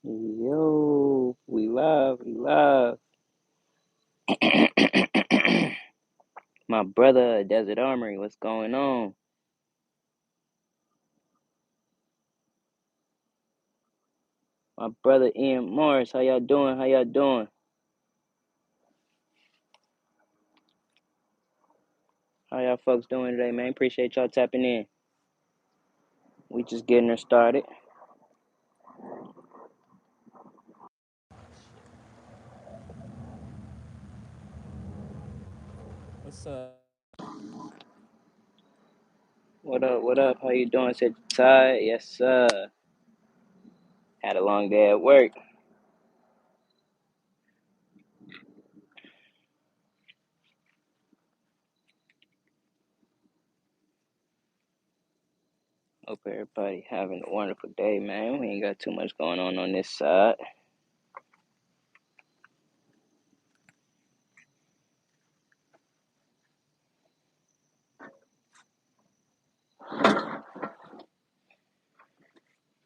Yo, we love, we love. My brother, Desert Armory, what's going on? My brother Ian Morris, how y'all doing? How y'all doing? How y'all folks doing today, man? Appreciate y'all tapping in. We just getting her started. What's up? What up, what up? How you doing? Said you tired? Yes, sir. Had a long day at work. Hope everybody having a wonderful day, man. We ain't got too much going on this side.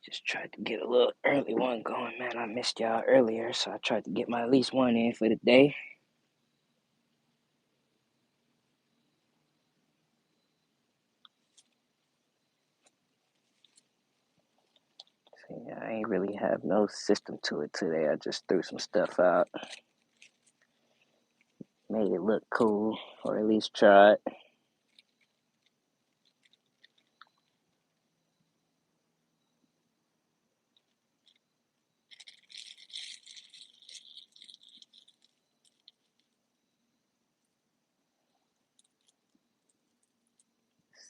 Just tried to get a little early one going, man. I missed y'all earlier, so I tried to get my at least one in for the day. Yeah, I ain't really have no system to it today. I just threw some stuff out, made it look cool, or at least tried.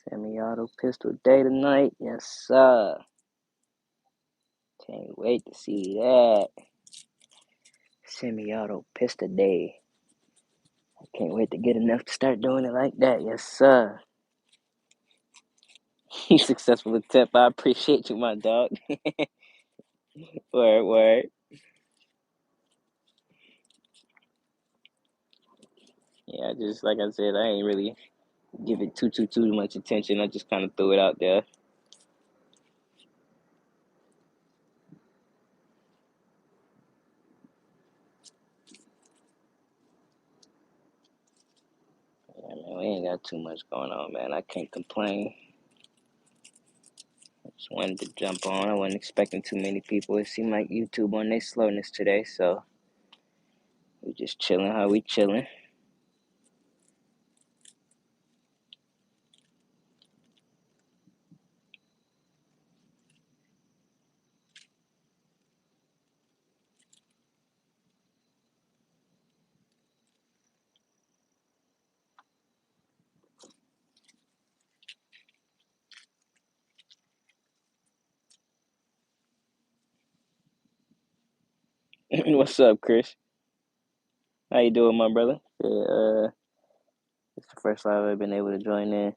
Semi-auto pistol day tonight, yes sir. Can't wait to see that. Semi-auto pistol day. I can't wait to get enough to start doing it like that, yes sir. Successful attempt. I appreciate you, my dog. Word, word. Yeah, just like I said, I ain't really give it too much attention. I just kind of threw it out there. Yeah, man, we ain't got too much going on, man. I can't complain. Just wanted to jump on. I wasn't expecting too many people. It seemed like YouTube on their slowness today, so we just chilling how we chilling. What's up, Chris? How you doing, my brother? Yeah, it's the first time I've ever been able to join in.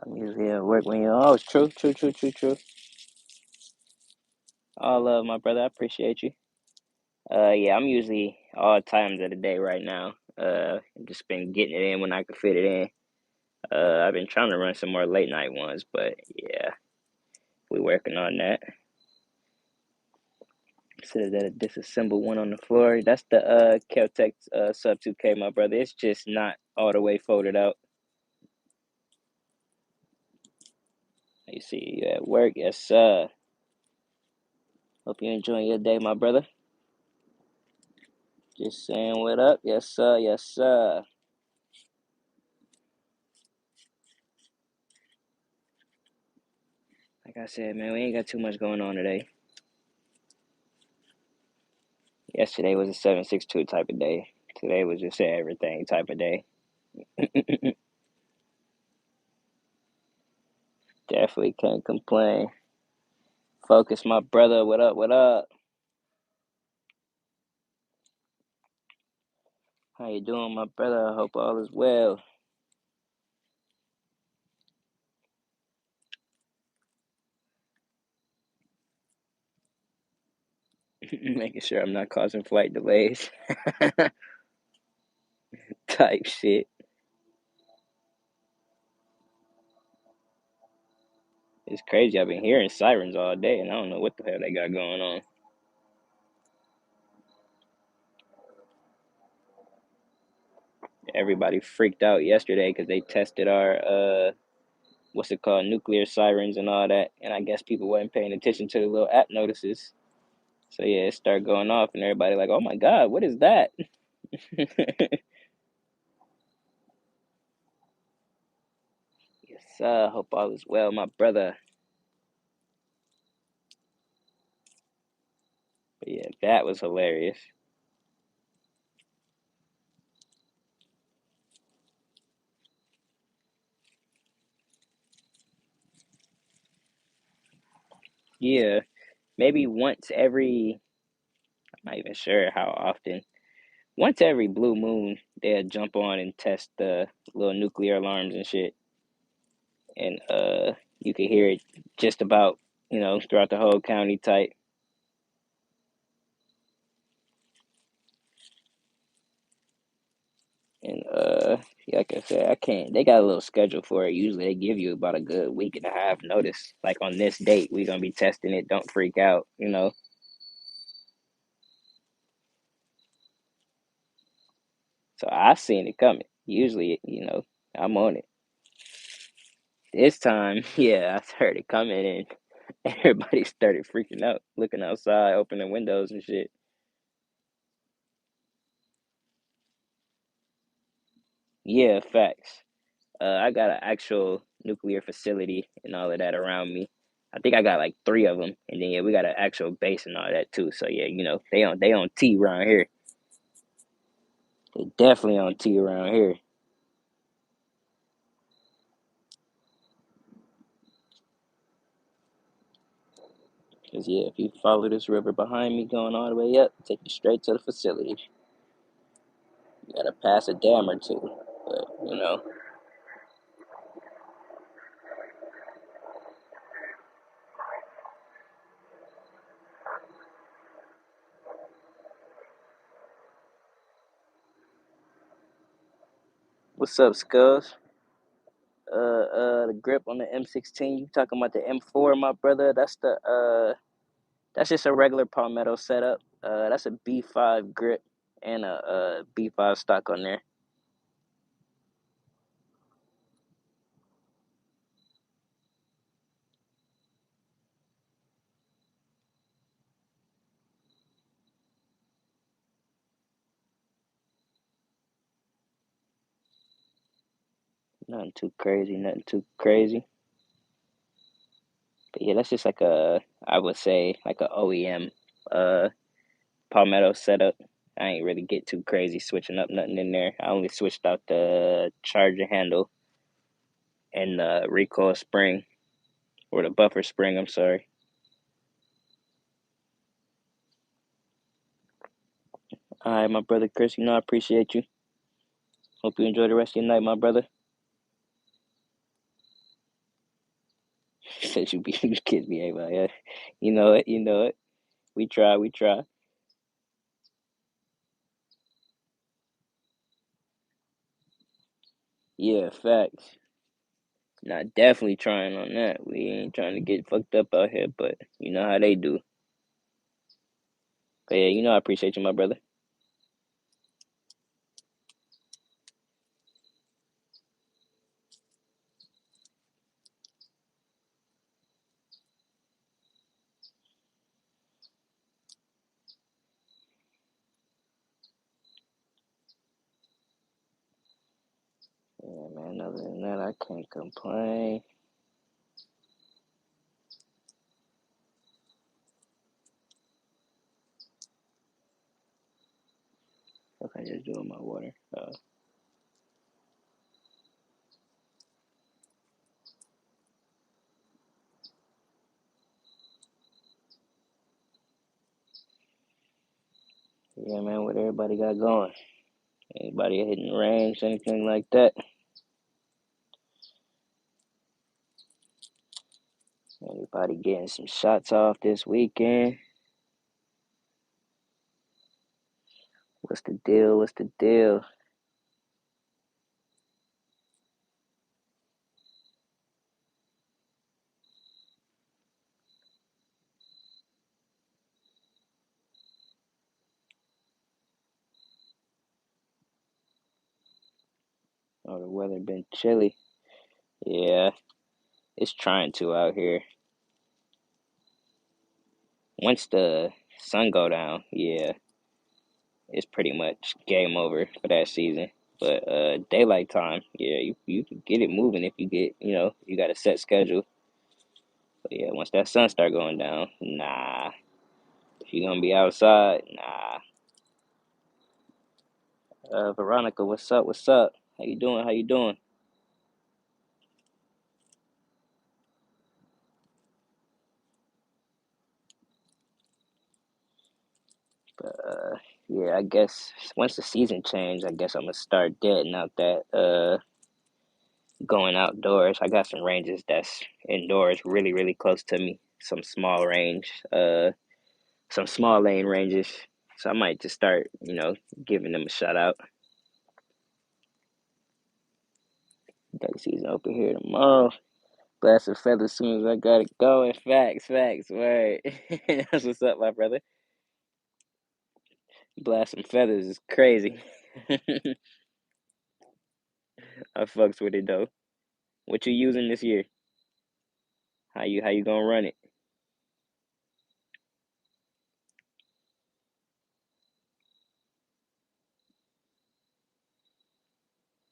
I'm usually at work when you're. Oh, it's true. All love, my brother. I appreciate you. Yeah, I'm usually all times of the day right now. Just been getting it in when I could fit it in. I've been trying to run some more late night ones, but yeah, we working on that. Says that a disassembled one on the floor. That's the Caltech Sub 2K, my brother. It's just not all the way folded out. You see you at work, yes sir. Hope you're enjoying your day, my brother. Just saying what up, yes sir, yes sir. Like I said, man, we ain't got too much going on today. Yesterday was a 762 type of day. Today was just a everything type of day. Definitely can't complain. Focus, my brother. What up? What up? How you doing, my brother? I hope all is well. Making sure I'm not causing flight delays. Type shit. It's crazy. I've been hearing sirens all day, and I don't know what the hell they got going on. Everybody freaked out yesterday because they tested our what's it called, nuclear sirens and all that. And I guess people wasn't paying attention to the little app notices. So yeah, it started going off, and everybody like, "Oh my God, what is that?" Yes, sir. Hope all is well, my brother. But yeah, that was hilarious. Yeah, maybe once every, I'm not even sure how often. Once every blue moon, they'll jump on and test the little nuclear alarms and shit, and you can hear it just about, throughout the whole county type. And yeah, like I said, I can't. They got a little schedule for it. Usually, they give you about a good week and a half notice. Like on this date, we're gonna be testing it. Don't freak out. So I seen it coming. Usually, I'm on it. This time, yeah, I heard it coming, and everybody started freaking out, looking outside, opening windows and shit. Yeah, facts. I got an actual nuclear facility and all of that around me. I think I got like three of them, and then yeah, we got an actual base and all that too. So yeah, they on T around here. They definitely on T around here. Cause yeah, if you follow this river behind me going all the way up, take you straight to the facility. You gotta pass a dam or two, but what's up, Skulls? The grip on the M16. You talking about the M4, my brother? That's just a regular Palmetto setup. That's a B5 grip and a B5 stock on there. Nothing too crazy, nothing too crazy. But yeah, that's just like I would say like a OEM uh Palmetto setup. I ain't really get too crazy switching up nothing in there. I only switched out the charger handle and the recoil spring or the buffer spring. I'm sorry. All right, my brother Chris. I appreciate you. Hope you enjoy the rest of your night, my brother. Said you be you kids be able, yeah. You know it, you know it. We try, we try. Yeah, facts. Not definitely trying on that. We ain't trying to get fucked up out here, but you know how they do. But yeah, I appreciate you, my brother. Yeah, man. Other than that, I can't complain. Okay, just doing my water. Yeah, man. What everybody got going? Anybody hitting range, anything like that? Anybody getting some shots off this weekend? What's the deal? What's the deal? Oh, the weather been chilly. Yeah, it's trying to out here. Once the sun go down, yeah, it's pretty much game over for that season. But daylight time, yeah, you can get it moving if you get, you got a set schedule. But yeah, once that sun start going down, nah. If you're gonna be outside, nah. Veronica, what's up? What's up? How you doing? How you doing? But yeah, I guess once the season change, I guess I'm gonna start deading out that going outdoors. I got some ranges that's indoors, really, really close to me. Some small lane ranges. So I might just start, giving them a shout out. Duck season open here tomorrow. Blast a feather as soon as I got it going. Facts, facts, word. That's what's up, my brother. Blast some feathers is crazy. I fucks with it though. What you using this year? How you gonna run it?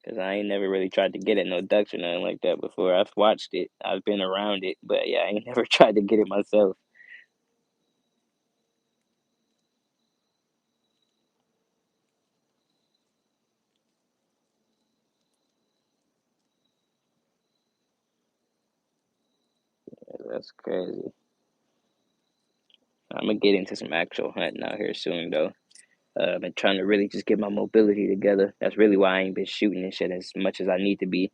Cause I ain't never really tried to get at no ducks or nothing like that before. I've watched it, I've been around it, but yeah, I ain't never tried to get it myself. That's crazy. I'm gonna get into some actual hunting out here soon though. I've been trying to really just get my mobility together. That's really why I ain't been shooting and shit as much as I need to be.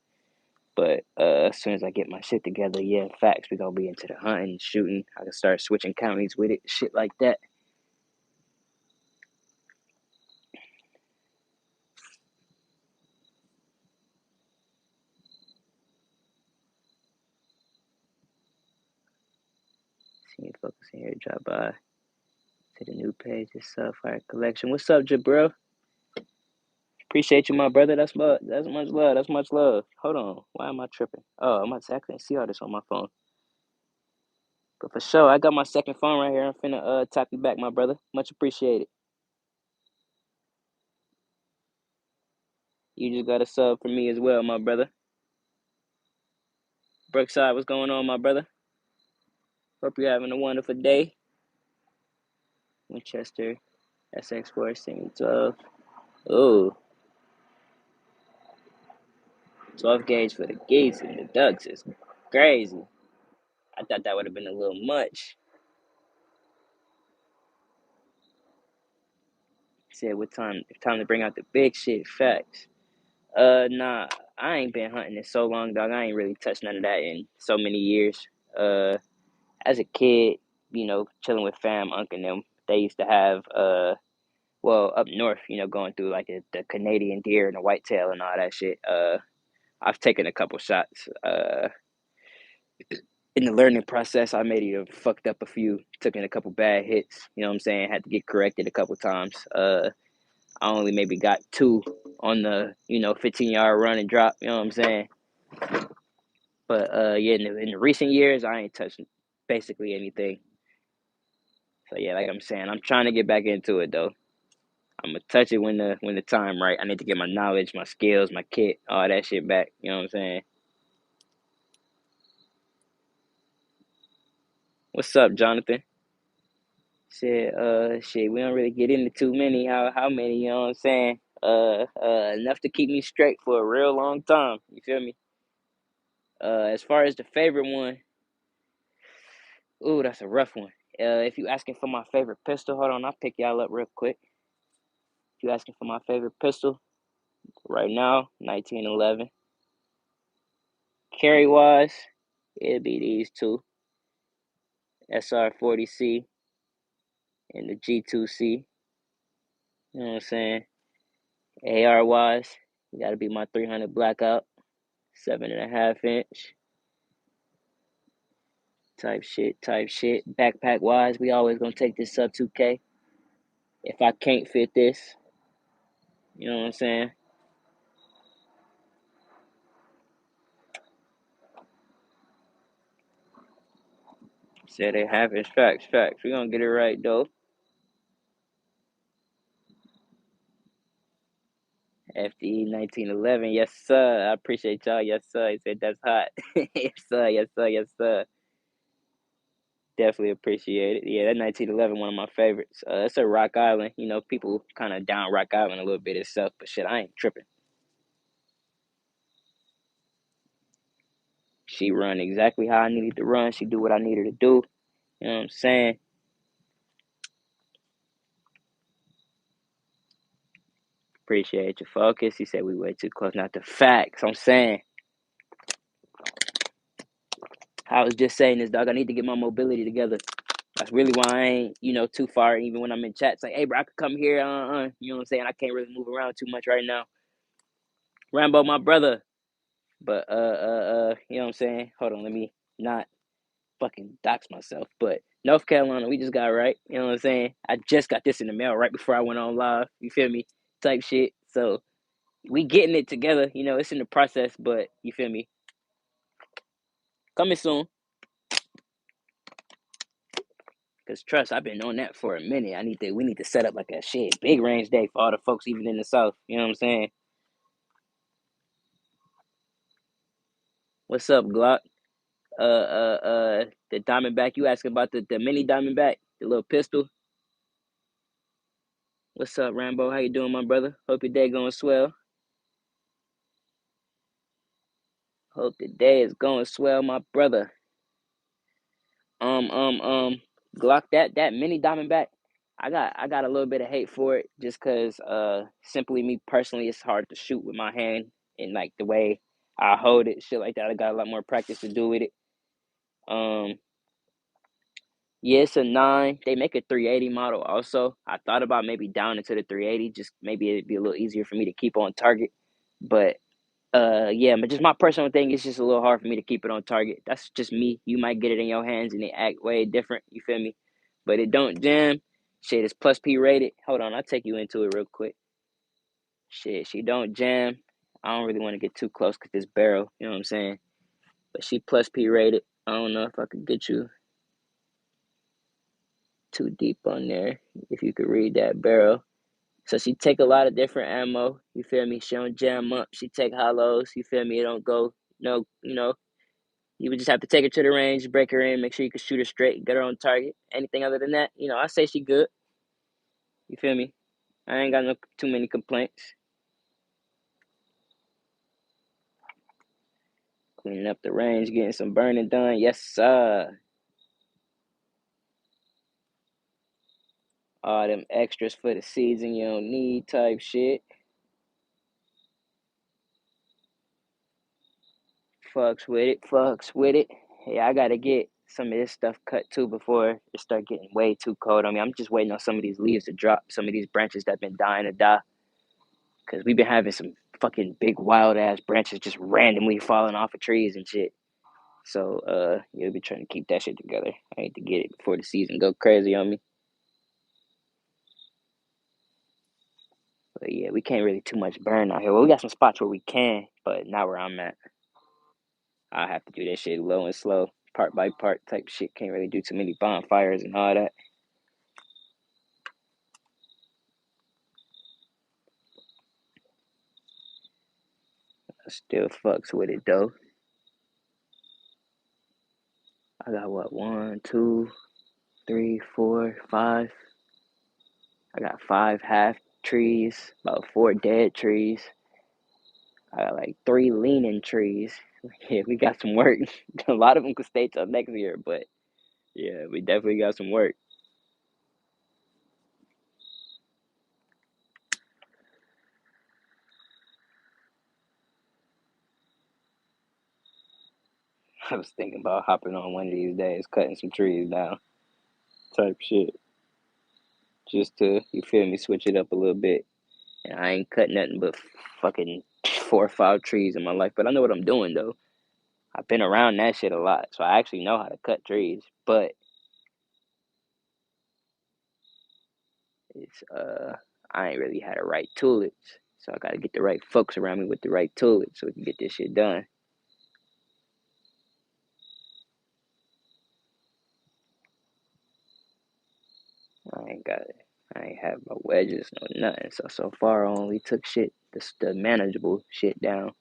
But as soon as I get my shit together, yeah, facts, we gonna be into the hunting, shooting. I can start switching counties with it, shit like that. See you focusing here, drop by to the new page, it's Fire Collection. What's up, Jabril? Appreciate you, my brother. That's much love. That's much love. Hold on. Why am I tripping? Oh, I couldn't see all this on my phone. But for sure, I got my second phone right here. I'm finna tap you back, my brother. Much appreciated. You just got a sub for me as well, my brother. Brookside, what's going on, my brother? Hope you're having a wonderful day. Winchester, SX4, 12. Oh, 12 gauge for the geese and the ducks is crazy. I thought that would have been a little much. Said what time? Time to bring out the big shit. Facts. Nah, I ain't been hunting in so long, dog. I ain't really touched none of that in so many years. Uh, as a kid, chilling with fam, uncle and them, they used to have well, up north, going through like the Canadian deer and the whitetail and all that shit. I've taken a couple shots. In the learning process, I maybe have fucked up a few, taken a couple bad hits. You know what I'm saying? Had to get corrected a couple times. I only maybe got two on the 15-yard run and drop. You know what I'm saying? But yeah, in the recent years, I ain't touched basically anything. So yeah, like I'm saying, I'm trying to get back into it though. I'm gonna touch it when the time right. I need to get my knowledge, my skills, my kit, all that shit back. You know what I'm saying? What's up, Jonathan? Shit, shit, we don't really get into too many. How many? You know what I'm saying? Enough to keep me straight for a real long time. You feel me? As far as the favorite one, ooh, that's a rough one. If you asking for my favorite pistol, hold on, I'll pick y'all up real quick. If you asking for my favorite pistol right now, 1911. Carry wise, it'd be these two, SR40C and the G2C. You know what I'm saying? AR wise, you gotta be my 300 blackout, 7.5 inch. Type shit, type shit. Backpack wise, we always gonna take this sub 2K. If I can't fit this, you know what I'm saying? Said it happens. Facts, facts. We gonna get it right though. FDE 1911. Yes, sir. I appreciate y'all. Yes, sir. He said that's hot. Yes, sir. Yes, sir. Yes, sir. Definitely appreciate it. Yeah, that 1911 one of my favorites. It's a Rock Island. You know, people kind of down Rock Island a little bit itself, but shit, I ain't tripping. She run exactly how I needed to run. She do what I needed to do. You know what I'm saying? Appreciate your focus. He said we way too close. Not the facts. I'm saying. I was just saying this, dog. I need to get my mobility together. That's really why I ain't, too far. Even when I'm in chats, like, hey, bro, I could come here. You know what I'm saying? I can't really move around too much right now. Rambo, my brother. But you know what I'm saying? Hold on, let me not fucking dox myself. But North Carolina, we just got right. You know what I'm saying? I just got this in the mail right before I went on live. You feel me? Type shit. So we getting it together. It's in the process, but you feel me? Coming soon. Cause trust, I've been on that for a minute. We need to set up like a shit big range day for all the folks even in the South. You know what I'm saying? What's up, Glock? The Diamondback. You asking about the mini Diamondback, the little pistol? What's up, Rambo? How you doing, my brother? Hope your day going swell. Hope the day is going swell, my brother. Um, um, um, Glock, that mini Diamondback. I got a little bit of hate for it just cause simply me personally, it's hard to shoot with my hand and like the way I hold it, shit like that. I got a lot more practice to do with it. Um, yeah, it's a 9. They make a 380 model also. I thought about maybe down into the 380, just maybe it'd be a little easier for me to keep on target. But yeah, but just my personal thing, it's just a little hard for me to keep it on target. That's just me. You might get it in your hands and it act way different. You feel me? But it don't jam. Shit, it's plus P rated. Hold on, I'll take you into it real quick. Shit, she don't jam. I don't really want to get too close because this barrel, you know what I'm saying? But she plus P rated. I don't know if I could get you too deep on there. If you could read that barrel. So she take a lot of different ammo. You feel me? She don't jam up. She take hollows. You feel me? It don't go no, you would just have to take her to the range, break her in, make sure you can shoot her straight, get her on target. Anything other than that, I say she good. You feel me? I ain't got no too many complaints. Cleaning up the range, getting some burning done. Yes, sir. All them extras for the season you don't need type shit. Fucks with it. Fucks with it. Hey, I gotta get some of this stuff cut too before it start getting way too cold on me. I'm just waiting on some of these leaves to drop, some of these branches that been dying to die. Cause we've been having some fucking big wild ass branches just randomly falling off of trees and shit. So you'll be trying to keep that shit together. I need to get it before the season go crazy on me. But yeah, we can't really too much burn out here. Well, we got some spots where we can, but not where I'm at. I have to do that shit low and slow, part by part type shit. Can't really do too many bonfires and all that. I still fucks with it though. I got what, 1, 2, 3, 4, 5. I got 5 half trees, about 4 dead trees. I got like 3 leaning trees. Yeah, we got some work. A lot of them could stay till next year, but yeah, we definitely got some work. I was thinking about hopping on one of these days, cutting some trees down, type shit, just to, you feel me, switch it up a little bit. And I ain't cut nothing but fucking 4 or 5 trees in my life, but I know what I'm doing though. I've been around that shit a lot, so I actually know how to cut trees. But it's I ain't really had the right toolage, so I gotta get the right folks around me with the right toolage so we can get this shit done. I ain't got it. I ain't have no wedges, no nothing. So far I only took shit, the manageable shit down.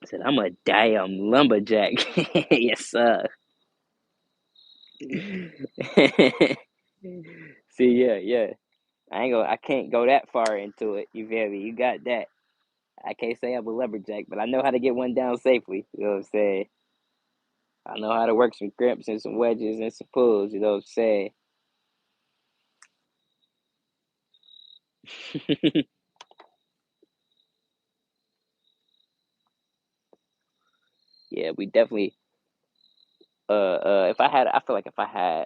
I said I'm a damn lumberjack. Yes, sir. See, yeah. I can't go that far into it. You feel me? You got that. I can't say I'm a lumberjack, but I know how to get one down safely. You know what I'm saying? I know how to work some crimps and some wedges and some pulls. You know what I'm saying? Yeah, we definitely. If I had, I feel like if I had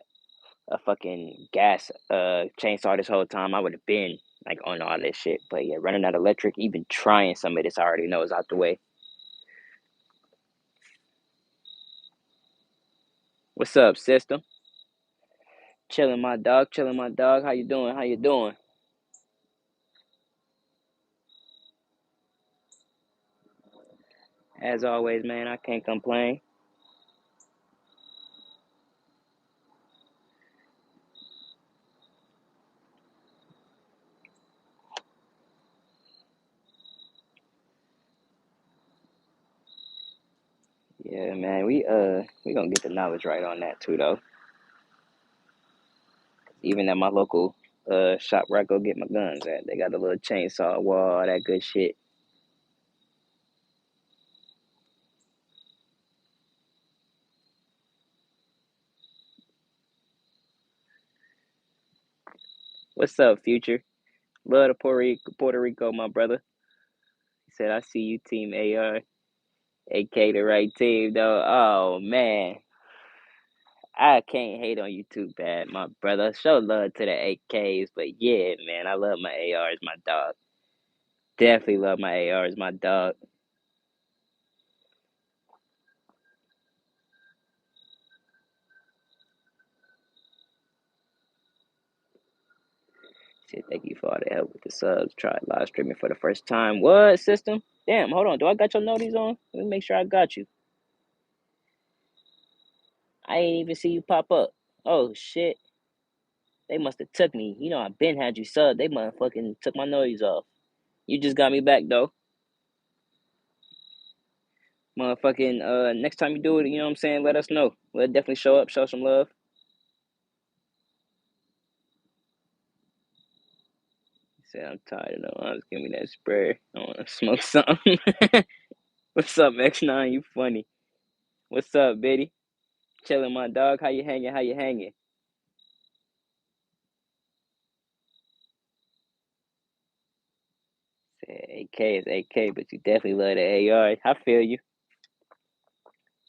a fucking gas chainsaw this whole time, I would have been like on all this shit. But yeah, running out electric, even trying some of this, I already know is out the way. What's up, system? Chilling, my dog. Chilling, my dog. How you doing? How you doing? As always, man, I can't complain. Yeah, man, we gonna get the knowledge right on that too, though. Even at my local shop where I go get my guns at, they got a little chainsaw wall, all that good shit. What's up, future? Love to Puerto Rico, my brother. He said, I see you, Team AR, AK, the right team, though. Oh man, I can't hate on you too bad, my brother. Show love to the AKs, but yeah, man, I love my ARs, my dog. Definitely love my ARs, my dog. Shit, thank you for all the help with the subs. Tried live streaming for the first time. What system? Damn, hold on. Do I got your noties on? Let me make sure I got you. I ain't even see you pop up. Oh shit. They must have took me. You know I been had you sub. They motherfucking took my noise off. You just got me back though. Motherfucking next time you do it, you know what I'm saying? Let us know. We'll definitely show up, show some love. Say I'm tired of no honest. Give me that spray. I wanna smoke something. What's up, X9? You funny. What's up, Betty? Chilling, my dog. How you hanging? How you hanging? Say AK is AK, but you definitely love the AR. I feel you.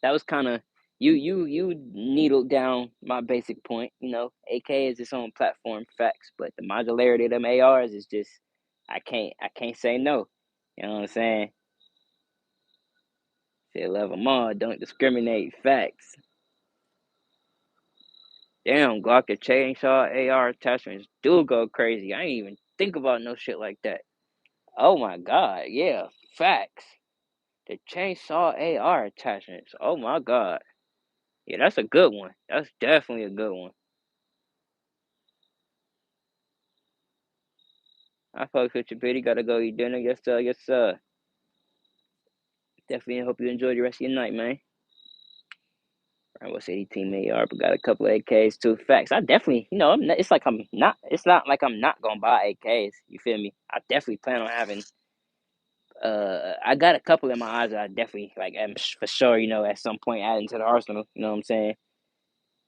That was kind of you needled down my basic point. You know, AK is its own platform, facts, but the modularity of them ARs is just I can't say no. You know what I'm saying? Say love them all, don't discriminate, facts. Damn, Glock the chainsaw AR attachments do go crazy. I ain't even think about no shit like that. Oh my god, yeah, facts. The chainsaw AR attachments. Oh my god. Yeah, that's a good one. That's definitely a good one. I fucks with you, Petey. Gotta go eat dinner. Yes, sir. Yes, sir. Definitely hope you enjoy the rest of your night, man. Rainbow City Team AR, but got a couple of AKs too. Facts. I definitely, it's like I'm not. It's not like I'm not gonna buy AKs. You feel me? I definitely plan on having. I got a couple in my eyes that I definitely like. Am for sure. At some point adding to the arsenal. You know what I'm saying?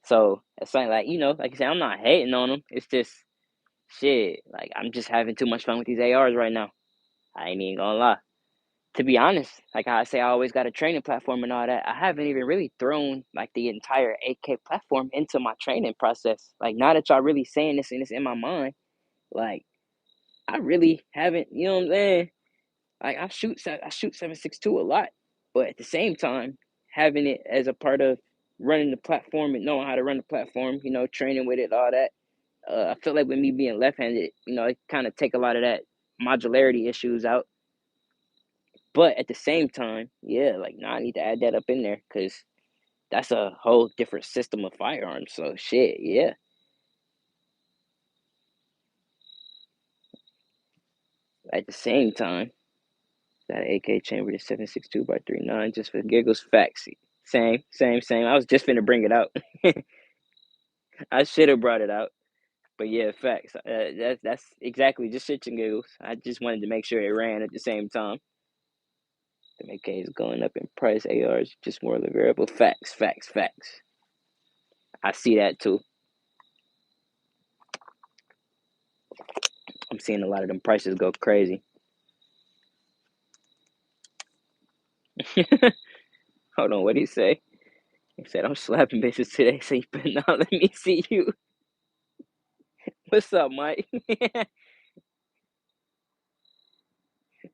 So it's something like like you said, I'm not hating on them. It's just shit. Like I'm just having too much fun with these ARs right now. I ain't even gonna lie. To be honest, like I say, I always got a training platform and all that. I haven't even really thrown like the entire AK platform into my training process. Like now that y'all really saying this and it's in my mind, like I really haven't. You know what I'm saying? Like I shoot 7.62 a lot, but at the same time, having it as a part of running the platform and knowing how to run the platform, training with it, all that. I feel like with me being left-handed, it kind of take a lot of that modularity issues out. But at the same time, yeah, like, nah, I need to add that up in there because That's a whole different system of firearms. So shit, yeah. At the same time, that AK chamber is 7.62 by 3.9 just for giggles. Facts. Same. I was just finna bring it out. I should have brought it out. But yeah, facts. That's exactly just shits and giggles. I just wanted to make sure it ran at the same time. The AK is going up in price. ARs just more of the variable. Facts. I see that too. I'm seeing a lot of them prices go crazy. Hold on, what did he say? He said, I'm slapping bitches today, so you better not let me see you. What's up, Mike?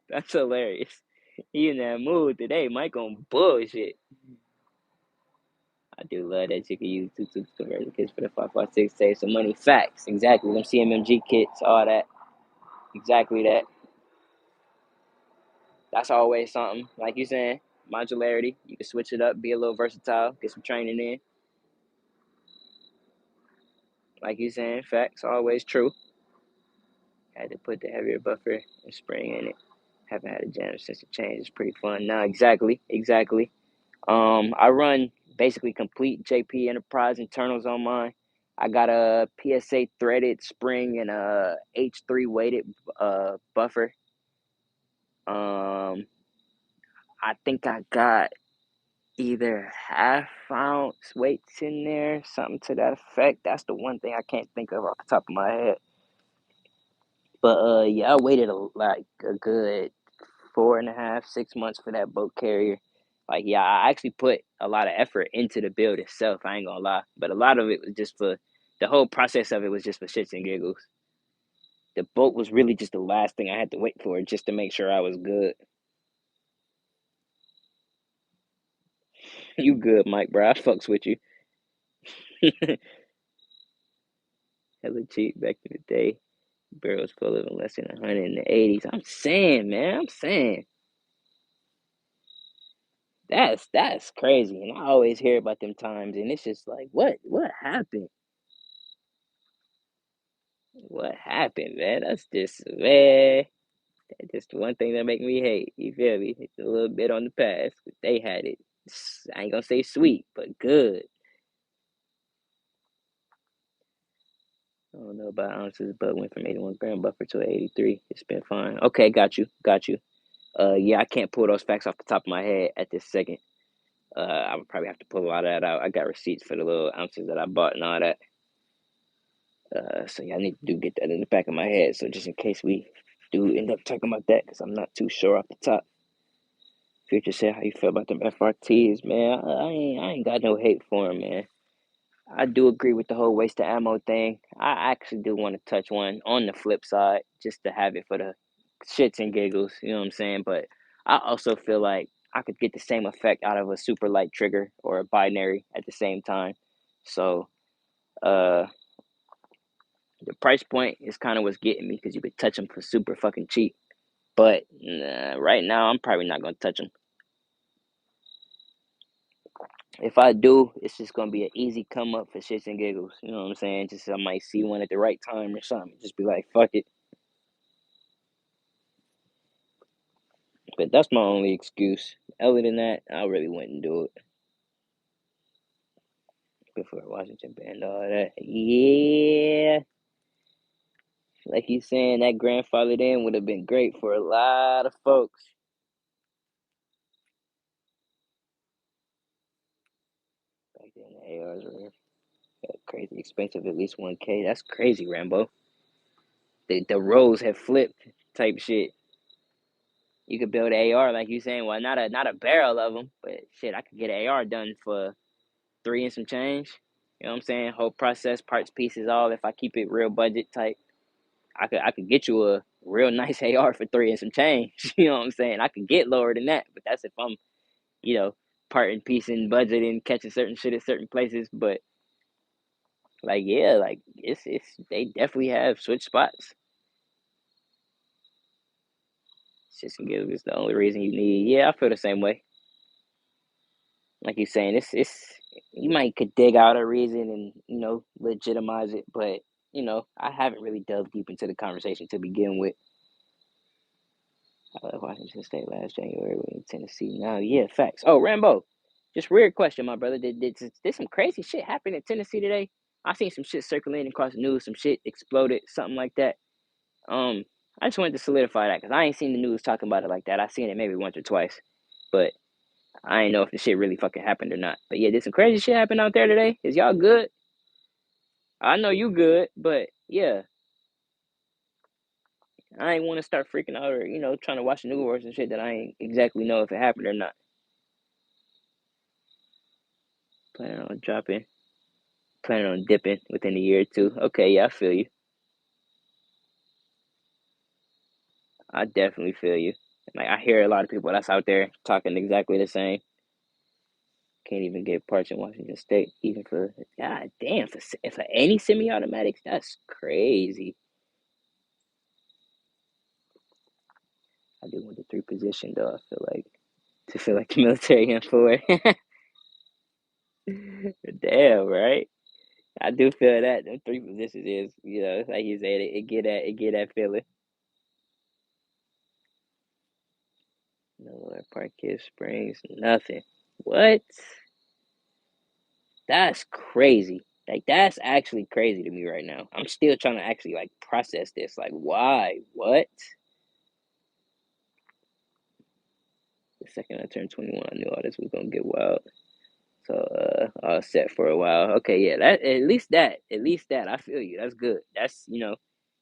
That's hilarious. He in that mood today. Mike on bullshit. I do love that you can use two conversion kits for the 5.56, save some money. Facts, exactly. Them CMMG kits, all that. Exactly that. That's always something. Like you saying, modularity. You can switch it up, be a little versatile, get some training in. Like you saying, facts, always true. Had to put the heavier buffer and spring in it. Haven't had a jam since the change. It's pretty fun. Now, exactly. I run basically complete JP Enterprise internals on mine. I got a PSA threaded spring and a H3 weighted buffer. I think I got either half ounce weights in there, something to that effect. That's the one thing I can't think of off the top of my head. But yeah, I waited like a good 4.5, 6 months for that boat carrier. Like, yeah, I actually put a lot of effort into the build itself. I ain't gonna lie, but a lot of it was just for the whole process of it was just for shits and giggles. The boat was really just the last thing I had to wait for, just to make sure I was good. You good, Mike, bro? I fucks with you. Hella cheap back in the day. Barrels full of less than 100 in the 80s. I'm saying, man. I'm saying. That's crazy. And I always hear about them times, and it's just like, what happened? What happened, man? That's just man. That's just one thing that make me hate. You feel me? It's a little bit on the past. They had it. I ain't gonna say sweet, but good. I don't know about ounces, but went from 81 gram buffer to 83. It's been fine. Okay, got you. Yeah, I can't pull those facts off the top of my head at this second. I would probably have to pull a lot of that out. I got receipts for the little ounces that I bought and all that. So yeah, I need to get that in the back of my head. So just in case we do end up talking about that, because I'm not too sure off the top. Future said, how you feel about them FRTs, man? I ain't got no hate for them, man. I do agree with the whole waste of ammo thing. I actually do want to touch one on the flip side, just to have it for the shits and giggles. You know what I'm saying? But I also feel like I could get the same effect out of a super light trigger or a binary at the same time. So, uh, the price point is kind of what's getting me because you could touch them for super fucking cheap. But right now, I'm probably not gonna touch them. If I do, it's just gonna be an easy come up for shits and giggles. You know what I'm saying? Just I might see one at the right time or something. Just be like, fuck it. But that's my only excuse. Other than that, I really wouldn't do it. Before Washington banned all that. Yeah. Like you saying, that grandfathered in would have been great for a lot of folks. Back then, the ARs were crazy expensive, at least 1K. That's crazy, Rambo. The roles have flipped type shit. You could build an AR like you saying. Well, not a barrel of them, but shit, I could get an AR done for 3 and some change. You know what I'm saying? Whole process, parts, pieces, all. If I keep it real budget type, I could get you a real nice AR for 3 and some change. You know what I'm saying? I could get lower than that, but that's if I'm, you know, part and piece and budgeting, catching certain shit at certain places. But like, yeah, like it's they definitely have switch spots. It's just it's the only reason you need. Yeah, I feel the same way. Like you're saying, it's You might could dig out a reason and legitimize it, but I haven't really delved deep into the conversation to begin with. I left Washington State last January. We're in Tennessee now. Yeah, facts. Oh, Rambo, just weird question, my brother. Did some crazy shit happen in Tennessee today? I seen some shit circulating across the news. Some shit exploded, something like that. Um, I just wanted to solidify that because I ain't seen the news talking about it like that. I seen it maybe once or twice, but I ain't know if the shit really fucking happened or not. But yeah, did some crazy shit happen out there today? Is y'all good? I know you good, but yeah, I ain't want to start freaking out or trying to watch the news and shit that I ain't exactly know if it happened or not. Planning on dropping, planning on dipping within a year or two. Okay, yeah, I feel you. I definitely feel you. Like I hear a lot of people that's out there talking exactly the same. Can't even get parts in Washington State, even for god damn for any semi-automatics. That's crazy. I do want the three position though. I feel like the military and four. Damn, right? I do feel that them three positions is, like you said, it get that feeling. No Lord Park Springs, nothing. What? That's crazy. Like that's actually crazy to me right now. I'm still trying to actually like process this. Like why? What? The second I turned 21, I knew all this was gonna get wild. So I was set for a while. Okay, yeah, that at least that I feel you. That's good. That's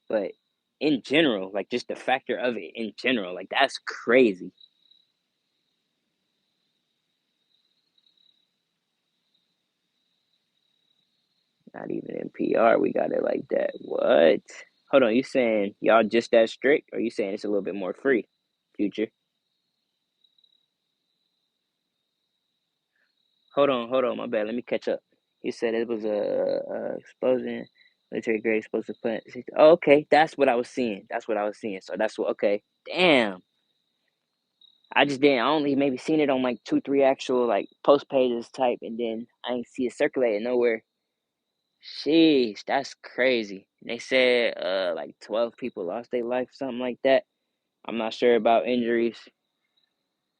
but in general, like just the factor of it in general, like that's crazy. Not even in PR, we got it like that. What? Hold on, you saying y'all just that strict, or you saying it's a little bit more free? Future. Hold on, my bad. Let me catch up. You said it was a exposing military grade supposed to put. Oh, okay, that's what I was seeing. That's what I was seeing. So that's what. Okay, damn. I just didn't. I only maybe seen it on like two, three actual like post pages type, and then I ain't see it circulating nowhere. Sheesh, that's crazy. They said like 12 people lost their life, something like that. I'm not sure about injuries.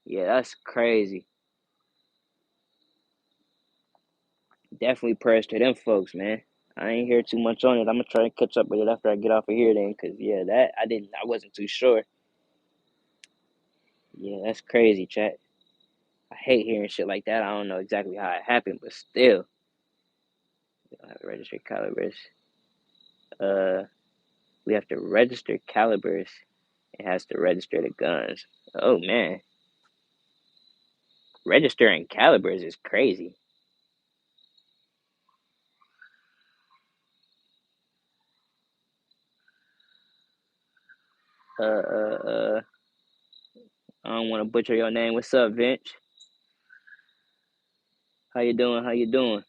Yeah, that's crazy. Definitely prayers to them folks, man. I ain't hear too much on it. I'm gonna try to catch up with it after I get off of here then, cause yeah, that I wasn't too sure. Yeah, that's crazy, chat. I hate hearing shit like that. I don't know exactly how it happened, but still, we don't have to register calibers. Uh, we have to register calibers. It has to register the guns. Oh man, registering calibers is crazy. Uh, uh, uh. I don't want to butcher your name. What's up, Vince? How you doing? How you doing?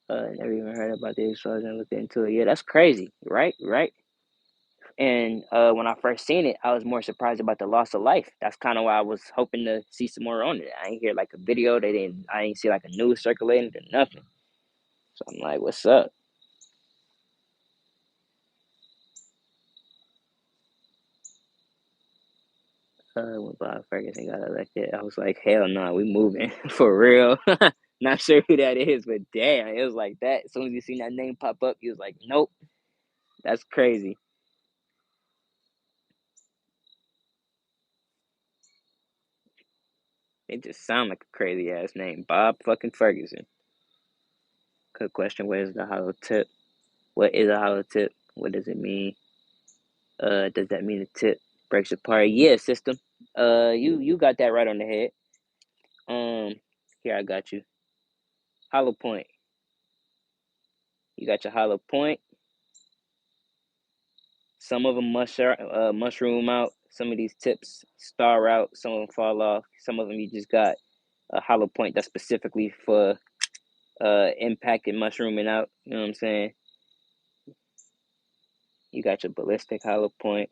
Never even heard about this, so I was gonna look into it. Yeah, that's crazy, right? Right. And when I first seen it, I was more surprised about the loss of life. That's kind of why I was hoping to see some more on it. I ain't hear like a video. I ain't see like a news circulating or nothing. So I'm like, what's up? When Bob Ferguson got elected, I was like, hell no, we moving for real. Not sure who that is, but damn, it was like that. As soon as you seen that name pop up, you was like, nope, that's crazy. It just sound like a crazy ass name, Bob fucking Ferguson. Good question. What is the hollow tip? What is a hollow tip? What does it mean? Does that mean the tip breaks apart? Yeah, system. You got that right on the head. Um, here I got you. Hollow point. You got your hollow point. Some of them mushroom out. Some of these tips star out. Some of them fall off. Some of them you just got a hollow point that's specifically for impacted mushrooming out. You know what I'm saying? You got your ballistic hollow point,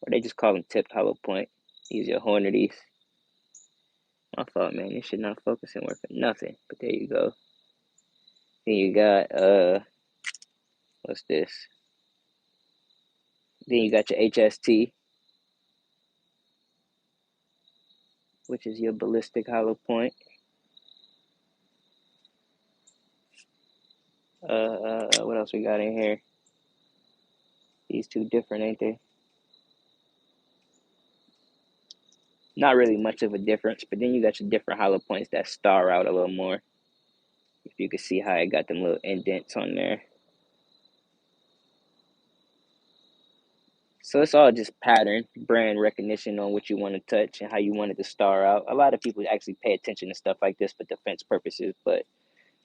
or they just call them tipped hollow point. These are your Hornadies. My fault, man. This shit not focusing worth for nothing. But there you go. Then you got what's this? Then you got your HST, which is your ballistic hollow point. What else we got in here? These two different, ain't they? Not really much of a difference, but then you got your different hollow points that star out a little more. If you can see how it got them little indents on there. So it's all just pattern, brand recognition on what you want to touch and how you want it to star out. A lot of people actually pay attention to stuff like this for defense purposes, but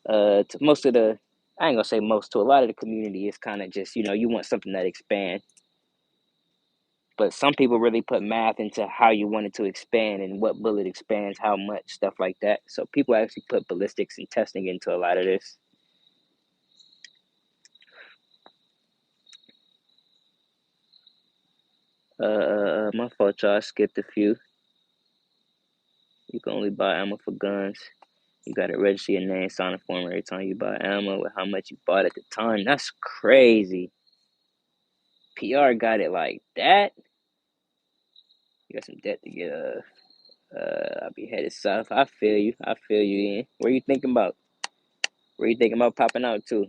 to most of the, I ain't gonna say most, to a lot of the community, it's kind of just, you want something that expands. But some people really put math into how you want it to expand and what bullet expands how much, stuff like that. So people actually put ballistics and testing into a lot of this. My fault, y'all. I skipped a few. You can only buy ammo for guns. You gotta register your name, sign a form every time you buy ammo with how much you bought at the time. That's crazy. PR got it like that. You got some debt to get I'll be headed south. I feel you. I feel you, Ian. Where you thinking about? Where you thinking about popping out to?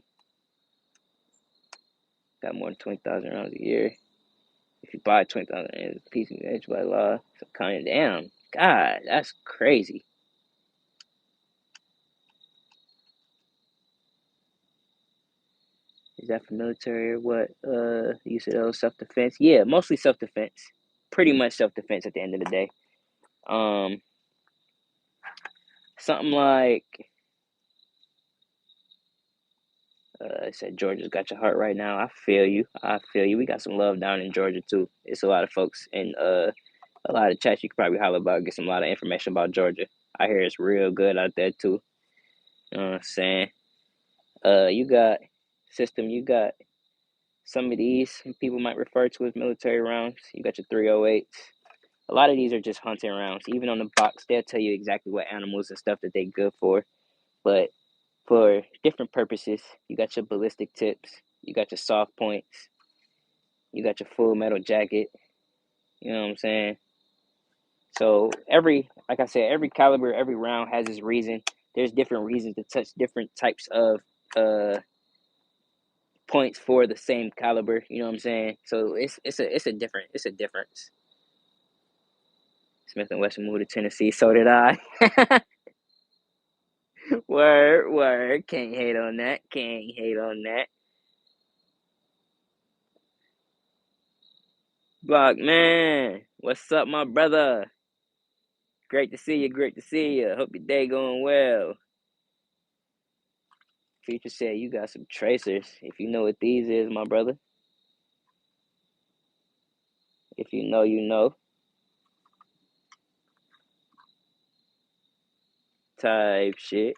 Got more than 20,000 rounds a year. If you buy 20,000 rounds, a piece of edge by law. So kind of down. God, that's crazy. Is that for military or what? You said self-defense. Yeah, mostly self-defense. Pretty much self-defense at the end of the day. Something like I said, Georgia's got your heart right now. I feel you. I feel you. We got some love down in Georgia too. It's a lot of folks and a lot of chats you could probably holler about, get some lot of information about Georgia. I hear it's real good out there too. You know what I'm saying? You got system. You got some of these people might refer to as military rounds. You got your 308s. A lot of these are just hunting rounds. Even on the box, they'll tell you exactly what animals and stuff that they're good for. But for different purposes, you got your ballistic tips, you got your soft points, you got your full metal jacket. You know what I'm saying? So like I said, every caliber, every round has its reason. There's different reasons to touch different types of uh points for the same caliber. You know what I'm saying? So it's a difference. Smith and Wesson moved to Tennessee. So did I. Word. Can't hate on that. Can't hate on that. Block man, what's up, my brother? Great to see you. Great to see you. Hope your day going well. Future said you got some tracers. If you know what these is, my brother. If you know, you know. Type shit.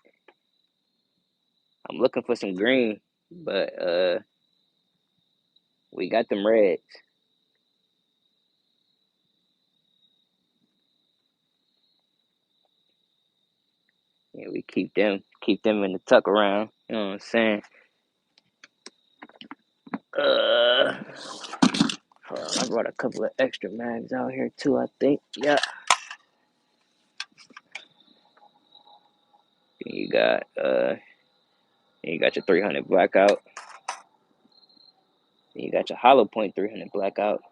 I'm looking for some green, but we got them reds. Yeah, we keep them in the tuck around. You know what I'm saying? I brought a couple of extra mags out here too, I think. Yeah. You got you got your 300 blackout. You got your hollow point 300 blackout.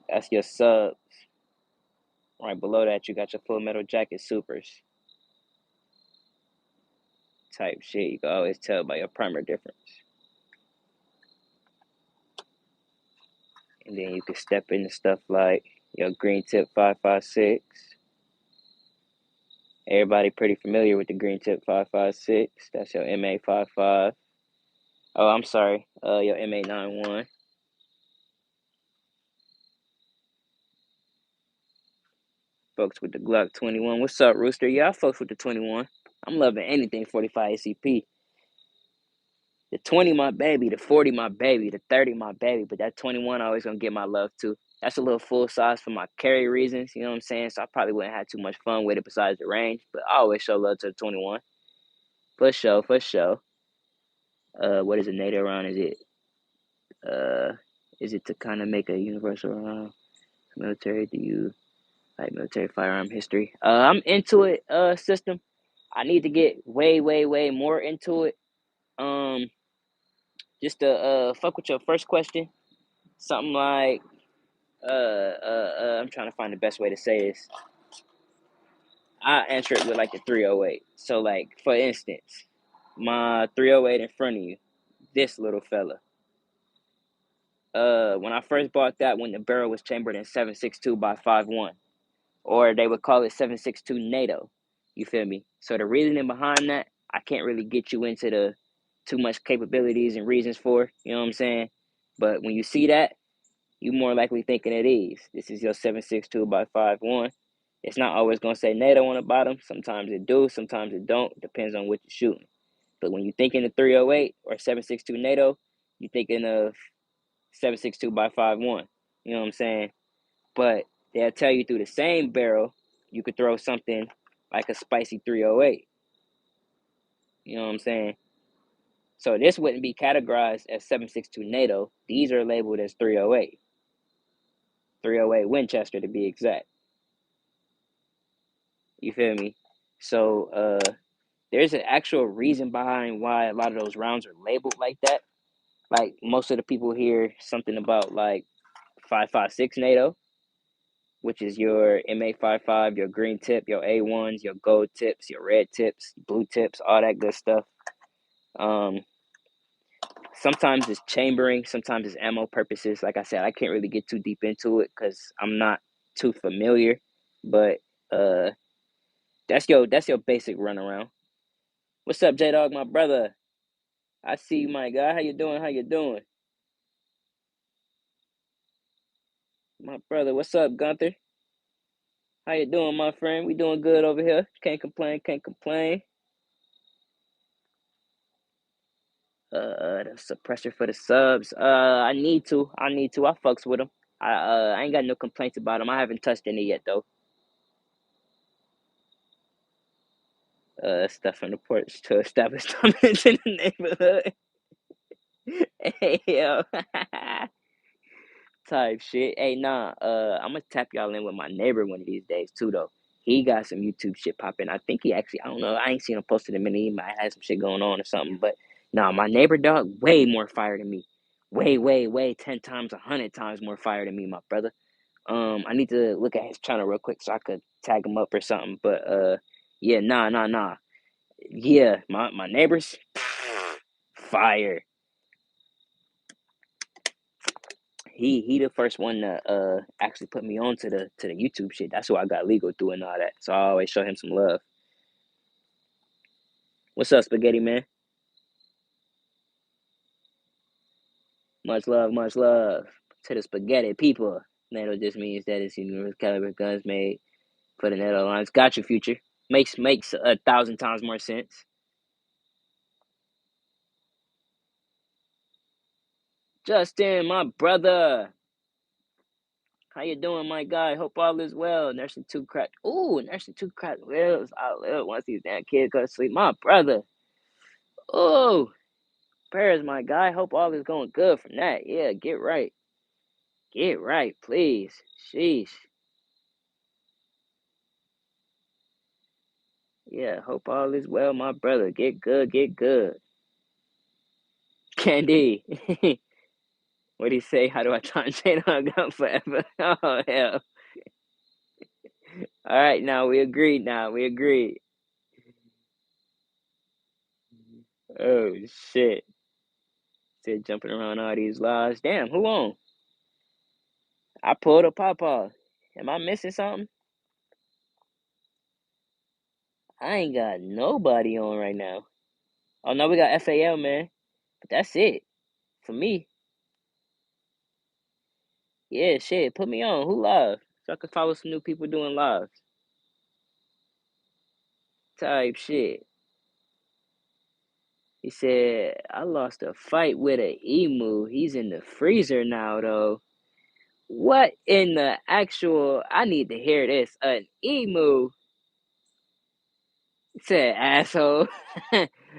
That's your subs. Right below that, you got your full metal jacket supers. Type shit. You can always tell by your primer difference. And then you can step into stuff like your green tip 5.56. Everybody pretty familiar with the green tip 5.56. That's your MA.55. Oh, I'm sorry. Your MA.91. Folks with the Glock 21. What's up, Rooster? Yeah, I folks with the 21. I'm loving anything 45 ACP. The 20 my baby, the 40 my baby, the 30 my baby, but that 21 always gonna get my love too. That's a little full size for my carry reasons, you know what I'm saying? So I probably wouldn't have too much fun with it besides the range, but I always show love to the 21. For sure, for sure. What is a NATO round? Uh, is it to kind of make a universal round? Military? Do you like military firearm history? I'm into it. System. I need to get way, way, way more into it. Um, just to fuck with your first question, something like I'm trying to find the best way to say this. I answer it with like the 308. So like for instance, my 308 in front of you, this little fella. When I first bought that, when the barrel was chambered in 7.62 by 5.1, or they would call it 7.62 NATO. You feel me? So the reasoning behind that, I can't really get you into the too much capabilities and reasons for. You know what I'm saying? But when you see that, you more likely thinking of these. This is your 7.62 by 5.1. It's not always gonna say NATO on the bottom. Sometimes it do, sometimes it don't. Depends on what you're shooting. But when you thinking of 308 or 7.62 NATO, you're thinking of 7.62 by 5.1. You know what I'm saying? But they'll tell you through the same barrel, you could throw something like a spicy 308. You know what I'm saying? So this wouldn't be categorized as 7.62 NATO. These are labeled as 308. 308 Winchester to be exact. You feel me? So there's an actual reason behind why a lot of those rounds are labeled like that. Like most of the people hear something about like 5.56 NATO, which is your MA55, your green tip, your A1s, your gold tips, your red tips, blue tips, all that good stuff. Um, Sometimes it's chambering, sometimes it's ammo purposes. Like I said, I can't really get too deep into it because I'm not too familiar. But uh, that's your basic runaround. What's up, J Dog, my brother? I see you, my guy. How you doing? How you doing, my brother? What's up, Gunther? How you doing, my friend? We doing good over here. Can't complain. Can't complain. The suppressor for the subs. I need to. I fucks with them. I ain't got no complaints about them. I haven't touched any yet though. Stuff from the porch to establish dominance in the neighborhood. Hey yo, type shit. Hey nah. I'm gonna tap y'all in with my neighbor one of these days too though. He got some YouTube shit popping. I think he actually. I don't know. I ain't seen him posted in a minute. He might have some shit going on or something. But nah, my neighbor dog way more fire than me. Way, way, way 10 times, 100 times more fire than me, my brother. I need to look at his channel real quick so I could tag him up or something. But yeah, nah. Yeah, my neighbors, fire. He the first one to actually put me on to the YouTube shit. That's who I got legal through and all that. So I always show him some love. What's up, Spaghetti Man? Much love to the spaghetti people. NATO just means that it's universal caliber guns made for the Netherlands. Got you, future. Makes 1,000 times more sense. Justin, my brother. How you doing, my guy? Hope all is well. Nursing two cracked. Ooh, nursing two cracked wheels. I live once these damn kids go to sleep. My brother. Oh, prayers, my guy. Hope all is going good from that. Yeah, get right. Get right, please. Sheesh. Yeah, hope all is well, my brother. Get good, get good. Candy. What do you say? How do I try and chain on a gun forever? Oh, hell. All right, now we agreed. Now we agreed. Oh, shit. Said jumping around all these laws. Damn, who on? I pulled a pawpaw. Am I missing something? I ain't got nobody on right now. Oh no, we got FAL, man. But that's it for me. Yeah, shit. Put me on. Who live? So I can follow some new people doing lives. Type shit. He said, I lost a fight with an emu. He's in the freezer now, though. What in the actual? I need to hear this. An emu said, "Asshole."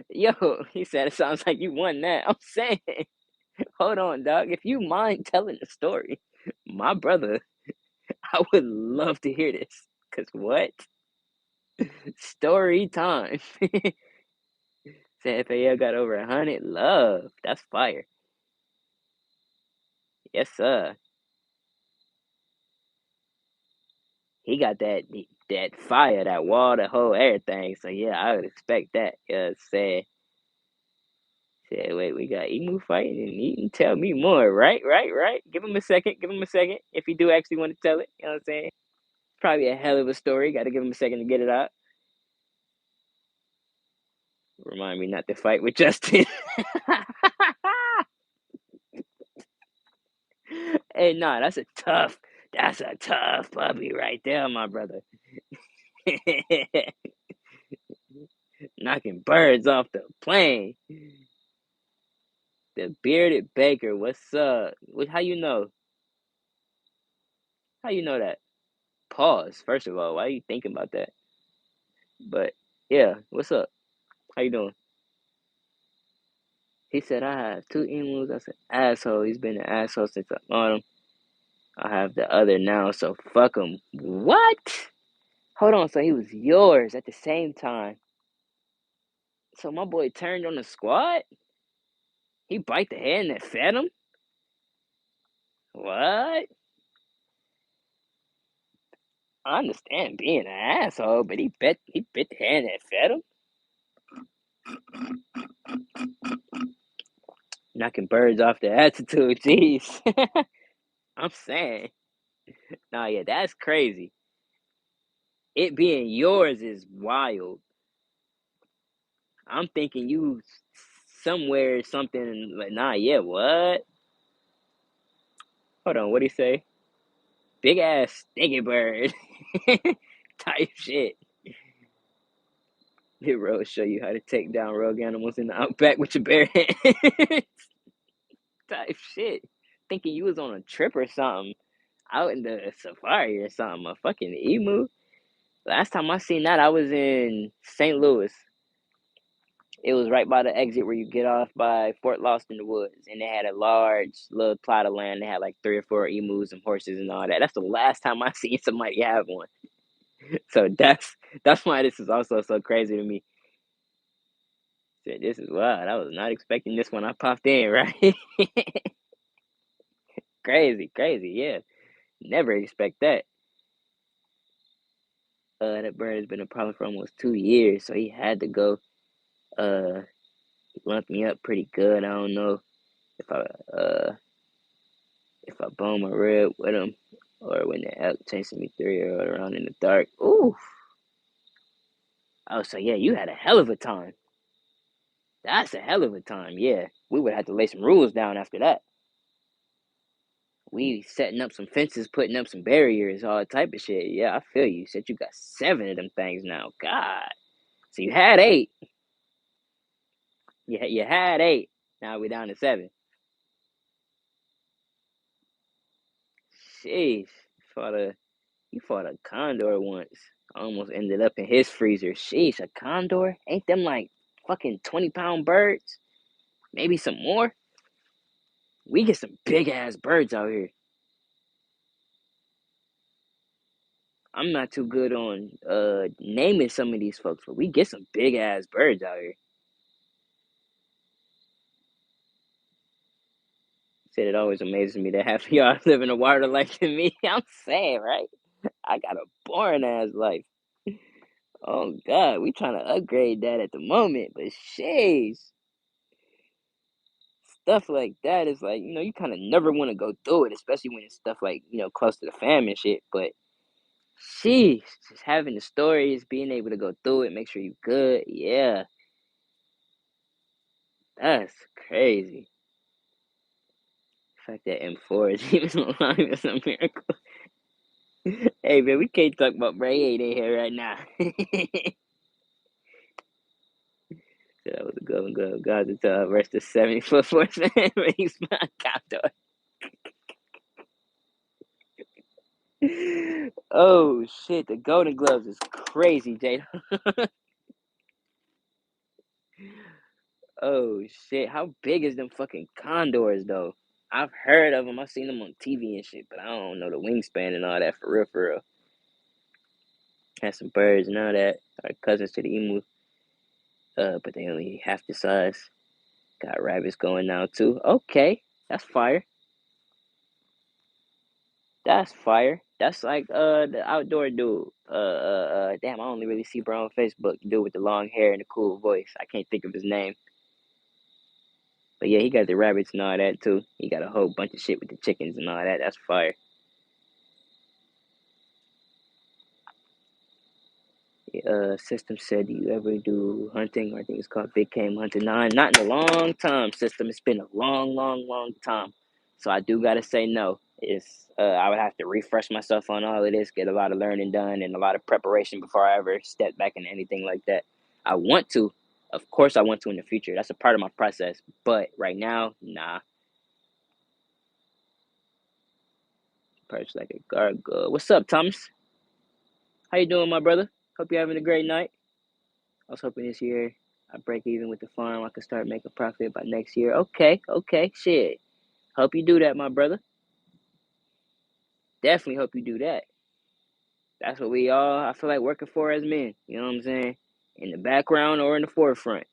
Yo, he said it sounds like you won that. I'm saying, hold on, dog. If you mind telling the story, my brother, I would love to hear this. Cause what? Story time. Said FAL got over 100. Love. That's fire. Yes, sir. He got that fire, that wall, the whole everything. So yeah, I would expect that. Said, wait, we got Emu fighting and Eaton. Tell me more. Right. Give him a second. Give him a second. If he do actually want to tell it, you know what I'm saying? Probably a hell of a story. Got to give him a second to get it out. Remind me not to fight with Justin. Hey, nah, that's a tough puppy right there, my brother. Knocking birds off the plane. The bearded baker, what's up? How you know? How you know that? Pause. First of all, why are you thinking about that? But yeah, what's up? How you doing? He said I have two emus. I said asshole. He's been an asshole since I bought him. I have the other now, so fuck him. What? Hold on. So he was yours at the same time. So my boy turned on the squad. He bite the hand that fed him. What? I understand being an asshole, but he bit the hand that fed him. Knocking birds off their altitude. Jeez. I'm saying. Nah, yeah, that's crazy. It being yours is wild. I'm thinking you somewhere something like, nah, yeah, what? Hold on, what'd he say? Big ass stinky bird type shit. Did Rose show you how to take down rogue animals in the outback with your bare hands? Type shit. Thinking you was on a trip or something out in the safari or something. A fucking emu. Last time I seen that, I was in St. Louis. It was right by the exit where you get off by Fort Lost in the Woods, and they had a large little plot of land. They had like 3 or 4 emus and horses and all that. That's the last time I seen somebody have one. So that's why this is also so crazy to me. Said this is wild. I was not expecting this when I popped in, right? Crazy, yeah. Never expect that. That bird has been a problem for almost 2 years, so he had to go. He lumped me up pretty good. I don't know if I bone my rib with him or when the elk chasing me 3 or around in the dark. Ooh. Oh, so yeah, you had a hell of a time. That's a hell of a time. Yeah, we would have to lay some rules down after that. We setting up some fences, putting up some barriers, all type of shit. Yeah, I feel you. Said you got 7 of them things now. God. So you had 8. You had 8. Now we down to 7. Sheesh. Fought a You fought a condor once. I almost ended up in his freezer. Sheesh, a condor? Ain't them like fucking 20-pound birds? Maybe some more? We get some big ass birds out here. I'm not too good on naming some of these folks, but we get some big ass birds out here. Said it always amazes me that half of y'all live in a wilder life than me. I'm saying, right? I got a boring ass life. Oh God, we trying to upgrade that at the moment, but sheesh, stuff like that is like, you kind of never want to go through it, especially when it's stuff like, close to the family shit. But sheesh, just having the stories, being able to go through it, make sure you good. Yeah, that's crazy. The fact that M4 is even alive is a miracle. Hey man, we can't talk about Bray 8 in here right now. That was a good one. Good. God to tell rest the 70-foot force man. He's my captor. Oh shit, the Golden Gloves is crazy, Jada. Oh shit, how big is them fucking condors though? I've heard of them. I've seen them on TV and shit, but I don't know the wingspan and all that for real, for real. Had some birds and all that. Are cousins to the emu, but they only half the size. Got rabbits going now too. Okay, that's fire. That's fire. That's like the outdoor dude. Damn, I only really see bro on Facebook. The dude with the long hair and the cool voice. I can't think of his name. But yeah, he got the rabbits and all that too. He got a whole bunch of shit with the chickens and all that. That's fire. System said, do you ever do hunting? I think it's called big game hunting. No, not in a long time, system. It's been a long, long, long time. So I do gotta say no. It's I would have to refresh myself on all of this, get a lot of learning done and a lot of preparation before I ever step back into anything like that. I want to, of course I want to in the future. That's a part of my process. But right now, nah. Perch like a gargoyle. What's up, Thomas? How you doing, my brother? Hope you're having a great night. I was hoping this year I break even with the farm. I could start making profit by next year. Okay, okay, shit. Hope you do that, my brother. Definitely hope you do that. That's what we all, I feel like, working for as men. You know what I'm saying? In the background or in the forefront.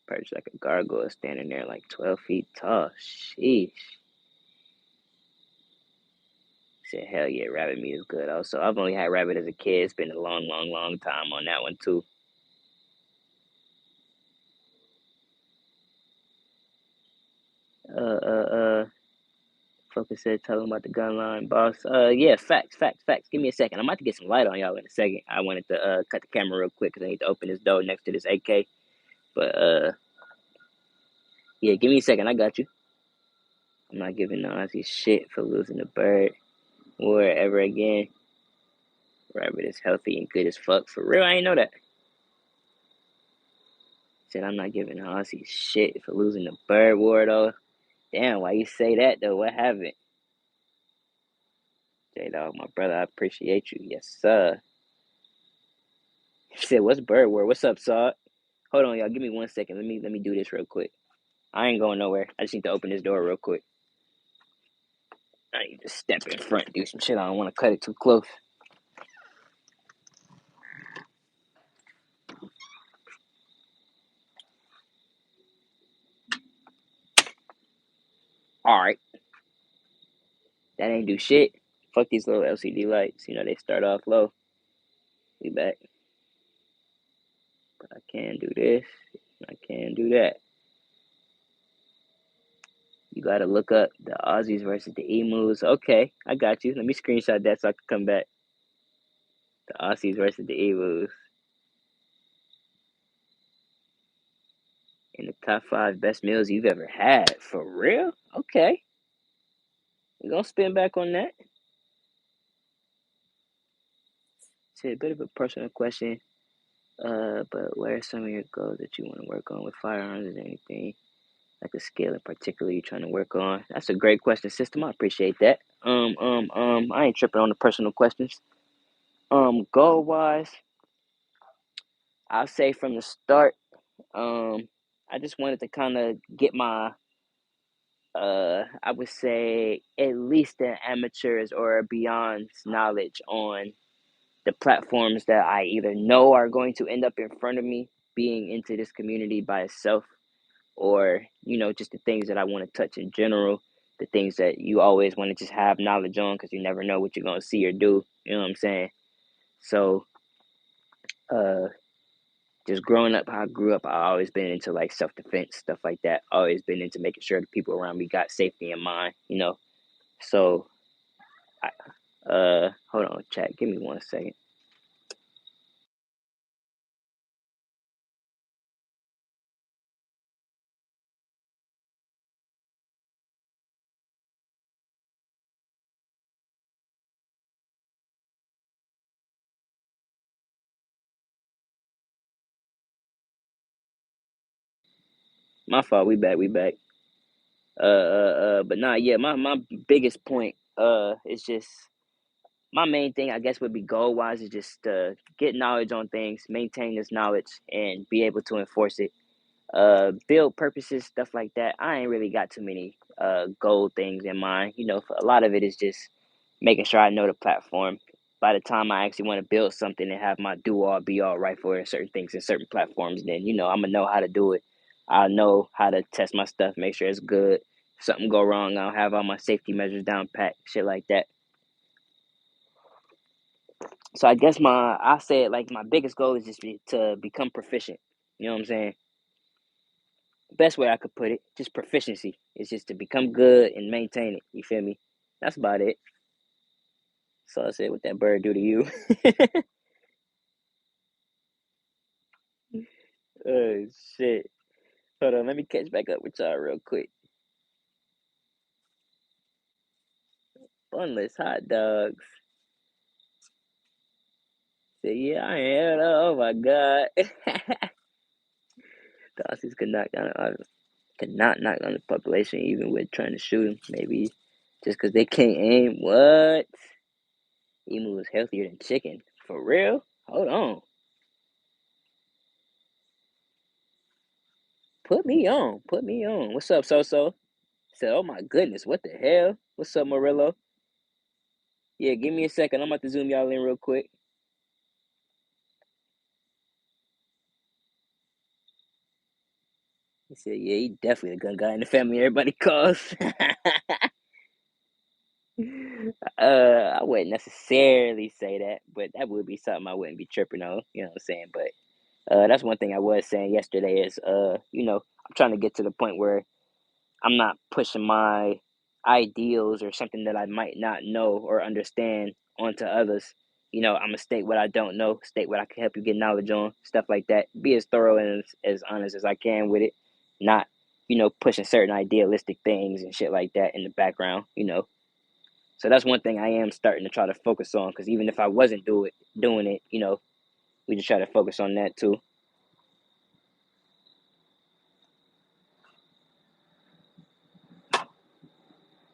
Perched like a gargoyle standing there like 12 feet tall. Sheesh. Said, hell yeah, rabbit meat is good. Also, I've only had rabbit as a kid. It's been a long, long, long time on that one, too. Uh, Focus said, tell him about the gun line, boss. Yeah, facts, facts, facts. Give me a second. I'm about to get some light on y'all in a second. I wanted to cut the camera real quick because I need to open this door next to this AK. But yeah, give me a second. I got you. I'm not giving the Aussie shit for losing the bird war ever again. Rabbit is healthy and good as fuck. For real, I ain't know that. Said I'm not giving the Aussie shit for losing the bird war though. Damn, why you say that though? What happened? J Dog, my brother, I appreciate you. Yes, sir. He said, what's bird war? What's up, Saw? Hold on, y'all. Give me 1 second. Let me do this real quick. I ain't going nowhere. I just need to open this door real quick. I need to step in front, do some shit. I don't want to cut it too close. All right, that ain't do shit. Fuck these little LCD lights. You know they start off low. We back. But I can do this. I can do that. You gotta look up the Aussies versus the Emus. Okay, I got you. Let me screenshot that so I can come back. The Aussies versus the Emus. In the top 5 best meals you've ever had. For real? Okay. We're gonna spin back on that. It's a bit of a personal question. But what are some of your goals that you want to work on with firearms? Is there anything like a skill in particular you're trying to work on? That's a great question, system. I appreciate that. I ain't tripping on the personal questions. Goal wise, I'll say from the start, I just wanted to kind of get my, I would say at least an amateur's or beyond knowledge on the platforms that I either know are going to end up in front of me being into this community by itself, or just the things that I want to touch in general, the things that you always want to just have knowledge on because you never know what you're going to see or do. You know what I'm saying? So uh just growing up how I grew up, I always been into like self-defense stuff like that. Always been into making sure the people around me got safety in mind. So hold on, chat, give me 1 second. My fault, we back. But nah, yeah, my biggest point is just my main thing, I guess, would be goal wise is just get knowledge on things, maintain this knowledge, and be able to enforce it. Build purposes, stuff like that. I ain't really got too many goal things in mind. You know, a lot of it is just making sure I know the platform. By the time I actually want to build something and have my do all be all right for certain things in certain platforms, then I'm gonna know how to do it. I'll know how to test my stuff, make sure it's good. If something go wrong, I'll have all my safety measures down pat, shit like that. So I guess I said like my biggest goal is just to become proficient. You know what I'm saying? Best way I could put it, just proficiency. It's just to become good and maintain it. You feel me? That's about it. So I said, what that bird do to you? Oh shit! Hold on, let me catch back up with y'all real quick. Bunless hot dogs. Say, yeah, I am. Oh my god. The Aussies could not knock down the population even with trying to shoot them. Maybe just because they can't aim. What? Emu is healthier than chicken. For real? Hold on. Put me on. Put me on. What's up, So? Said, oh my goodness, what the hell? What's up, Murillo? Yeah, give me a second. I'm about to zoom y'all in real quick. He said, yeah, he definitely a gun guy in the family everybody calls. I wouldn't necessarily say that, but that would be something I wouldn't be tripping on. You know what I'm saying? But that's one thing I was saying yesterday is, I'm trying to get to the point where I'm not pushing my ideals or something that I might not know or understand onto others. I'm gonna state what I don't know, state what I can help you get knowledge on, stuff like that. Be as thorough and as honest as I can with it, not, pushing certain idealistic things and shit like that in the background. So that's one thing I am starting to try to focus on because even if I wasn't doing it, we just try to focus on that too.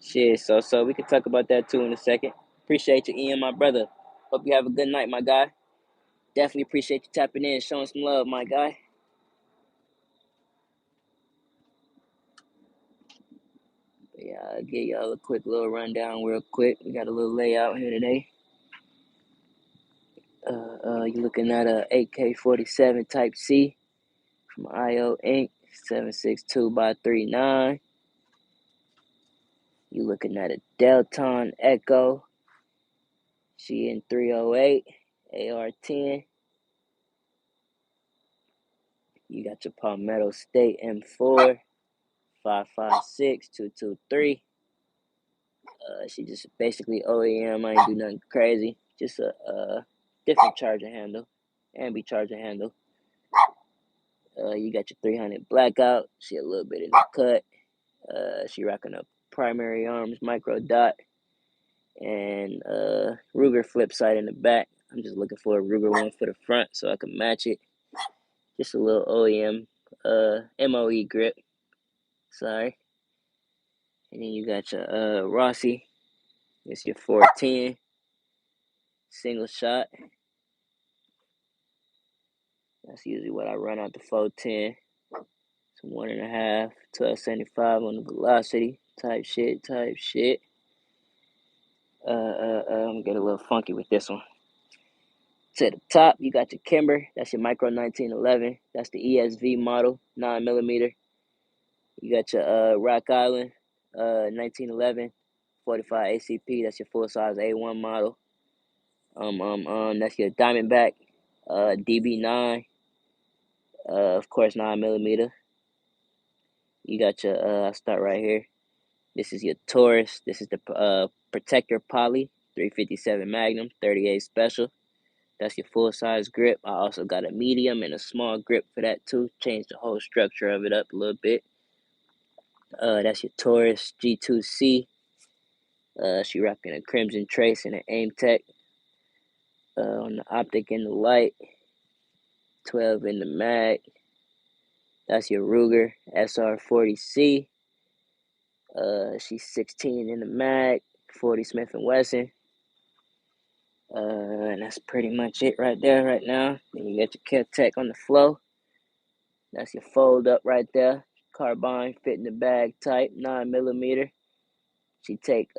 Shit, so we can talk about that too in a second. Appreciate you, Ian, my brother. Hope you have a good night, my guy. Definitely appreciate you tapping in, showing some love, my guy. But yeah, I'll give y'all a quick little rundown real quick. We got a little layout here today. You're looking at a AK-47 Type C from IO Inc. 762 by 39. You're looking at a Delton Echo GN 308 AR-10. You got your Palmetto State M4 556 223. She just basically OEM. I ain't do nothing crazy. Just a different charger handle, ambi charger handle. You got your 300 blackout. She a little bit in the cut. She rocking a primary arms micro dot and Ruger flip side in the back. I'm just looking for a Ruger one for the front so I can match it. Just a little OEM MOE grip. Sorry. And then you got your Rossi. It's your 410 single shot. That's usually what I run out the 410. Some 1.5, 1275 on the velocity type shit. I'm gonna get a little funky with this one. To the top, you got your Kimber. That's your Micro 1911. That's the ESV model, 9mm. You got your Rock Island 1911, 45 ACP. That's your full size A1 model. That's your Diamondback DB9. Of course, 9mm. You got your I'll start right here. This is your Taurus. This is the Protector Poly 357 Magnum 38 Special. That's your full size grip. I also got a medium and a small grip for that too. Changed the whole structure of it up a little bit. That's your Taurus G2C. She rocking a Crimson Trace and an Aim Tech. On the optic and the light. 12 in the mag. That's your Ruger SR40C. She's 16 in the mag, 40 Smith and Wesson. And that's pretty much it right there right now. Then you got your Tech on the flow. That's your fold up right there. Carbine fit in the bag type, 9mm. She take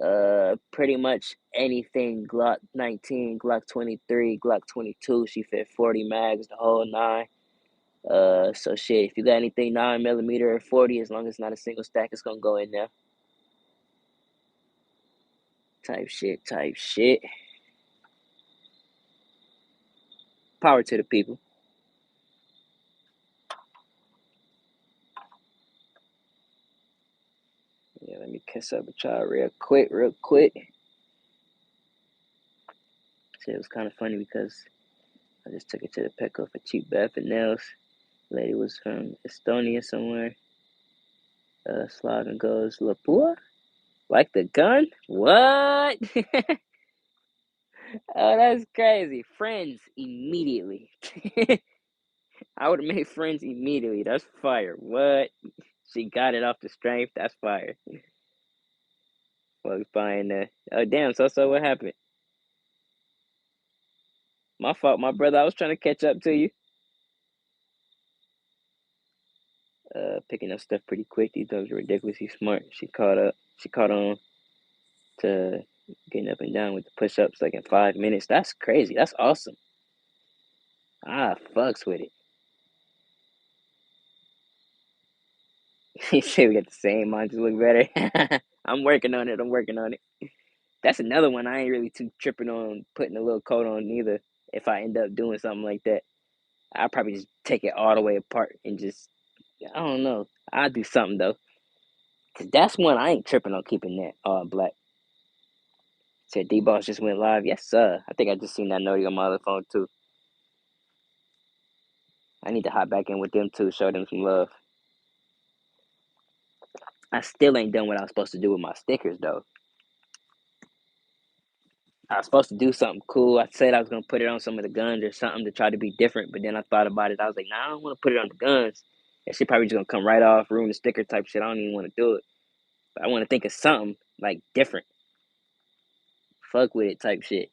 pretty much anything Glock 19, Glock 23, Glock 22. She fit 40 mags, the whole nine. So shit, if you got anything 9mm or 40, as long as it's not a single stack, it's gonna go in there. Type shit. Power to the people. Yeah, let me kiss up with y'all real quick. So it was kind of funny because I just took it to the Petco for cheap bath and nails. Lady was from Estonia somewhere. Slogan goes, Lapua? Like the gun? What? Oh, that's crazy. Friends immediately. I would have made friends immediately. That's fire. What? She got it off the strength. That's fire. Folks buying that. Oh, damn. So what happened? My fault, my brother. I was trying to catch up to you. Picking up stuff pretty quick. These dogs are ridiculously smart. She caught up. She caught on to getting up and down with the push-ups like in 5 minutes. That's crazy. That's awesome. Ah, fucks with it. He said we got the same. Mine just look better. I'm working on it. That's another one I ain't really too tripping on putting a little coat on either. If I end up doing something like that, I'll probably just take it all the way apart and just, I don't know. I'll do something though. Cause that's one I ain't tripping on keeping that all black. Said D-Boss just went live. Yes, sir. I think I just seen that noti on my other phone too. I need to hop back in with them too, show them some love. I still ain't done what I was supposed to do with my stickers though. I was supposed to do something cool. I said I was gonna put it on some of the guns or something to try to be different, but then I thought about it. I was like, nah, I don't want to put it on the guns. That shit probably just gonna come right off, ruin the sticker type shit. I don't even want to do it. But I want to think of something like different. Fuck with it type shit.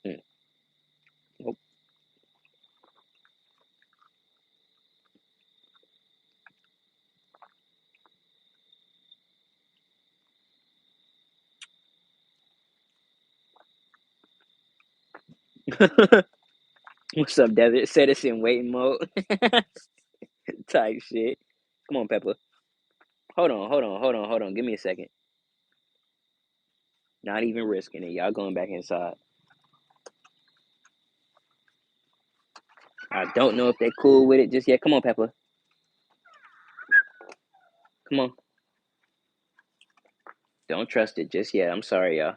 Mm. Nope. What's up, Desert? Set us in waiting mode type shit. Come on, Pepper. Hold on. Give me a second. Not even risking it. Y'all going back inside. I don't know if they're cool with it just yet. Come on, Pepper. Come on. Don't trust it just yet. I'm sorry, y'all.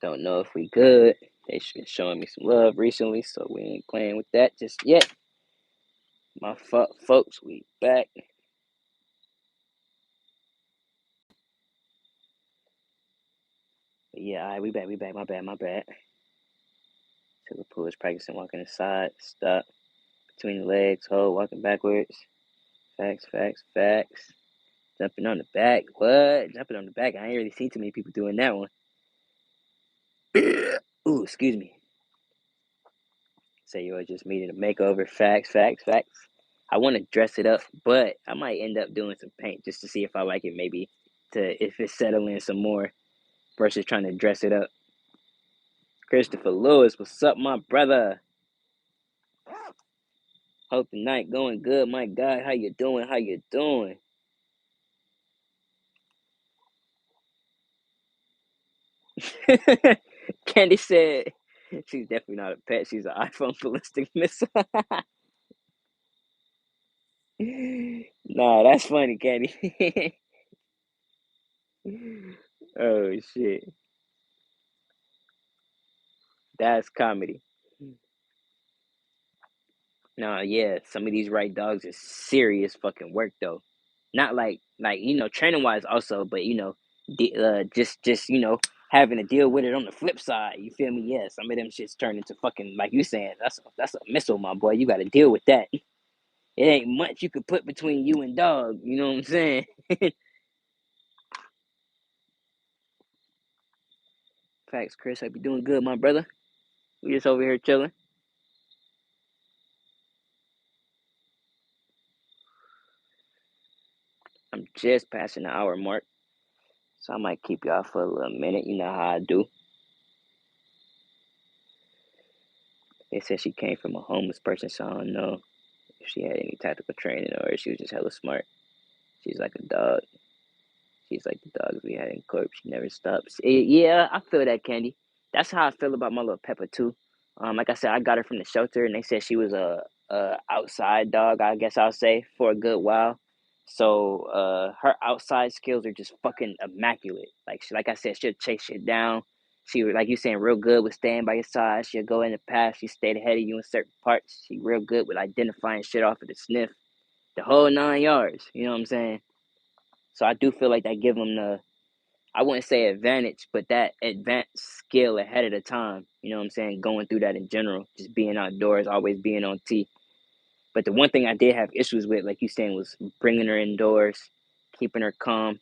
Don't know if we good. They've been showing me some love recently, so we ain't playing with that just yet. My folks, we back. But yeah, all right, we back. My bad. Liverpool is practicing walking inside. Stop. Between the legs. Hold. Walking backwards. Facts. Jumping on the back. What? Jumping on the back. I ain't really seen too many people doing that one. Ooh, excuse me. Say you just needed a makeover. Facts. I want to dress it up, but I might end up doing some paint just to see if I like it. Maybe to if it's settling some more versus trying to dress it up. Christopher Lewis, what's up, my brother? Hope the night going good. My God, how you doing? Candy said she's definitely not a pet. She's an iPhone ballistic missile. Nah, that's funny, Candy. Oh shit, that's comedy. Nah, yeah, some of these right dogs is serious fucking work though. Not like training wise also, but just having to deal with it on the flip side. You feel me? Yeah, some of them shits turn into fucking like you saying. That's a missile, my boy. You got to deal with that. It ain't much you could put between you and dog. You know what I'm saying? Facts, Chris. I be doing good, my brother. We just over here chilling. I'm just passing the hour mark, so I might keep y'all for a little minute. You know how I do. They said she came from a homeless person, so I don't know if she had any tactical training or if she was just hella smart. She's like a dog. She's like the dogs we had in Corp. She never stops. Yeah, I feel that, Candy. That's how I feel about my little Pepper too. Like I said, I got her from the shelter, and they said she was a outside dog. I guess I'll say for a good while. So her outside skills are just fucking immaculate. Like I said, she'll chase shit down. She like you saying real good with staying by your side. She'll go in the path. She stayed ahead of you in certain parts. She real good with identifying shit off of the sniff. The whole 9 yards. You know what I'm saying? So I do feel like that give them the I wouldn't say advantage, but that advanced skill ahead of the time. You know what I'm saying? Going through that in general, just being outdoors, always being on T. But the one thing I did have issues with, like you saying, was bringing her indoors, keeping her calm.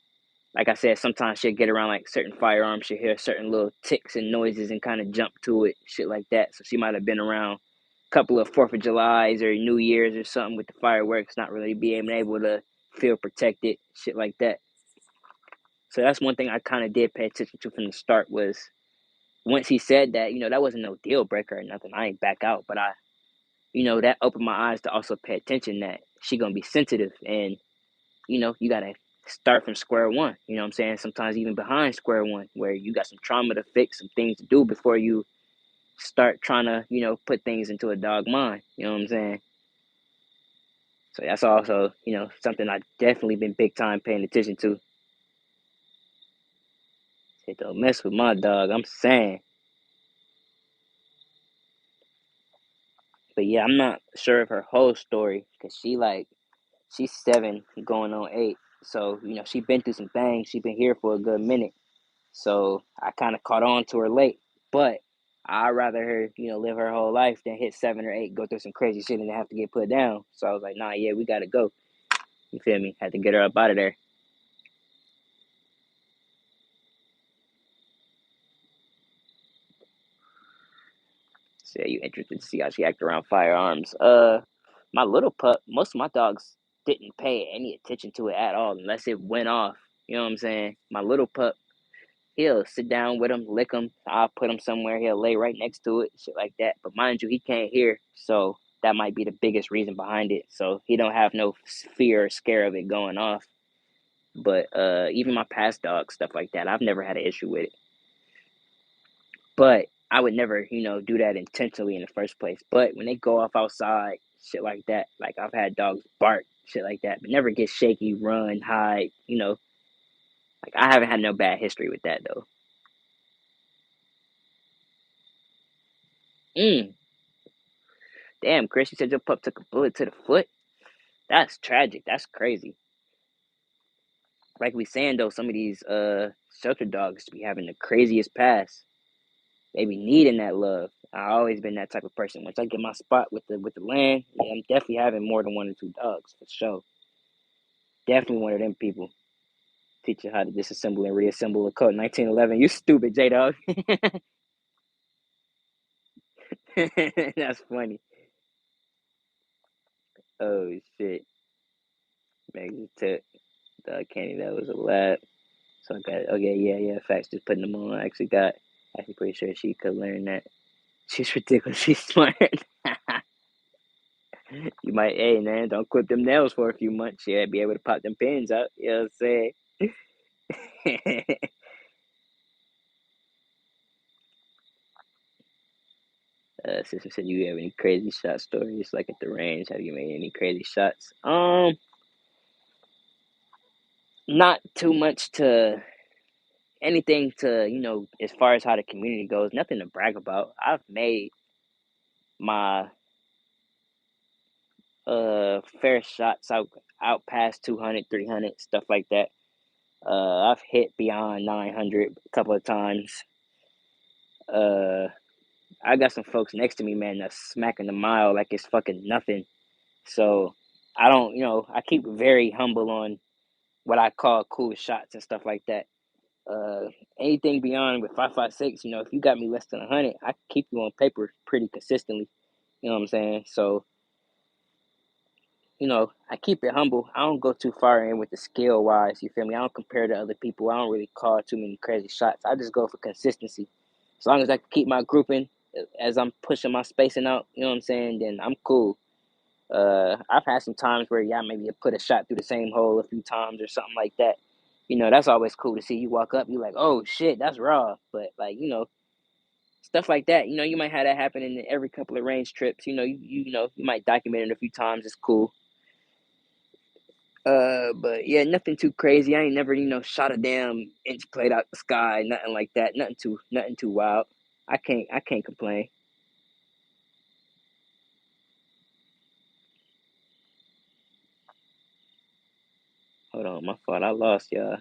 Like I said, sometimes she'll get around like certain firearms, she'll hear certain little ticks and noises and kind of jump to it, shit like that. So she might have been around a couple of 4th of Julys or New Year's or something with the fireworks, not really being able to feel protected, shit like that. So that's one thing I kind of did pay attention to from the start was once he said that, that wasn't no deal breaker or nothing. I ain't back out, but that opened my eyes to also pay attention that she gonna be sensitive and you gotta start from square one. You know what I'm saying? Sometimes even behind square one, where you got some trauma to fix, some things to do before you start trying to put things into a dog mind. You know what I'm saying? So that's also something I definitely been big time paying attention to. Say don't mess with my dog. I'm saying. But yeah, I'm not sure of her whole story because she's 7 going on 8. So, she been through some things. She been here for a good minute. So I kind of caught on to her late. But I'd rather her, live her whole life than hit 7 or 8, go through some crazy shit and then have to get put down. So I was like, nah, yeah, we got to go. You feel me? Had to get her up out of there. So yeah, you interested to see how she act around firearms. My little pup, most of my dogs didn't pay any attention to it at all unless it went off. You know what I'm saying? My little pup, he'll sit down with him, lick him. I'll put him somewhere. He'll lay right next to it, shit like that. But mind you, he can't hear, so that might be the biggest reason behind it. So he don't have no fear or scare of it going off. But even my past dogs, stuff like that, I've never had an issue with it. But I would never, do that intentionally in the first place. But when they go off outside, shit like that, like I've had dogs bark, shit like that, but never get shaky, run, hide. Like I haven't had no bad history with that though. Mm, damn, Chris, you said your pup took a bullet to the foot. That's tragic. That's crazy. Like we saying though, some of these shelter dogs be having the craziest past. They be needing that love. I always been that type of person. Once I get my spot with the land, yeah, I'm definitely having more than 1 or 2 dogs for sure. Definitely one of them people. Teach you how to disassemble and reassemble a code 1911. You stupid J Dog. That's funny. Oh shit. Maggie took the candy that was a lab. So I got okay, yeah, facts. Just putting them on. I actually pretty sure she could learn that. She's ridiculously smart. You might, hey man, don't clip them nails for a few months. Yeah, be able to pop them pins out. You know what I'm saying? Sister said you have any crazy shot stories like at the range? Have you made any crazy shots? Not too much to anything to as far as how the community goes. Nothing to brag about. I've made my fair shots out past 200, 300 stuff like that. I've hit beyond 900 a couple of times. Uh, I got some folks next to me, man, that's smacking the mile like it's fucking nothing. So I don't, I keep it very humble on what I call cool shots and stuff like that. Uh, Anything beyond with 5.56, if you got me less than 100, I can keep you on paper pretty consistently. You know what I'm saying? So I keep it humble. I don't go too far in with the skill wise. You feel me? I don't compare to other people. I don't really call too many crazy shots. I just go for consistency. As long as I can keep my grouping as I'm pushing my spacing out, you know what I'm saying? Then I'm cool. I've had some times where maybe you put a shot through the same hole a few times or something like that. That's always cool to see. You walk up, you like, oh shit, that's raw. But like, stuff like that. You might have that happen in every couple of range trips. You might document it a few times. It's cool. But yeah, nothing too crazy. I ain't never, shot a damn inch plate out the sky, nothing like that. Nothing too wild. I can't complain. Hold on, my fault. I lost y'all.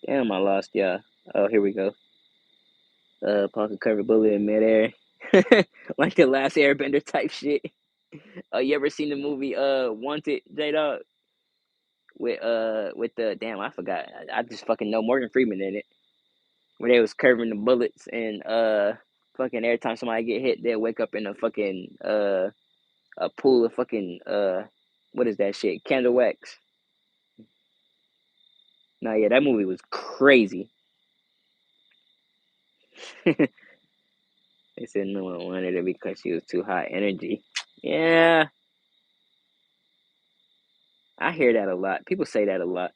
Damn, I lost y'all. Oh, here we go. Parker cover bullet in midair, like the last Airbender type shit. You ever seen the movie Wanted, J Dog? With the damn, I forgot. I just fucking know Morgan Freeman in it, where they was curving the bullets and fucking every time somebody get hit, they'll wake up in a fucking a pool of fucking what is that shit? Candle wax. No, yeah, that movie was crazy. They said no one wanted it because she was too high energy. Yeah, I hear that a lot. People say that a lot.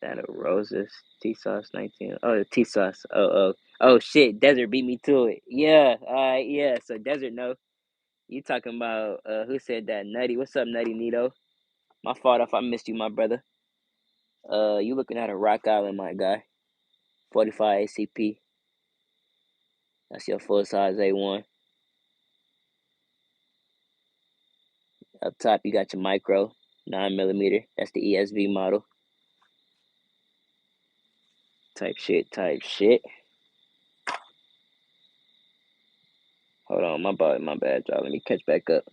That of roses, T sauce 19. Oh, the T sauce. Oh shit. Desert beat me to it. Yeah. Yeah. So Desert, no. You talking about who said that? Nutty. What's up, Nutty Nito? My fault if I missed you, my brother. You looking at a Rock Island, my guy. 45 ACP. That's your full size A1. Up top, you got your micro 9 millimeter. That's the ESV model. Type shit. Type shit. Hold on, my bad, y'all. Let me catch back up.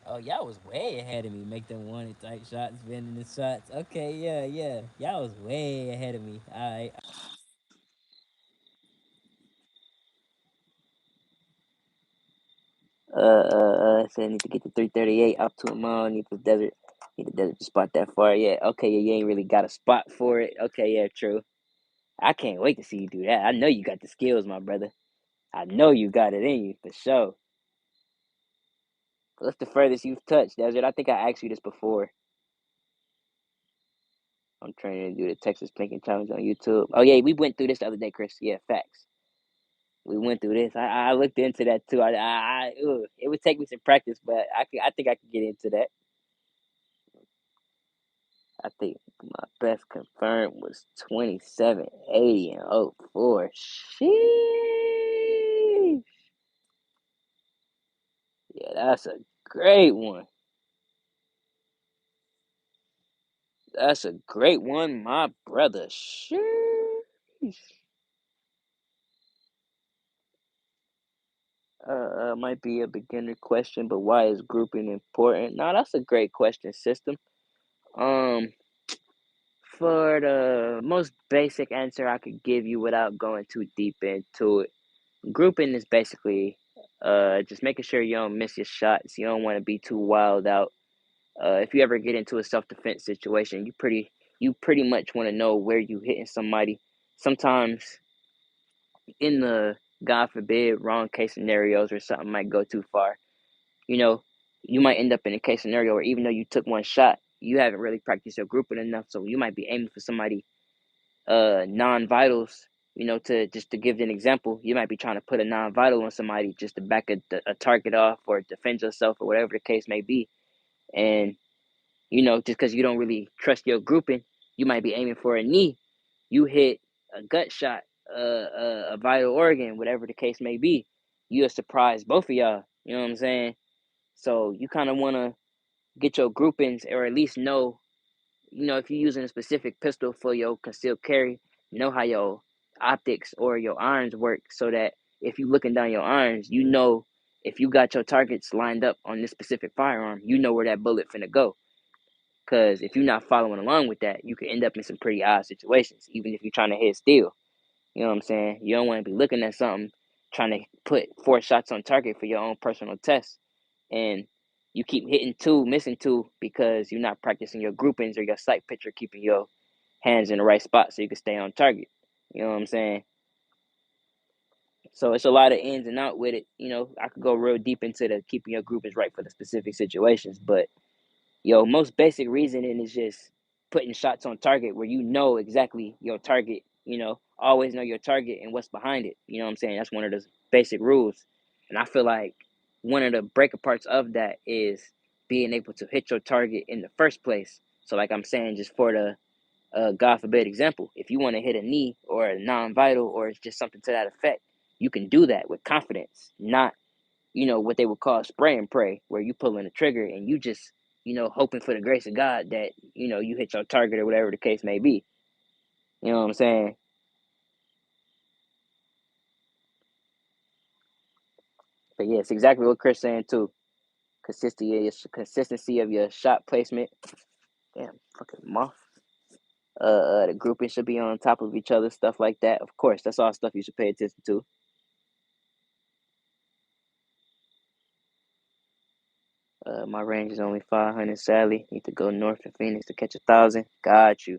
Oh, y'all was way ahead of me. Make them wanted type shots, bending the shots. Okay, yeah, yeah. Y'all was way ahead of me. All right. So I need to get the 338 up to a mile. Need the desert to spot that far. Yeah, okay, yeah, you ain't really got a spot for it. Okay, yeah, true. I can't wait to see you do that. I know you got the skills, my brother. I know you got it in you for sure. What's the furthest you've touched, Desert? I think I asked you this before. I'm training to do the Texas Planking Challenge on YouTube. Oh yeah, we went through this the other day, Chris. Yeah, facts. We went through this. I looked into that too. It would take me some practice, but I think I could get into that. I think my best confirmed was 2780 and oh 04. Sheesh. Yeah, that's a great one. That's a great one, my brother. Sheesh. Might be a beginner question, but why is grouping important? Now that's a great question, system. Um, for the most basic answer I could give you without going too deep into it, grouping is basically just making sure you don't miss your shots. You don't want to be too wild out. If you ever get into a self defense situation, you pretty much want to know where you hitting somebody. Sometimes in the God forbid wrong case scenarios or something might go too far. You know, you might end up in a case scenario where even though you took one shot, you haven't really practiced your grouping enough. So you might be aiming for somebody non vitals. To give an example, you might be trying to put a non vital on somebody just to back a target off or defend yourself or whatever the case may be. And just because you don't really trust your grouping, you might be aiming for a knee. You hit a gut shot, a vital organ, whatever the case may be. you'll surprise both of y'all. You know what I'm saying? So you kind of want to get your groupings, or at least know, if you're using a specific pistol for your concealed carry, know how your optics or your irons work, so that if you're looking down your irons, if you got your targets lined up on this specific firearm, you know where that bullet finna go. Because if you're not following along with that, you can end up in some pretty odd situations, even if you're trying to hit steel. You know what I'm saying? You don't want to be looking at something, trying to put 4 shots on target for your own personal test, and you keep hitting two, missing two, because you're not practicing your groupings or your sight picture, keeping your hands in the right spot so you can stay on target. You know what I'm saying? So it's a lot of ins and out with it. I could go real deep into the keeping your groupings right for the specific situations, but most basic reasoning is just putting shots on target where you know exactly your target, always know your target and what's behind it. You know what I'm saying? That's one of the basic rules. And I feel like one of the breaker parts of that is being able to hit your target in the first place. So, like I'm saying, just for the God forbid example, if you want to hit a knee or a non vital or it's just something to that effect, you can do that with confidence, not what they would call spray and pray, where you pulling the trigger and you just, hoping for the grace of God that, you hit your target or whatever the case may be. You know what I'm saying? But yeah, it's exactly what Chris saying too. Consistency of your shot placement. Damn, fucking moth. The grouping should be on top of each other, stuff like that. Of course, that's all stuff you should pay attention to. My range is only 500. Sadly, need to go north of Phoenix to catch 1,000. Got you.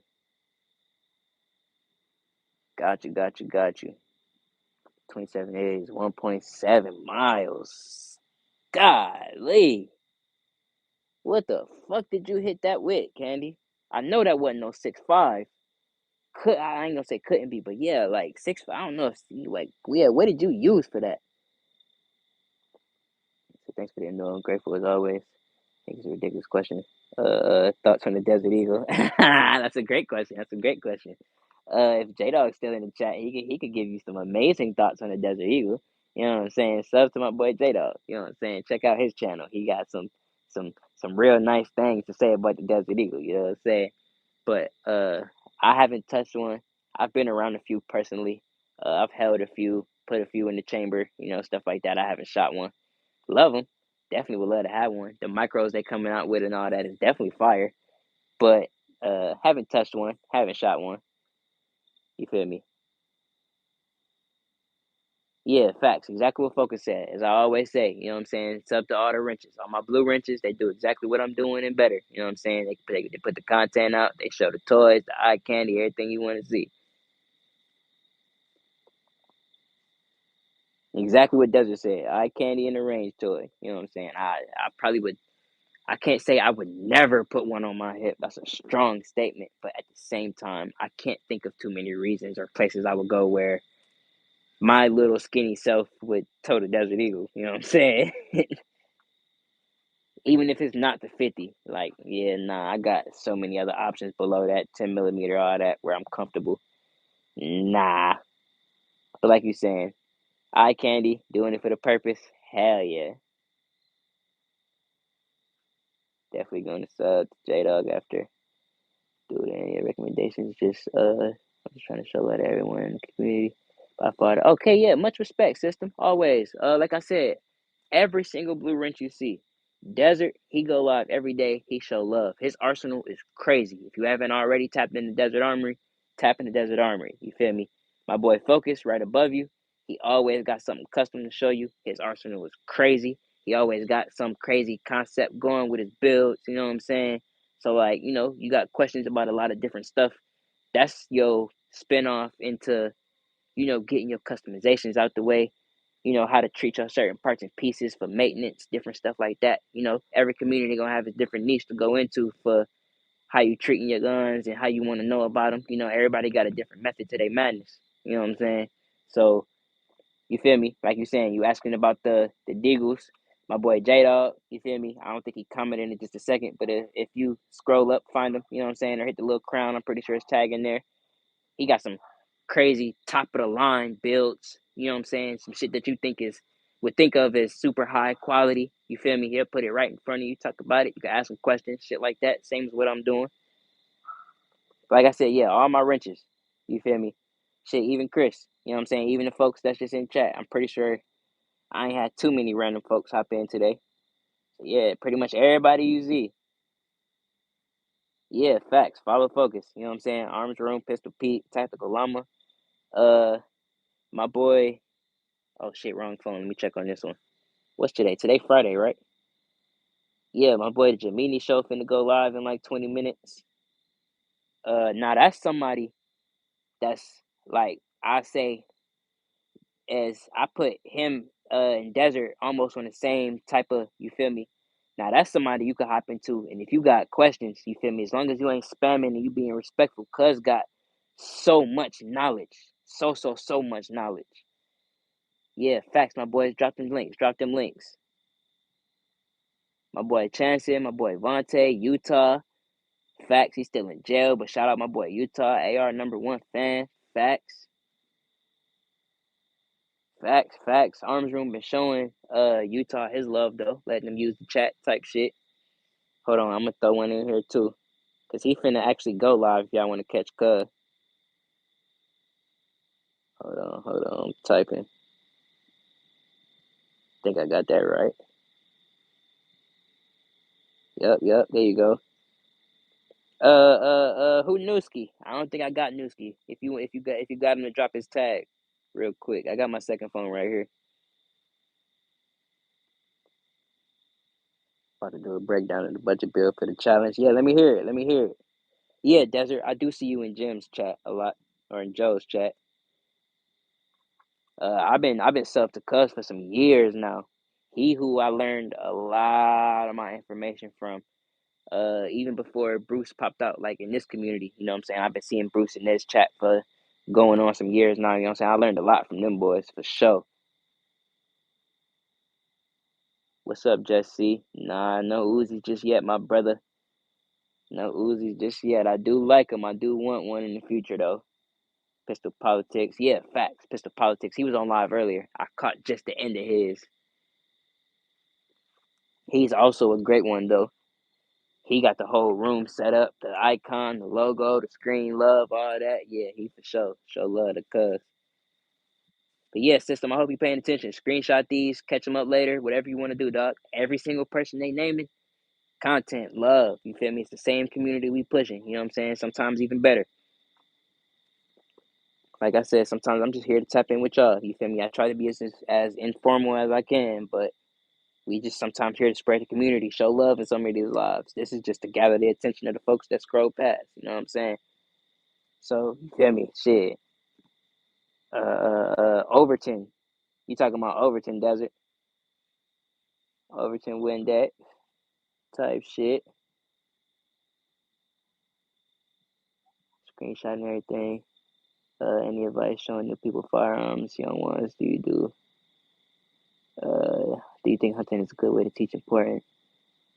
Got you. Got you. Got you. 27 days, 1.7 miles. Golly. What the fuck did you hit that with, Candy? I know that wasn't no 6'5". I ain't gonna say couldn't be, but yeah, like 6'5". I don't know if you like, yeah, what did you use for that? So thanks for the info. I'm grateful as always. I think it's a ridiculous question. Thoughts on the Desert Eagle? That's a great question. That's a great question. If J Dog's still in the chat, he could give you some amazing thoughts on the Desert Eagle. You know what I'm saying? Sub to my boy J Dog. You know what I'm saying? Check out his channel. He got some real nice things to say about the Desert Eagle. You know what I'm saying? But I haven't touched one. I've been around a few personally. I've held a few, put a few in the chamber. Stuff like that. I haven't shot one. Love them. Definitely would love to have one. The micros they coming out with and all that is definitely fire. But haven't touched one. Haven't shot one. You feel me? Yeah, facts. Exactly what Focus said. As I always say, you know what I'm saying? It's up to all the wrenches. All my blue wrenches, they do exactly what I'm doing and better. You know what I'm saying? They put the content out. They show the toys, the eye candy, everything you want to see. Exactly what Desert said. Eye candy and the range toy. You know what I'm saying? I probably would. I can't say I would never put one on my hip. That's a strong statement. But at the same time, I can't think of too many reasons or places I would go where my little skinny self would tow the Desert Eagle. You know what I'm saying? Even if it's not the 50, like, yeah, nah, I got so many other options below that 10 millimeter, all that, where I'm comfortable. Nah. But like you saying, eye candy, doing it for the purpose, hell yeah. Definitely going to sub to J Dog after. Do it. Any recommendations? I'm just trying to show that to everyone in the community. By far, okay, yeah, much respect, system. Always. Like I said, every single blue wrench you see, Desert, he go live every day. He show love. His arsenal is crazy. If you haven't already tapped in the Desert Armory, tap in the Desert Armory. You feel me? My boy Focus right above you. He always got something custom to show you. His arsenal is crazy. He always got some crazy concept going with his builds. You know what I'm saying? So like, you got questions about a lot of different stuff. That's your spin-off into, getting your customizations out the way, how to treat your certain parts and pieces for maintenance, different stuff like that. Every community gonna have a different niche to go into for how you treating your guns and how you want to know about them. Everybody got a different method to their madness. You know what I'm saying? So you feel me? Like you saying, you asking about the Deagles. My boy J Dog, you feel me? I don't think he commented in just a second, but if you scroll up, find him, you know what I'm saying, or hit the little crown, I'm pretty sure it's tag in there. He got some crazy top of the line builds, you know what I'm saying? Some shit that you think is would think of as super high quality. You feel me? He'll put it right in front of you, talk about it. You can ask him questions, shit like that. Same as what I'm doing. Like I said, yeah, all my wrenches. You feel me? Shit, even Chris. You know what I'm saying? Even the folks that's just in chat. I'm pretty sure I ain't had too many random folks hop in today. So yeah, pretty much everybody you see. Yeah, facts. Follow focus. You know what I'm saying? Arms Room, Pistol Pete, Tactical Llama. Uh, my boy. Oh shit, wrong phone. Let me check on this one. What's today? Today Friday, right? Yeah, my boy the Jamini show finna go live in like 20 minutes. Now that's somebody that's like I say as I put him and Desert almost on the same type of, you feel me? Now that's somebody you could hop into, and if you got questions, you feel me? As long as you ain't spamming and you being respectful, cuz got so much knowledge, so much knowledge. Yeah, facts, my boys. Drop them links. Drop them links. My boy Chanson, my boy Vontae, Utah. Facts, he's still in jail, but shout out my boy Utah, AR #1 fan. Facts. Facts. Arms Room been showing Utah his love though, letting him use the chat type shit. Hold on, I'm gonna throw one in here too. Cause he finna actually go live if y'all wanna catch cuz. Hold on, I'm typing. Think I got that right. Yep, there you go. Who Newski? I don't think I got Newski. If you got him to drop his tag real quick. I got my second phone right here. About to do a breakdown of the budget bill for the challenge. Yeah, let me hear it. Yeah, Desert, I do see you in Jim's chat a lot, or in Joe's chat. I've been sub to Cuz for some years now. He who I learned a lot of my information from. Even before Bruce popped out, like in this community, you know what I'm saying? I've been seeing Bruce in this chat for going on some years now, you know what I'm saying? I learned a lot from them boys for sure. What's up, Jesse? Nah, no Uzi just yet, my brother. No Uzi just yet. I do like him. I do want one in the future though. Pistol Politics. Yeah, facts. Pistol Politics. He was on live earlier. I caught just the end of his. He's also a great one though. He got the whole room set up, the icon, the logo, the screen, love, all that. Yeah, he for sure. Show love to cuz. But yeah, system, I hope you paying attention. Screenshot these, catch them up later, whatever you want to do, dog. Every single person they naming, content, love. You feel me? It's the same community we pushing. You know what I'm saying? Sometimes even better. Like I said, sometimes I'm just here to tap in with y'all. You feel me? I try to be as informal as I can, but we just sometimes here to spread the community, show love in some of these lives. This is just to gather the attention of the folks that scroll past. You know what I'm saying? So you feel me? Shit. Overton. You talking about Overton Desert? Overton Windex type shit. Screenshot and everything. Any advice showing new people firearms, young ones? Do you think hunting is a good way to teach important?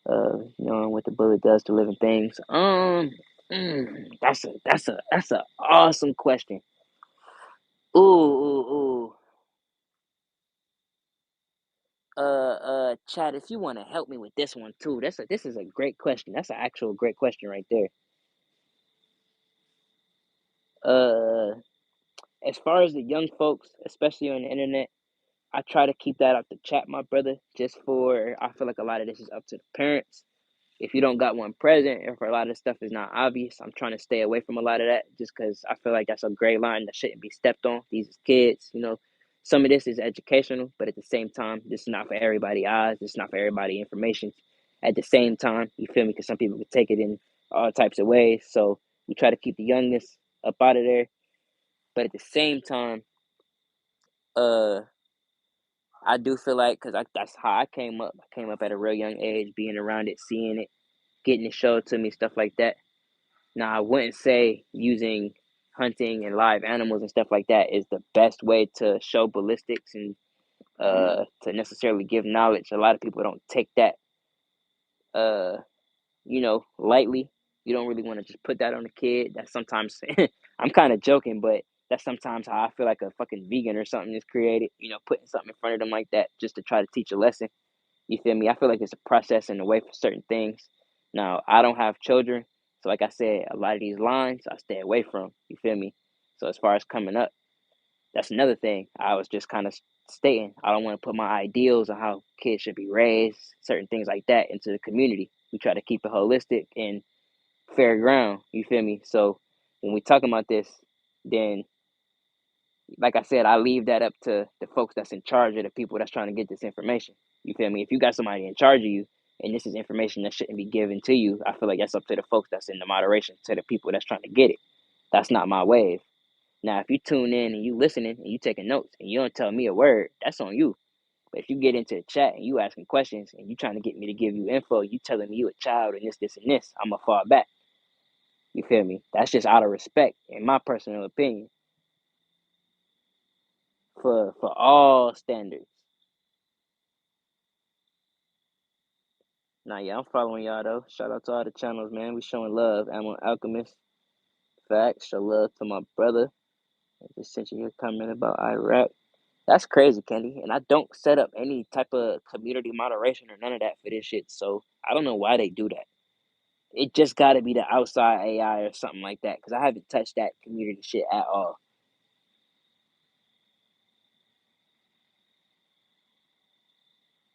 Knowing what the bullet does to living things. That's a awesome question. Ooh. Chad, if you want to help me with this one too, this is a great question. That's an actual great question right there. Uh, as far as the young folks, especially on the internet, I try to keep that out the chat, my brother. Just for I feel like a lot of this is up to the parents. If you don't got one present, if a lot of stuff is not obvious, I'm trying to stay away from a lot of that just because I feel like that's a gray line that shouldn't be stepped on. These is kids, you know. Some of this is educational, but at the same time, this is not for everybody eyes. This is not for everybody information. At the same time, you feel me? Because some people could take it in all types of ways. So we try to keep the youngness up out of there. But at the same time, uh, I do feel like because that's how I came up. I came up at a real young age, being around it, seeing it, getting it showed to me, stuff like that. Now, I wouldn't say using hunting and live animals and stuff like that is the best way to show ballistics and to necessarily give knowledge. A lot of people don't take that uh lightly. You don't really want to just put that on a kid. That sometimes I'm kind of joking, but That's sometimes how I feel like a fucking vegan or something is created, putting something in front of them like that just to try to teach a lesson. You feel me? I feel like it's a process and a way for certain things. Now, I don't have children, so like I said, a lot of these lines I stay away from. You feel me? So as far as coming up, that's another thing. I was just kind of stating. I don't want to put my ideals on how kids should be raised, certain things like that, into the community. We try to keep it holistic and fair ground. You feel me? So when we talking about this, then like I said, I leave that up to the folks that's in charge of the people that's trying to get this information. You feel me? If you got somebody in charge of you and this is information that shouldn't be given to you, I feel like that's up to the folks that's in the moderation, to the people that's trying to get it. That's not my wave. Now, if you tune in and you listening and you taking notes and you don't tell me a word, that's on you. But if you get into the chat and you asking questions and you trying to get me to give you info, you telling me you a child and this, and this, I'm going to fall back. You feel me? That's just out of respect, in my personal opinion, for all standards. Nah, yeah, I'm following y'all though. Shout out to all the channels, man. We showing love. Ammo Alchemist. Facts. Show love to my brother. I just sent you a comment about Iraq. That's crazy, Candy. And I don't set up any type of community moderation or none of that for this shit. So I don't know why they do that. It just got to be the outside AI or something like that, because I haven't touched that community shit at all.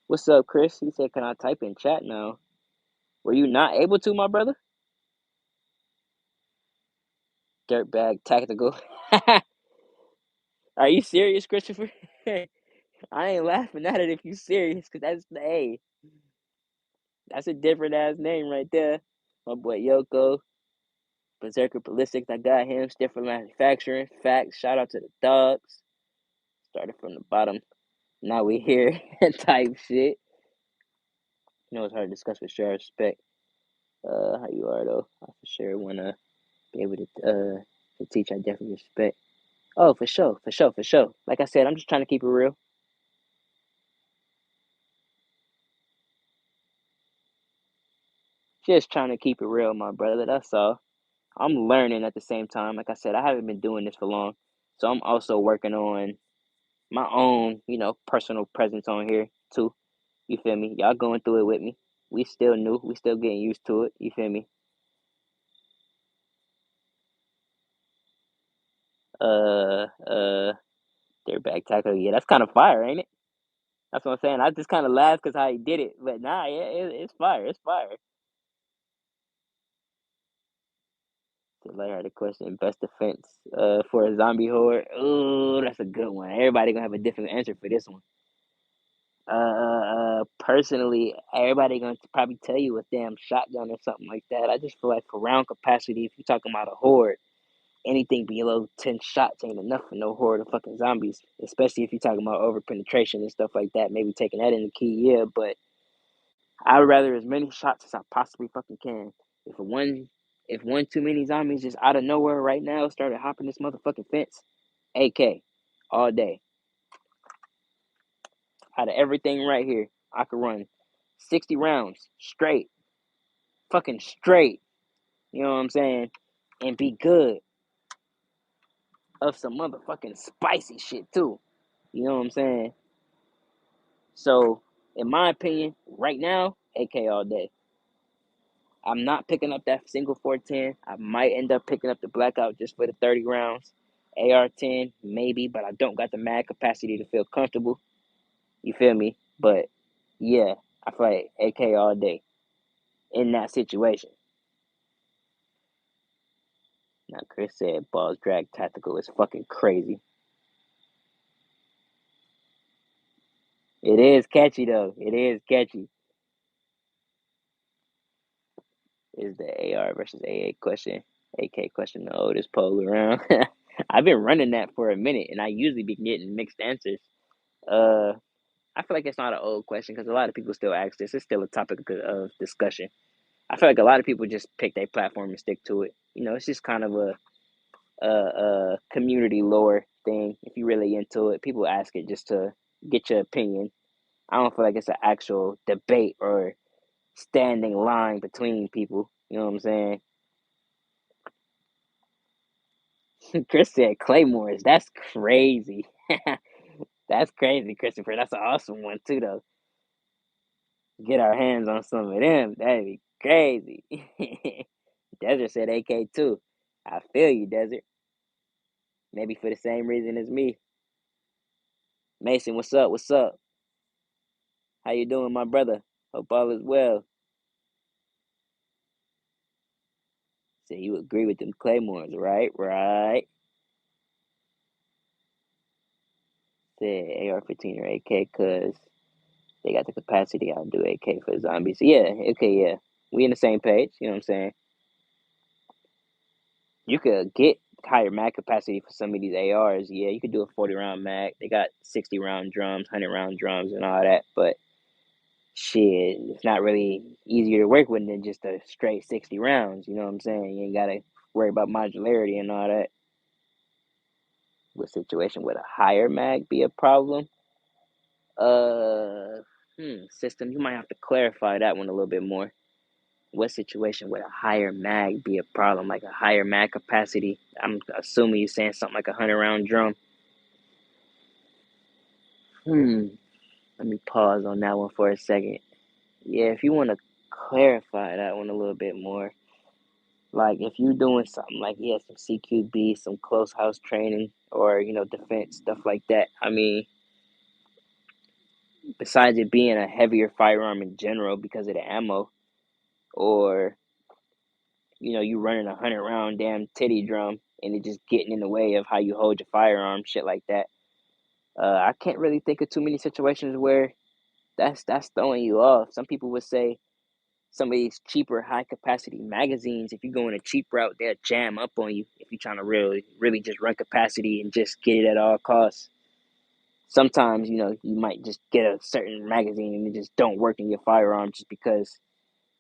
What's up, Chris? He said, can I type in chat now? Were you not able to, my brother? Dirtbag tactical. Are you serious, Christopher? I ain't laughing at it if you serious, because that's the A. That's a different ass name right there. My boy Yoko, Berserker Ballistics, I got him. Stiffer Manufacturing, facts. Shout out to the dogs. Started from the bottom. Now we here type shit. You know, it's hard to discuss with sure respect. How you are though? I for sure wanna be able to teach. I definitely respect. Oh, for sure, for sure, for sure. Like I said, I'm just trying to keep it real. Just trying to keep it real, my brother. That's all. I'm learning at the same time. Like I said, I haven't been doing this for long, so I'm also working on my own, personal presence on here too. You feel me? Y'all going through it with me. We still new. We still getting used to it. You feel me? Uh, uh, they're back tackle. Yeah, that's kind of fire, ain't it? That's what I'm saying. I just kind of laughed because how he did it, but nah, yeah, it's fire. It's fire. So later the question: best defense for a zombie horde. Oh, that's a good one. Everybody gonna have a different answer for this one. Personally, everybody gonna probably tell you a damn shotgun or something like that. I just feel like for round capacity, if you're talking about a horde, anything below 10 shots ain't enough for no horde of fucking zombies. Especially if you're talking about over penetration and stuff like that. Maybe taking that into key, yeah. But I would rather as many shots as I possibly fucking can. If one too many zombies just out of nowhere right now started hopping this motherfucking fence, AK all day. Out of everything right here, I could run 60 rounds straight, fucking straight. You know what I'm saying? And be good of some motherfucking spicy shit too. You know what I'm saying? So, in my opinion, right now, AK all day. I'm not picking up that single 410. I might end up picking up the blackout just for the 30 rounds. AR-10, maybe, but I don't got the mag capacity to feel comfortable. You feel me? But yeah, I feel like AK all day in that situation. Now, Chris said balls drag tactical is fucking crazy. It is catchy though. It is catchy. Is the AR versus AA question, AK question the oldest poll around? I've been running that for a minute, and I usually be getting mixed answers. Uh, I feel like it's not an old question because a lot of people still ask this. It's still a topic of discussion. I feel like a lot of people just pick their platform and stick to it. It's just kind of a community lore thing. If you're really into it, people ask it just to get your opinion. I don't feel like it's an actual debate or standing line between people. You know what I'm saying? Chris said Claymores. That's crazy. That's crazy, Christopher. That's an awesome one too, though. Get our hands on some of them. That'd be crazy. Desert said AK too. I feel you, Desert. Maybe for the same reason as me. Mason, what's up? What's up? How you doing, my brother? Hope all is well. Say you agree with them Claymores, right? Right. Say AR-15 or AK, cause they got the capacity. I'll do AK for zombies. Yeah. Okay. Yeah. We in the same page. You know what I'm saying? You could get higher mag capacity for some of these ARs. Yeah, you could do a 40 round mag. They got 60 round drums, 100 round drums, and all that. But shit, it's not really easier to work with than just a straight 60 rounds. You know what I'm saying? You ain't got to worry about modularity and all that. What situation would a higher mag be a problem? Uh, system. You might have to clarify that one a little bit more. What situation would a higher mag be a problem? Like a higher mag capacity? I'm assuming you're saying something like a 100 round drum. Hmm. Let me pause on that one for a second. Yeah, if you want to clarify that one a little bit more, like if you're doing something like yeah, some CQB, some close house training, or defense stuff like that. I mean, besides it being a heavier firearm in general because of the ammo, or you running 100 round damn titty drum and it just getting in the way of how you hold your firearm, shit like that. I can't really think of too many situations where that's throwing you off. Some people would say some of these cheaper high capacity magazines, if you go in a cheap route, they'll jam up on you if you're trying to really just run capacity and just get it at all costs. Sometimes, you might just get a certain magazine and it just don't work in your firearm just because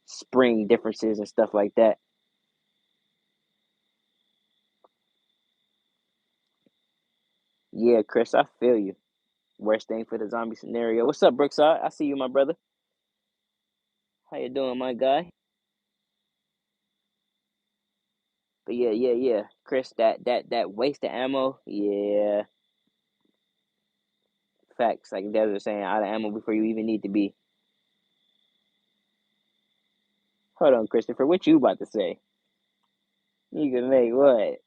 spring differences and stuff like that. Yeah, Chris, I feel you. Worst thing for the zombie scenario. What's up, Brookside? I see you, my brother. How you doing, my guy? But yeah, yeah, yeah. Chris, that waste of ammo, yeah. Facts. Like Des was saying, out of ammo before you even need to be. Hold on, Christopher. What you about to say? You can make what?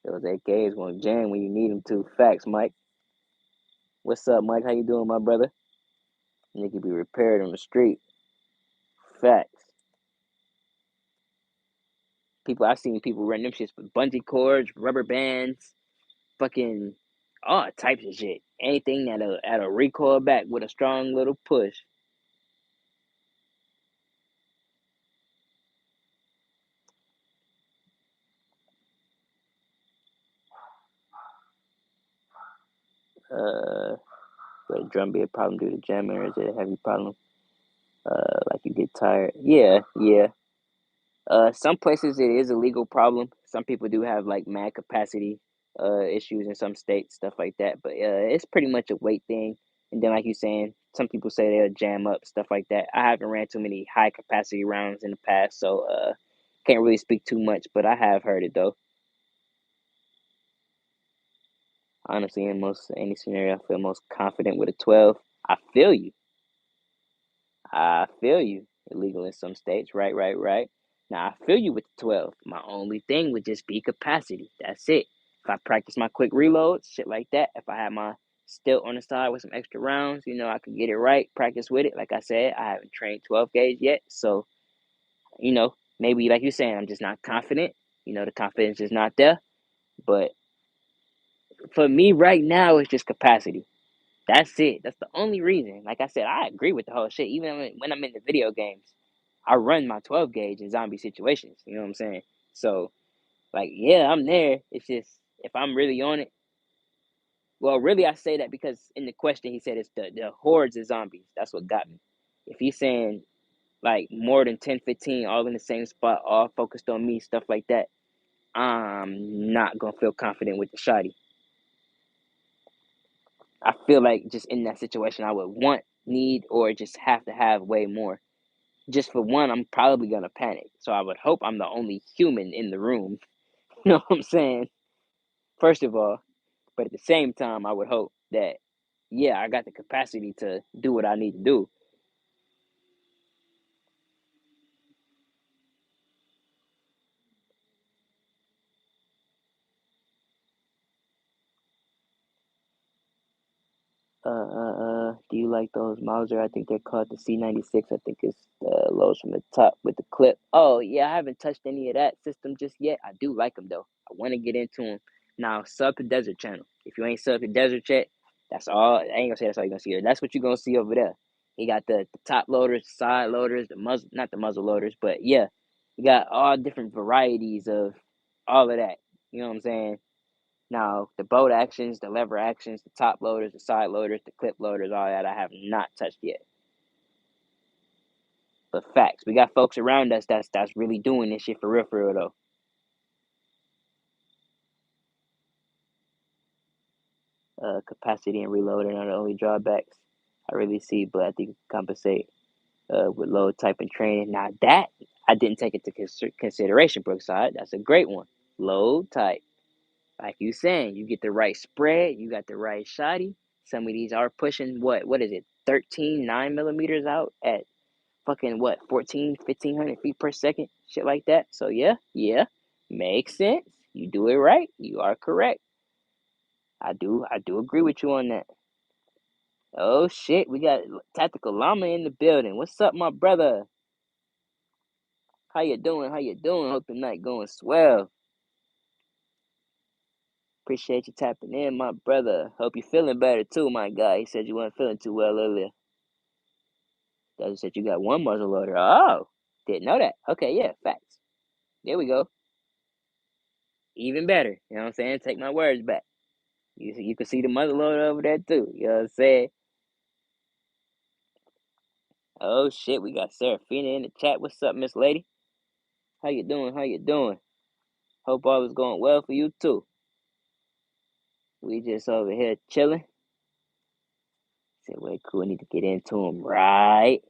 Those AKs won't jam when you need them to. Facts, Mike. What's up, Mike? How you doing, my brother? They can be repaired on the street. Facts. I've seen people run them shits with bungee cords, rubber bands, fucking all types of shit. Anything that'll recoil back with a strong little push. Uh, would a drum be a problem due to jamming, or is it a heavy problem? Like you get tired. Yeah, yeah. Some places it is a legal problem. Some people do have like mad capacity issues in some states, stuff like that. But it's pretty much a weight thing. And then, like you saying, some people say they'll jam up, stuff like that. I haven't ran too many high capacity rounds in the past, so can't really speak too much. But I have heard it though. Honestly, in most any scenario, I feel most confident with a 12. I feel you. I feel you. Illegal in some states. Right, right, right. Now, I feel you with the 12. My only thing would just be capacity. That's it. If I practice my quick reloads, shit like that, if I had my stilt on the side with some extra rounds, I could get it right, practice with it. Like I said, I haven't trained 12 gauge yet. So, maybe like you're saying, I'm just not confident. The confidence is not there. But for me right now, it's just capacity. That's it. That's the only reason. Like I said, I agree with the whole shit. Even when I'm in the video games, I run my 12 gauge in zombie situations. You know what I'm saying? So, like, yeah, I'm there. It's just if I'm really on it. Well, really, I say that because in the question he said it's the hordes of zombies. That's what got me. If he's saying like more than 10, 15, all in the same spot, all focused on me, stuff like that, I'm not gonna feel confident with the shotty. I feel like just in that situation, I would want, need, or just have to have way more. just for one, I'm probably gonna panic. So I would hope I'm the only human in the room. You know what I'm saying? First of all, but at the same time, I would hope that yeah, I got the capacity to do what I need to do. Do you like those Mauser? I think they're called the C96. I think it's the loads from the top with the clip. Oh yeah, I haven't touched any of that system just yet. I do like them though. I want to get into them. Now sub to Desert Channel. If you ain't sub to Desert yet, that's all. I ain't gonna say that's all you're gonna see here. That's what you're gonna see over there. He got the top loaders, side loaders, the muzzle, not the muzzle loaders, but yeah, you got all different varieties of all of that. You know what I'm saying? Now, the boat actions, the lever actions, the top loaders, the side loaders, the clip loaders, all that I have not touched yet. But facts, we got folks around us that's really doing this shit for real though. Capacity and reloading are the only drawbacks I really see, but I think it can compensate with load type and training. Now that I didn't take into consideration, Brookside. That's a great one. Load type, like you saying, you get the right spread, you got the right shotty. Some of these are pushing what is it, 13 9 millimeters out at fucking what 14 1500 feet per second, shit like that. So yeah, makes sense. You do it right, you are correct. I do agree with you on that. Oh shit, we got Tactical Llama in the building. What's up, my brother? How you doing? Hope the night going swell. Appreciate you tapping in, my brother. Hope you feeling better too, my guy. He said you weren't feeling too well earlier. That said you got one muzzle loader. Oh, didn't know that. Okay, yeah, facts. There we go. Even better. You know what I'm saying? Take my words back. You can see the mother load over there too. You know what I'm saying? Oh shit, we got Serafina in the chat. What's up, Miss Lady? How you doing? How you doing? Hope all is going well for you too. We just over here chilling. Said, wait, cool. I need to get into them, right?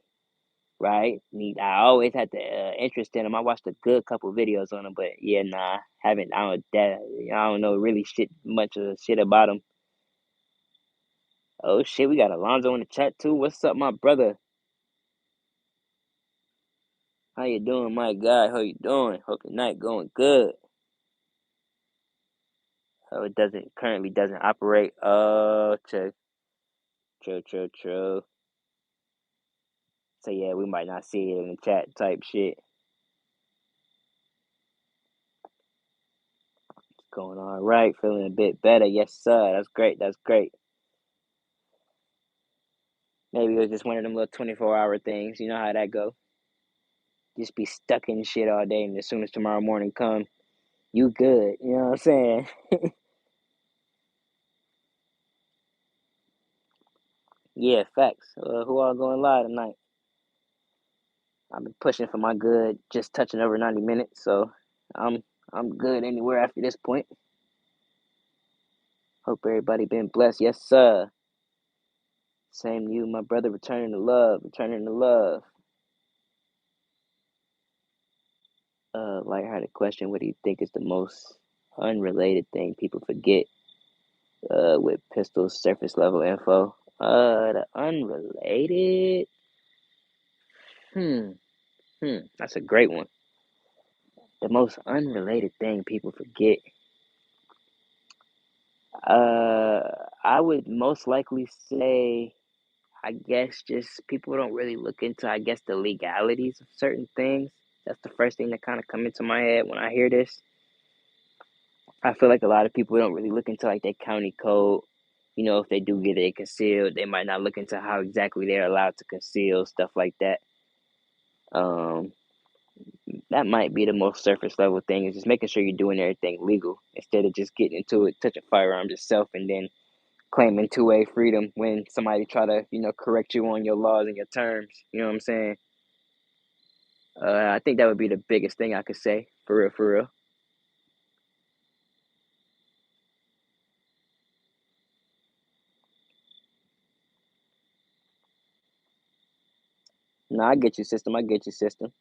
Right. Need. I always had the interest in them. I watched a good couple videos on them, but yeah, nah, haven't. I don't know really shit much of the shit about them. Oh shit, we got Alonzo in the chat too. What's up, my brother? How you doing, my guy? How you doing? Hope the night going good. Oh, it doesn't operate. Oh, true. So yeah, we might not see it in the chat type shit. Going all right, feeling a bit better. Yes, sir. That's great. That's great. Maybe it was just one of them little 24-hour things. You know how that go. Just be stuck in shit all day, and as soon as tomorrow morning come, you good. You know what I'm saying? Yeah, facts. Who all going live tonight? I've been pushing for my good, just touching over 90 minutes, so I'm I'm good anywhere after this point. Hope everybody been blessed. Yes, sir. Same to you, my brother. Returning to love. Returning to love. Lighthearted question. What do you think is the most unrelated thing people forget with pistol surface level info? The unrelated. Hmm. That's a great one. The most unrelated thing people forget. Uh, I would most likely say, I guess, just people don't really look into, I guess, the legalities of certain things. That's the first thing that kind of come into my head when I hear this. I feel like a lot of people don't really look into like their county code. You know, if they do get it concealed, they might not look into how exactly they're allowed to conceal stuff like that. Um, that might be the most surface level thing is just making sure you're doing everything legal instead of just getting into it, touching firearms yourself, and then claiming two-way freedom when somebody try to correct you on your laws and your terms. You know what I'm saying? I think that would be the biggest thing I could say for real, for real. No, I get you, system. I get you, system.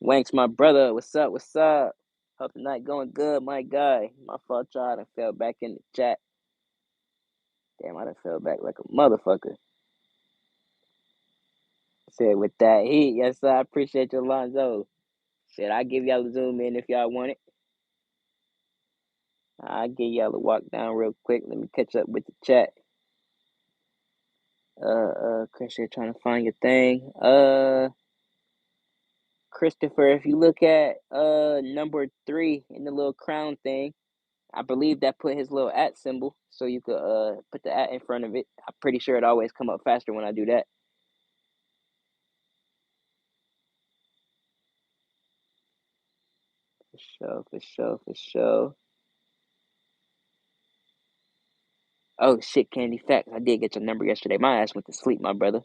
Wanks, my brother. What's up? What's up? Hope the night going good, my guy. My fault, y'all. I fell back in the chat. Damn, I done fell back like a motherfucker. Said with that heat, yes, sir. I appreciate you, Alonzo. Shit, I give y'all a zoom in if y'all want it. I'll give y'all a walk down real quick. Let me catch up with the chat. Chris, you're trying to find your thing. Christopher, if you look at number 3 in the little crown thing, I believe that put his little at symbol, so you could put the at in front of it. I'm pretty sure it always come up faster when I do that. For sure, for sure, for sure. Oh shit, Candy Facts. I did get your number yesterday. My ass went to sleep, my brother.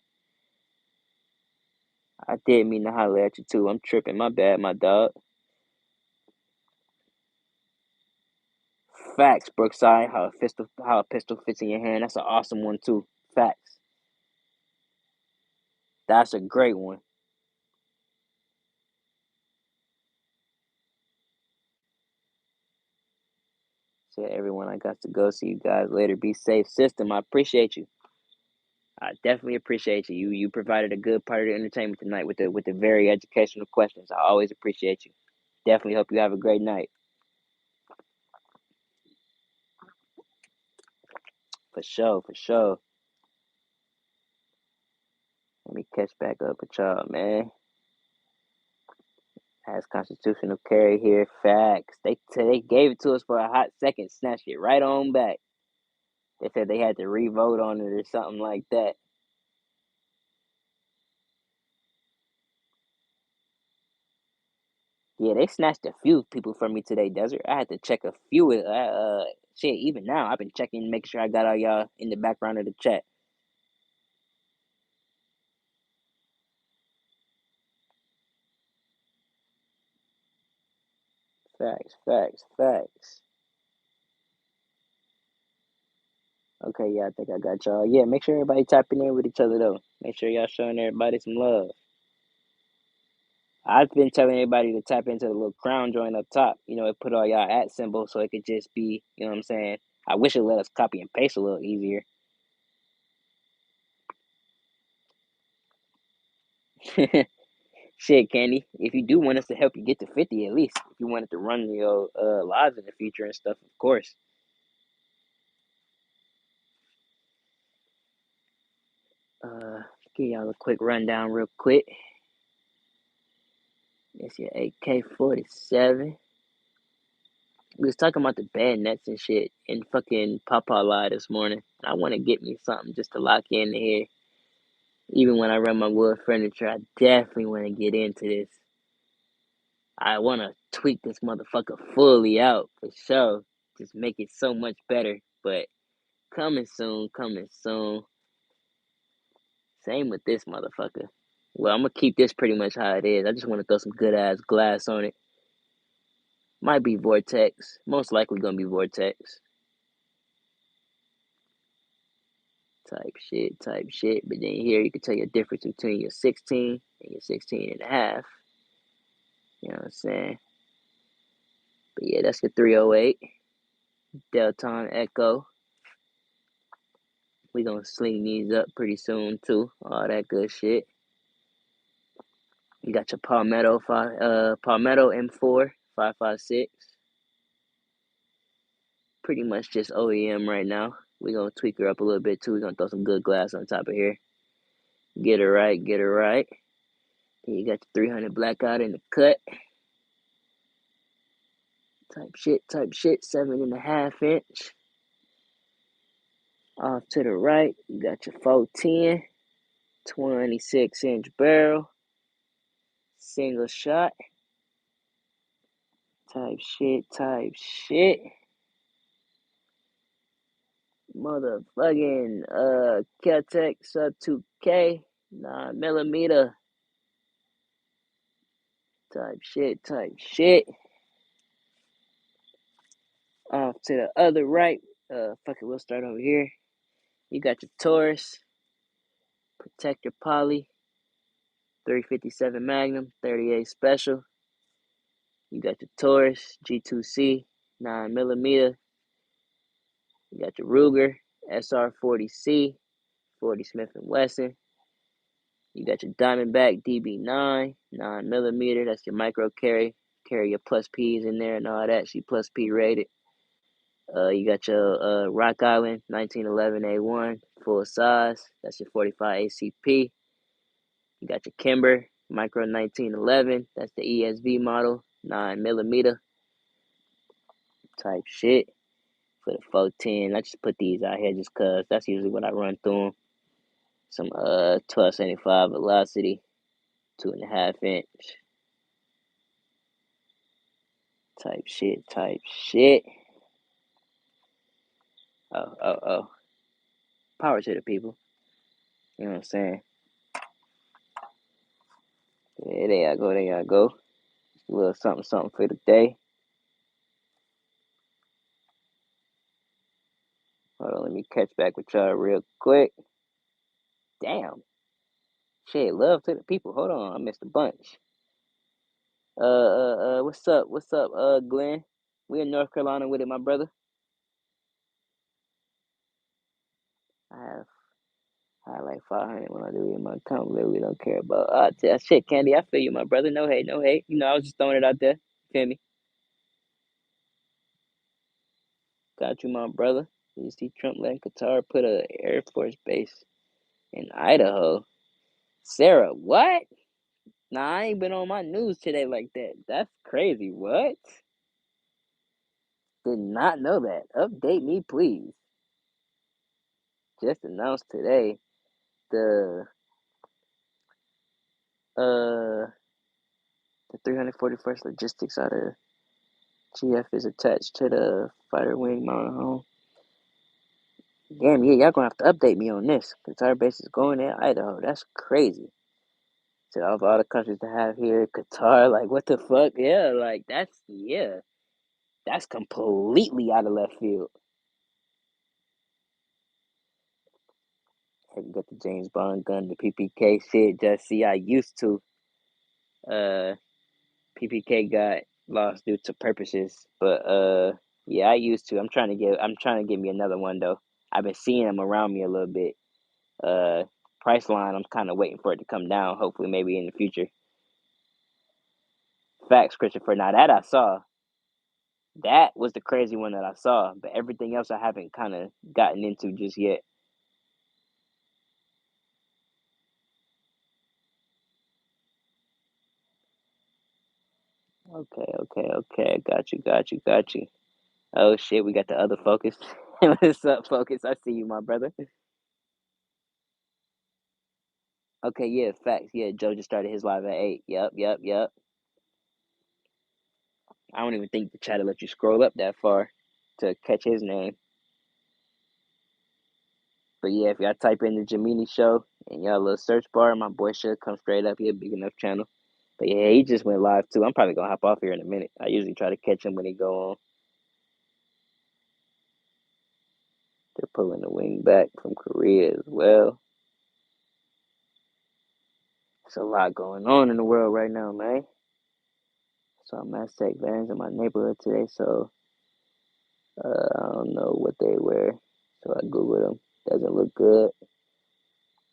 I did mean to holler at you too. I'm tripping. My bad, my dog. Facts, Brookside. How a pistol fits in your hand. That's an awesome one too. Facts. That's a great one. So everyone, I got to go. See you guys later. Be safe, system. I appreciate you. I definitely appreciate you. You provided a good part of the entertainment tonight with the very educational questions. I always appreciate you. Definitely hope you have a great night. For sure, for sure. Let me catch back up with y'all, man. Has constitutional carry here. Facts. They gave it to us for a hot second, snatched it right on back. They said they had to re-vote on it or something like that. Yeah, they snatched a few people from me today, Desert. I had to check a few. Shit. Even now, I've been checking, making sure I got all y'all in the background of the chat. Facts, facts, facts. Okay, yeah, I think I got y'all. Yeah, make sure everybody tapping in with each other though. Make sure y'all showing everybody some love. I've been telling everybody to tap into the little crown joint up top. You know, it put all y'all at symbol so it could just be, you know what I'm saying? I wish it let us copy and paste a little easier. Shit, Candy. If you do want us to help you get to 50 at least, if you wanted to run your lives in the future and stuff, of course. Give y'all a quick rundown real quick. It's your AK-47. We was talking about the bad nets and shit and fucking Papa Lie this morning. I want to get me something just to lock in here. Even when I run my wood furniture, I definitely want to get into this. I want to tweak this motherfucker fully out for sure. Just make it so much better. But coming soon, coming soon. Same with this motherfucker. Well, I'm going to keep this pretty much how it is. I just want to throw some good ass glass on it. Might be Vortex. Most likely going to be Vortex. Type shit. But then here you can tell your difference between your 16 and your 16 and a half. You know what I'm saying? But yeah, that's your 308. Delton Echo. We gonna sling these up pretty soon too. All that good shit. You got your Palmetto Palmetto M4 556. Pretty much just OEM right now. We gonna tweak her up a little bit too. We gonna throw some good glass on top of here. Get her right, get her right. Then you got the 300 blackout in the cut. Type shit, 7.5 inch. Off to the right, you got your 410, 26-inch barrel, single shot. Type shit. Motherfucking Keltec sub 2K, 9mm. Type shit. Off to the other right. Fuck it, we'll start over here. You got your Taurus. Protector Poly, 357 Magnum, 38 Special. You got your Taurus G2C, 9mm. You got your Ruger SR40C, 40 Smith & Wesson. You got your Diamondback DB9, 9mm. That's your micro carry. Carry your plus P's in there and all that. She plus P rated. You got your Rock Island 1911 A1, full size. That's your 45 ACP. You got your Kimber Micro 1911. That's the ESV model, 9mm type shit. For the 410, I just put these out here just cause that's usually what I run through them. Some 1275 velocity, 2.5 inch type shit. Oh. Power to the people. You know what I'm saying? Yeah, there y'all go. Just a little something for the day. Hold on, let me catch back with y'all real quick. Damn. Shit, love to the people. Hold on, I missed a bunch. What's up? Glenn? We in North Carolina with it, my brother. I have like 500 when I delete my account. Literally don't care about. Shit, Candy. I feel you, my brother. No hate. You know, I was just throwing it out there. Feel me? Got you, my brother. You see Trump letting Qatar put a Air Force base in Idaho. Sarah, what? Nah, I ain't been on my news today like that. That's crazy. What? Did not know that. Update me, please. Just announced today the the 341st Logistics out of GF is attached to the Fighter Wing Mountain Home. Damn, yeah, y'all gonna have to update me on this. Qatar base is going in Idaho. That's crazy. So of all the countries to have here, Qatar, like what the fuck? Yeah, like that's completely out of left field. Have you got the James Bond gun, the PPK shit? Just see, I used to. PPK got lost due to purposes, but yeah, I used to. I'm trying to get me another one though. I've been seeing them around me a little bit. Price line, I'm kind of waiting for it to come down. Hopefully, maybe in the future. Facts, Christopher. Now that I saw, that was the crazy one that I saw, but everything else I haven't kind of gotten into just yet. Okay. Got you. Oh shit, we got the other Focus. What's up, Focus? I see you, my brother. Okay, yeah, facts. Yeah, Joe just started his live at 8. Yep. I don't even think the chat will let you scroll up that far to catch his name. But yeah, if y'all type in the Jamini Show in y'all little search bar, my boy should come straight up. He a big enough channel. But yeah, he just went live too. I'm probably gonna hop off here in a minute. I usually try to catch him when he go on. They're pulling the wing back from Korea as well. There's a lot going on in the world right now, man. Saw Maztec vans in my neighborhood today, so I don't know what they wear. So I googled them. Doesn't look good.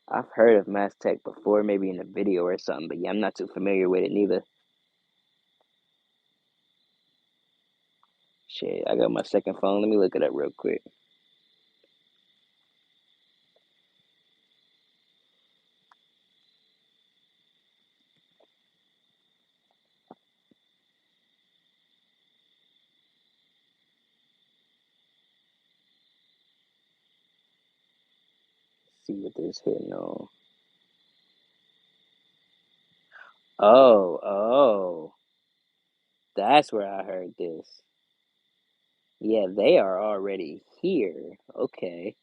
I've heard of Maztec before, maybe in a video or something, but yeah, I'm not too familiar with it neither. Shit, I got my second phone. Let me look it up real quick. See what this hitting on. Oh. That's where I heard this. Yeah, they are already here. Okay.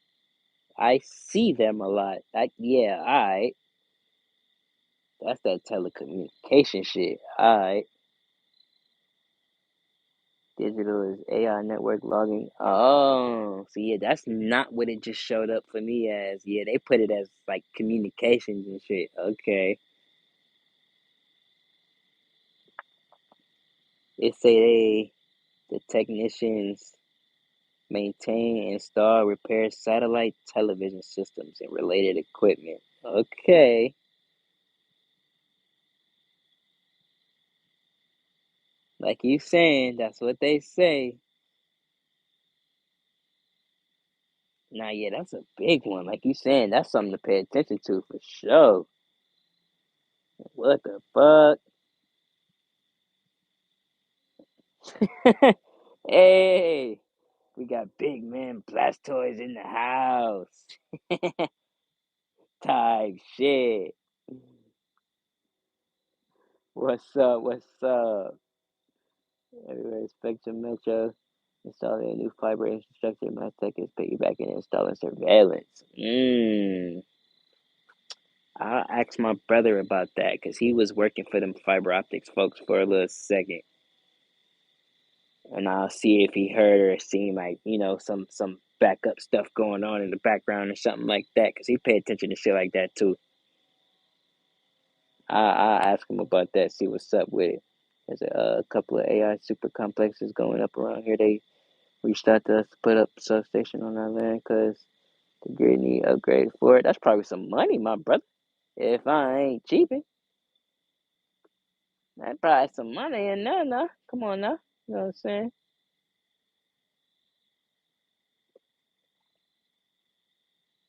I see them a lot. Yeah, alright. That's that telecommunication shit. Alright. Digital is AI network logging. Oh, so yeah, that's not what it just showed up for me as. Yeah, they put it as like communications and shit. Okay. It say the technicians maintain, install, repair satellite television systems and related equipment. Okay. Like you saying, that's what they say. Now, yeah, that's a big one. Like you saying, that's something to pay attention to for sure. What the fuck? Hey, we got big man Blastoise in the house. Type shit. What's up? What's up? Everywhere Spectrum Metro installing a new fiber infrastructure. My tech is piggybacking and installing surveillance. I'll ask my brother about that because he was working for them fiber optics folks for a little second, and I'll see if he heard or seen like some backup stuff going on in the background or something like that because he pay attention to shit like that too. I'll ask him about that, see what's up with it. There's a couple of AI super complexes going up around here. They reached out to us to put up a substation on our land because the grid need upgraded for it. That's probably some money, my brother. If I ain't cheaping, that's probably some money in there now. Come on now. You know what I'm saying?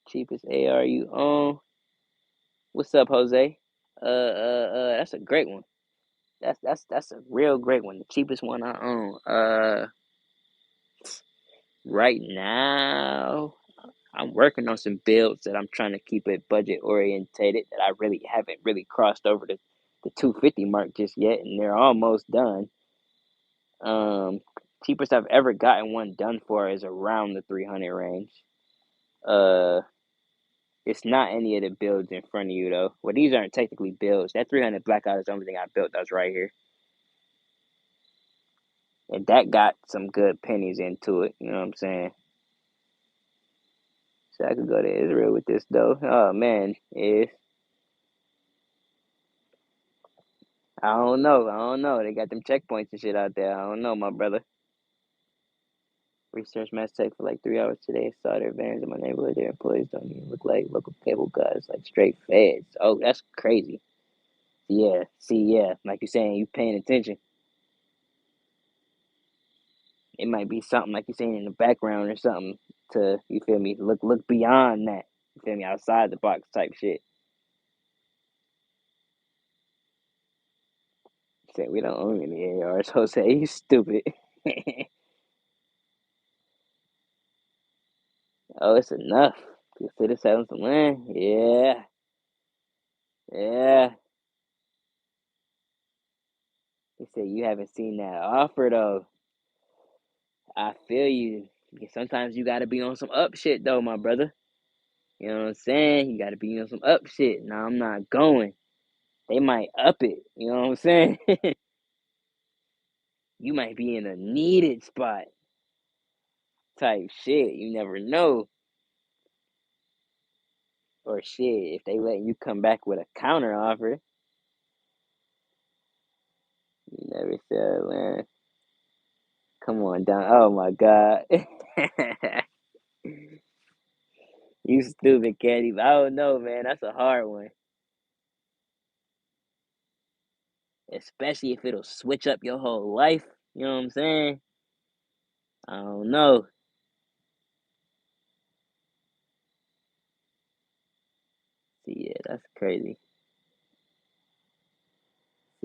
Cheapest AR you own. What's up, Jose? That's a great one. That's a real great one. The cheapest one I own. Right now, I'm working on some builds that I'm trying to keep it budget orientated that I really haven't really crossed over the 250 mark just yet, and they're almost done. Um, Cheapest I've ever gotten one done for is around the 300 range. Uh, it's not any of the builds in front of you though. Well, these aren't technically builds. That 300 Blackout is the only thing I built that's right here, and that got some good pennies into it. You know what I'm saying? So I could go to Israel with this though. Oh man, if I don't know. I don't know. They got them checkpoints and shit out there. I don't know, my brother. Research Mass Tech for like 3 hours today. Saw their vans in my neighborhood. Their employees don't even look like local cable guys, like straight feds. Oh, that's crazy. Yeah. See, yeah. Like you're saying, you paying attention. It might be something like you're saying in the background or something to, you feel me, look beyond that. You feel me, outside the box type shit. Say we don't own any ARs, Jose. You stupid. Oh, it's enough. You see this having some land? Yeah. Yeah. He said you haven't seen that offer though. I feel you. Sometimes you gotta be on some up shit though, my brother. You know what I'm saying? You gotta be on some up shit. Now I'm not going. They might up it. You know what I'm saying? You might be in a needed spot type shit. You never know. Or shit, if they let you come back with a counter offer, you never said, man. Come on down. Oh my god. You stupid Candy. I don't know, man. That's a hard one. Especially if it'll switch up your whole life. You know what I'm saying? I don't know. See, yeah, that's crazy.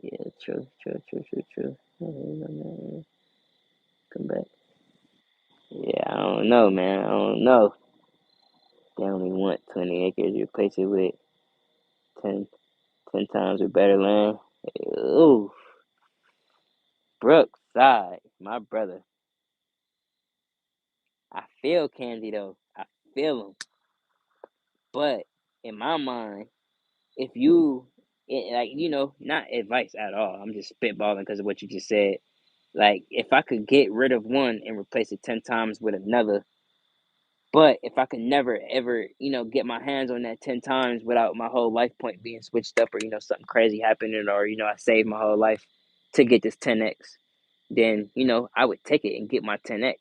Yeah, true, true, true, true, true. Come back. Yeah, I don't know, man. I don't know. They only want 20 acres. You replace it with 10, 10 times with better land. Ooh, Brookside, my brother. I feel Candy though. I feel him. But in my mind, if you, like, not advice at all. I'm just spitballing because of what you just said. Like if I could get rid of one and replace it 10 times with another, but if I could never ever, get my hands on that 10 times without my whole life point being switched up or, something crazy happening or, I saved my whole life to get this 10x, then, I would take it and get my 10x.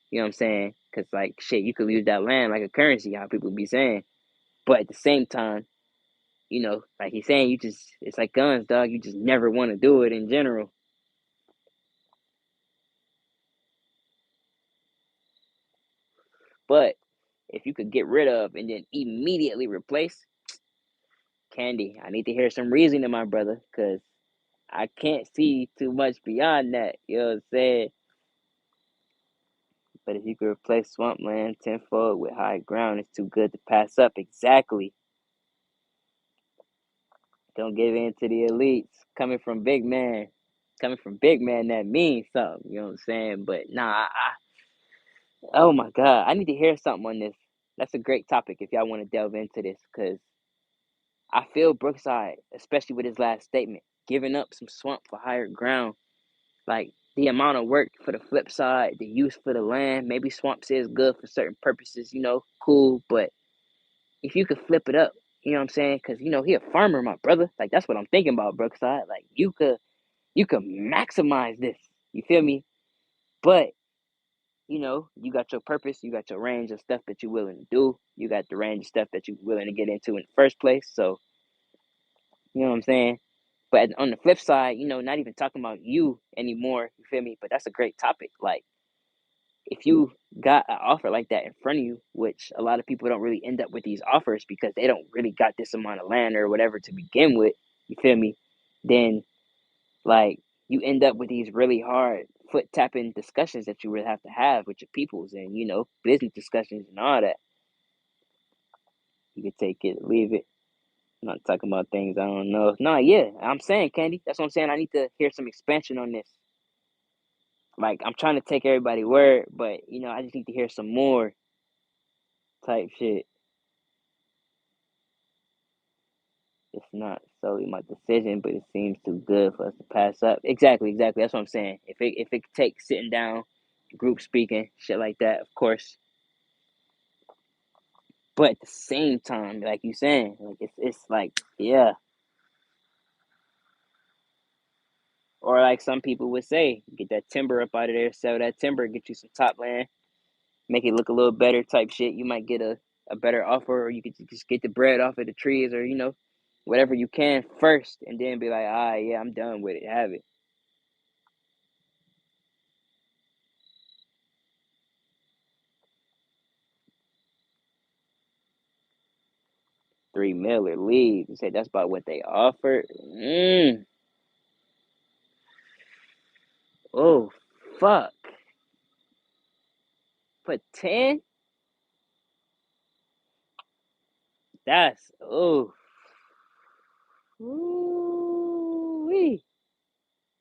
You know what I'm saying? Because, like, shit, you could use that land like a currency, how people be saying. But at the same time, like he's saying, it's like guns, dog. You just never want to do it in general. But if you could get rid of and then immediately replace, Candy, I need to hear some reasoning, my brother, because I can't see too much beyond that. You know what I'm saying? But if you could replace swampland tenfold with high ground, it's too good to pass up. Exactly. Don't give in to the elites. Coming from big man, that means something. You know what I'm saying? But nah, oh my God, I need to hear something on this. That's a great topic if y'all want to delve into this, because I feel Brookside, especially with his last statement, giving up some swamp for higher ground. Like the amount of work for the flip side, the use for the land. Maybe swamps is good for certain purposes, cool. But if you could flip it up, you know what I'm saying? Because he a farmer, my brother. Like that's what I'm thinking about, Brookside. Like you could maximize this. You feel me? But you got your purpose, you got your range of stuff that you're willing to do, you got the range of stuff that you're willing to get into in the first place. So you know what I'm saying? But on the flip side, not even talking about you anymore, you feel me? But that's a great topic. Like if you got an offer like that in front of you, which a lot of people don't really end up with these offers because they don't really got this amount of land or whatever to begin with, you feel me? Then like you end up with these really hard foot tapping discussions that you would have to have with your peoples and business discussions and all that. You could take it, leave it. I'm not talking about things I don't know. No, yeah, I'm saying, Candy. That's what I'm saying. I need to hear some expansion on this. Like I'm trying to take everybody word, but I just need to hear some more type shit. It's not solely my decision, but it seems too good for us to pass up. Exactly, exactly. That's what I'm saying. If it takes sitting down, group speaking, shit like that, of course. But at the same time, like you saying, like it's like yeah, or like some people would say, get that timber up out of there, sell that timber, get you some top land, make it look a little better type shit. You might get a better offer, or you could just get the bread off of the trees, or whatever you can first, and then be like, yeah, I'm done with it, have it. 3 mil or leave. You said that's about what they offered. Oh fuck. For 10? That's ooh.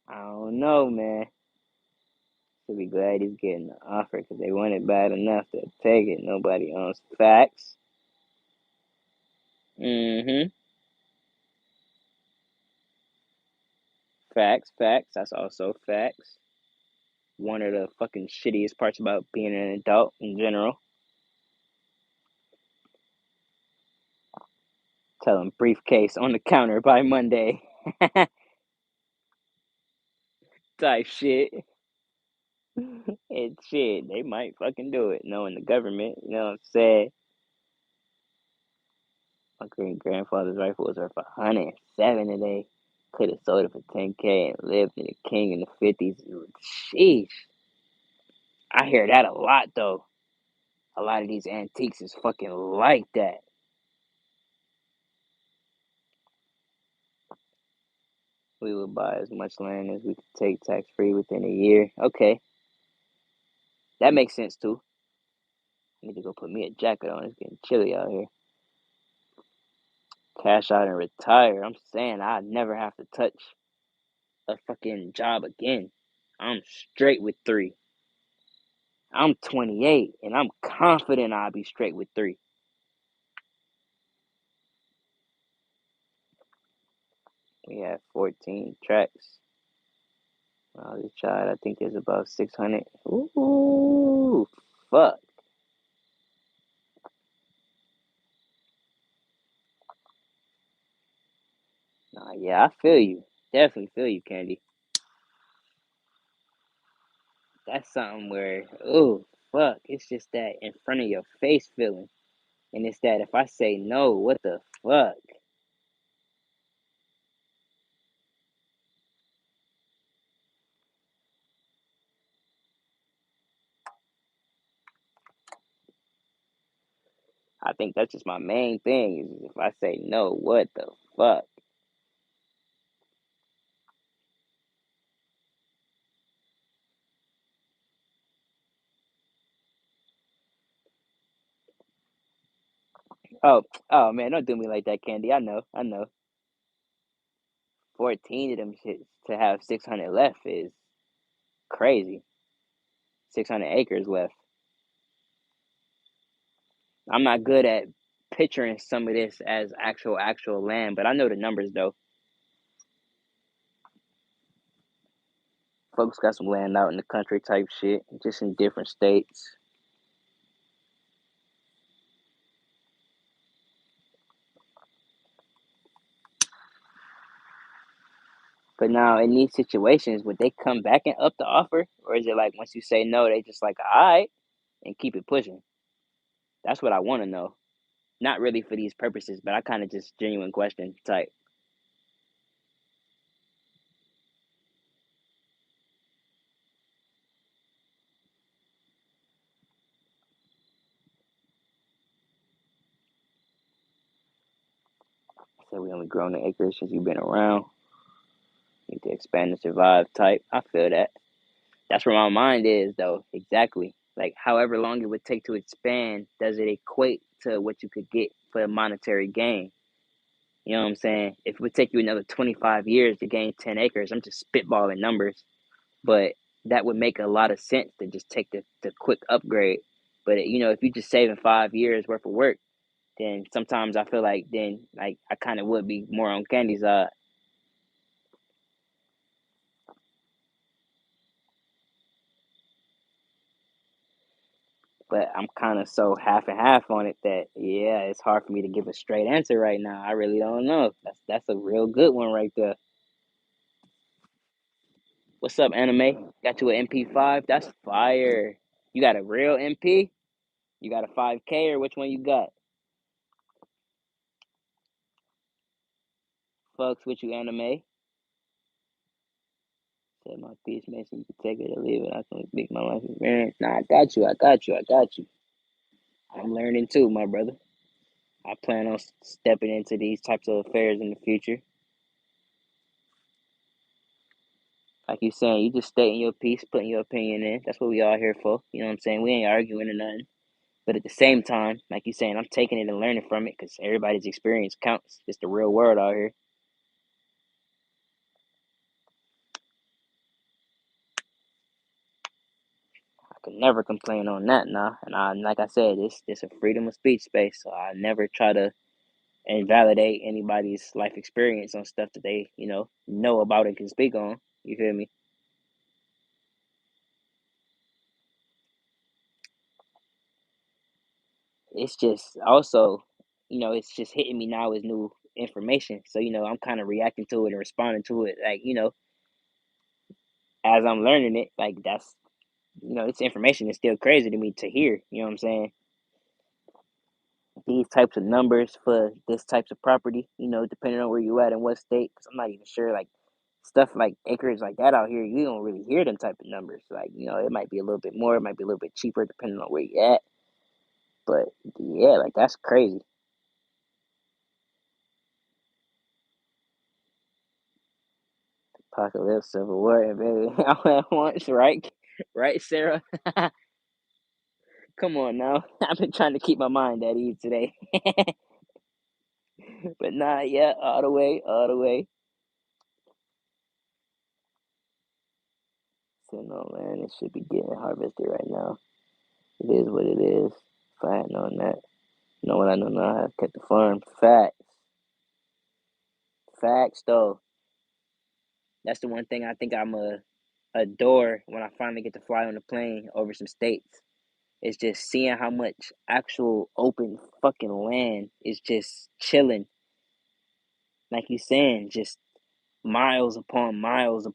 I don't know, man. Should be glad he's getting the offer because they want it bad enough to take it. Nobody owns facts. Mm-hmm. Facts, facts. That's also facts. One of the fucking shittiest parts about being an adult in general. Tell them briefcase on the counter by Monday. Type shit. And shit, they might fucking do it, knowing the government. You know what I'm saying? My great grandfather's rifle was worth 107 today. Could have sold it for 10K and lived in the king in the 50s. Sheesh. I hear that a lot though. A lot of these antiques is fucking like that. We would buy as much land as we could take tax free within a year. Okay, that makes sense too. I need to go put me a jacket on. It's getting chilly out here. Cash out and retire. I'm saying I never have to touch a fucking job again. I'm straight with three. I'm 28 and I'm confident I'll be straight with three. We have 14 tracks. The child, I think there's about 600. Ooh, fuck. Nah, yeah, I feel you. Definitely feel you, Candy. That's something where, ooh, fuck. It's just that in front of your face feeling. And it's that if I say no, what the fuck? I think that's just my main thing is if I say no, what the fuck? Oh, oh man, don't do me like that, Candy. I know. 14 of them shits to have 600 left is crazy. 600 acres left. I'm not good at picturing some of this as actual land, but I know the numbers though. Folks got some land out in the country type shit, just in different states. But now in these situations, would they come back and up the offer, or is it like once you say no, they just like all right and keep it pushing? That's what I want to know. Not really for these purposes, but I kind of just genuine question type. Say we only grown the acres since you've been around. Need to expand and survive type. I feel that. That's where my mind is though. Exactly. Like however long it would take to expand, does it equate to what you could get for a monetary gain? You know what I'm saying? If it would take you another 25 years to gain 10 acres, I'm just spitballing numbers, but that would make a lot of sense to just take the quick upgrade. But if you just saving 5 years worth of work, then sometimes I feel like then like I kind of would be more on Candy's side. But I'm kind of so half and half on it that yeah, it's hard for me to give a straight answer right now. I really don't know. That's a real good one right there. What's up, anime? Got you an MP5? That's fire. You got a real MP? You got a 5K or which one you got? Fucks with you, anime. Said my piece, man. So you can take it or leave it. I can speak my life experience. Nah, I got you. I got you. I got you. I'm learning too, my brother. I plan on stepping into these types of affairs in the future. Like you saying, you just stating your piece, putting your opinion in. That's what we all here for. You know what I'm saying? We ain't arguing or nothing. But at the same time, like you saying, I'm taking it and learning from it because everybody's experience counts. It's the real world out here. I could never complain on that now. And like I said, it's a freedom of speech space. So I never try to invalidate anybody's life experience on stuff that they know about and can speak on. You feel me? It's just also, it's just hitting me now as new information. So, I'm kind of reacting to it and responding to it. Like, as I'm learning it, like that's, it's information is still crazy to me to hear. You know what I'm saying? These types of numbers for this types of property, depending on where you at and what state. Cause I'm not even sure, like stuff like acres like that out here, you don't really hear them type of numbers. Like, it might be a little bit more, it might be a little bit cheaper depending on where you at. But yeah, like that's crazy. Apocalypse, Civil War, baby. All at once, right? Right, Sarah? Come on now. I've been trying to keep my mind at ease today. But nah, yeah, all the way, all the way. So no man, it should be getting harvested right now. It is what it is. If I had known that. Know what I know now, I have kept the farm. Facts. Facts though. That's the one thing I think I'm adore when I finally get to fly on the plane over some states is just seeing how much actual open fucking land is just chilling. Like you saying, just miles upon miles,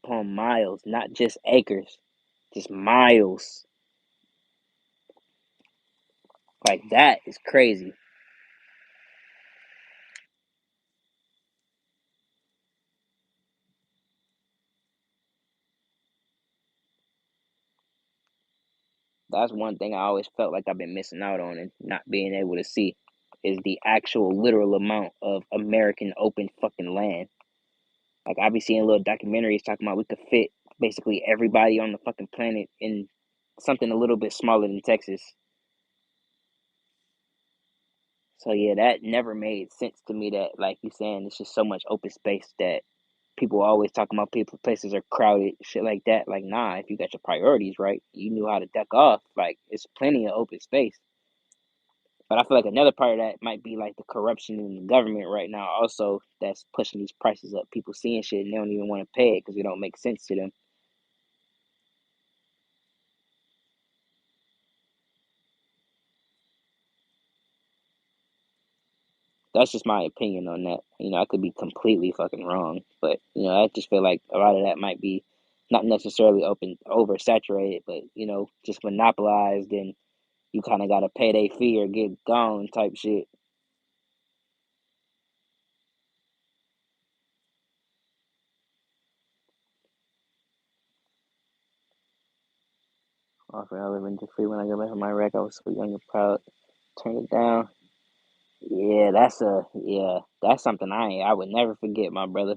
not just acres, just miles. Like that is crazy. That's one thing I always felt like I've been missing out on and not being able to see is the actual literal amount of American open fucking land. Like I be seeing little documentaries talking about we could fit basically everybody on the fucking planet in something a little bit smaller than Texas. So yeah, that never made sense to me that like you saying it's just so much open space that people always talking about people places are crowded, shit like that. Like nah, if you got your priorities right, you knew how to duck off. Like it's plenty of open space. But I feel like another part of that might be like the corruption in the government right now, also that's pushing these prices up. People seeing shit and they don't even want to pay it because it don't make sense to them. That's just my opinion on that. I could be completely fucking wrong, but I just feel like a lot of that might be not necessarily open oversaturated, but just monopolized, and you kind of got to pay their fee or get gone type shit. Offer I live in free when I go back from Iraq. I was so young and proud. Turn it down. Yeah, that's something I would never forget, my brother.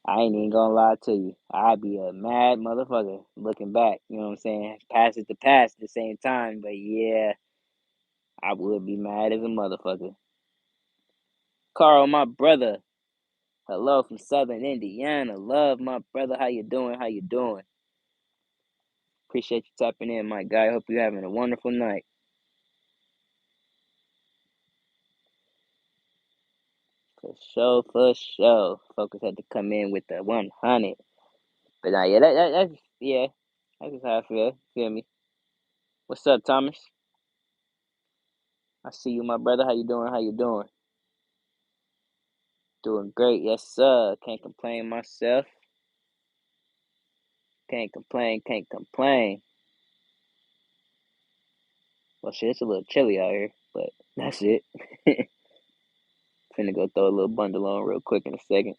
I ain't even gonna lie to you. I'd be a mad motherfucker looking back. You know what I'm saying? Past is the past at the same time, but yeah, I would be mad as a motherfucker. Carl, my brother. Hello from Southern Indiana. Love, my brother. How you doing? How you doing? Appreciate you tapping in, my guy. Hope you're having a wonderful night. For sure, for sure. Focus had to come in with the 100. But nah, yeah, that's yeah. That's just how I feel. Feel me? What's up, Thomas? I see you, my brother. How you doing? How you doing? Doing great, yes sir. Can't complain myself. Can't complain. Can't complain. Well, shit, it's a little chilly out here, but that's it. Finna go throw a little bundle on real quick in a second.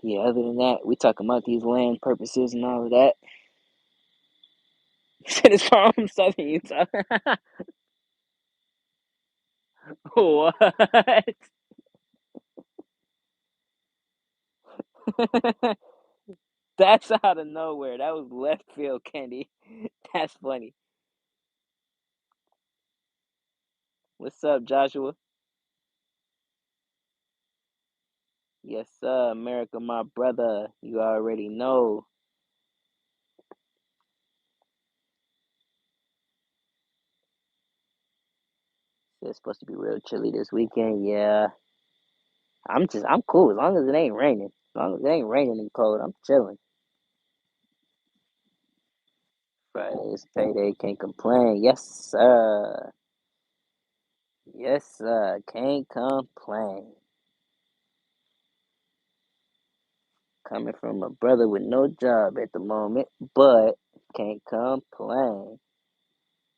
Yeah, other than that, we talking about these land purposes and all of that. Shit is from Southern Utah. What? That's out of nowhere. That was left field, Candy. That's funny. What's up, Joshua? Yes, sir. America, my brother. You already know. It's supposed to be real chilly this weekend. Yeah. I'm cool as long as it ain't raining. As long as it ain't raining and cold, I'm chilling. Friday's payday, can't complain. Yes, sir. Yes, sir. Can't complain. Coming from a brother with no job at the moment, but can't complain.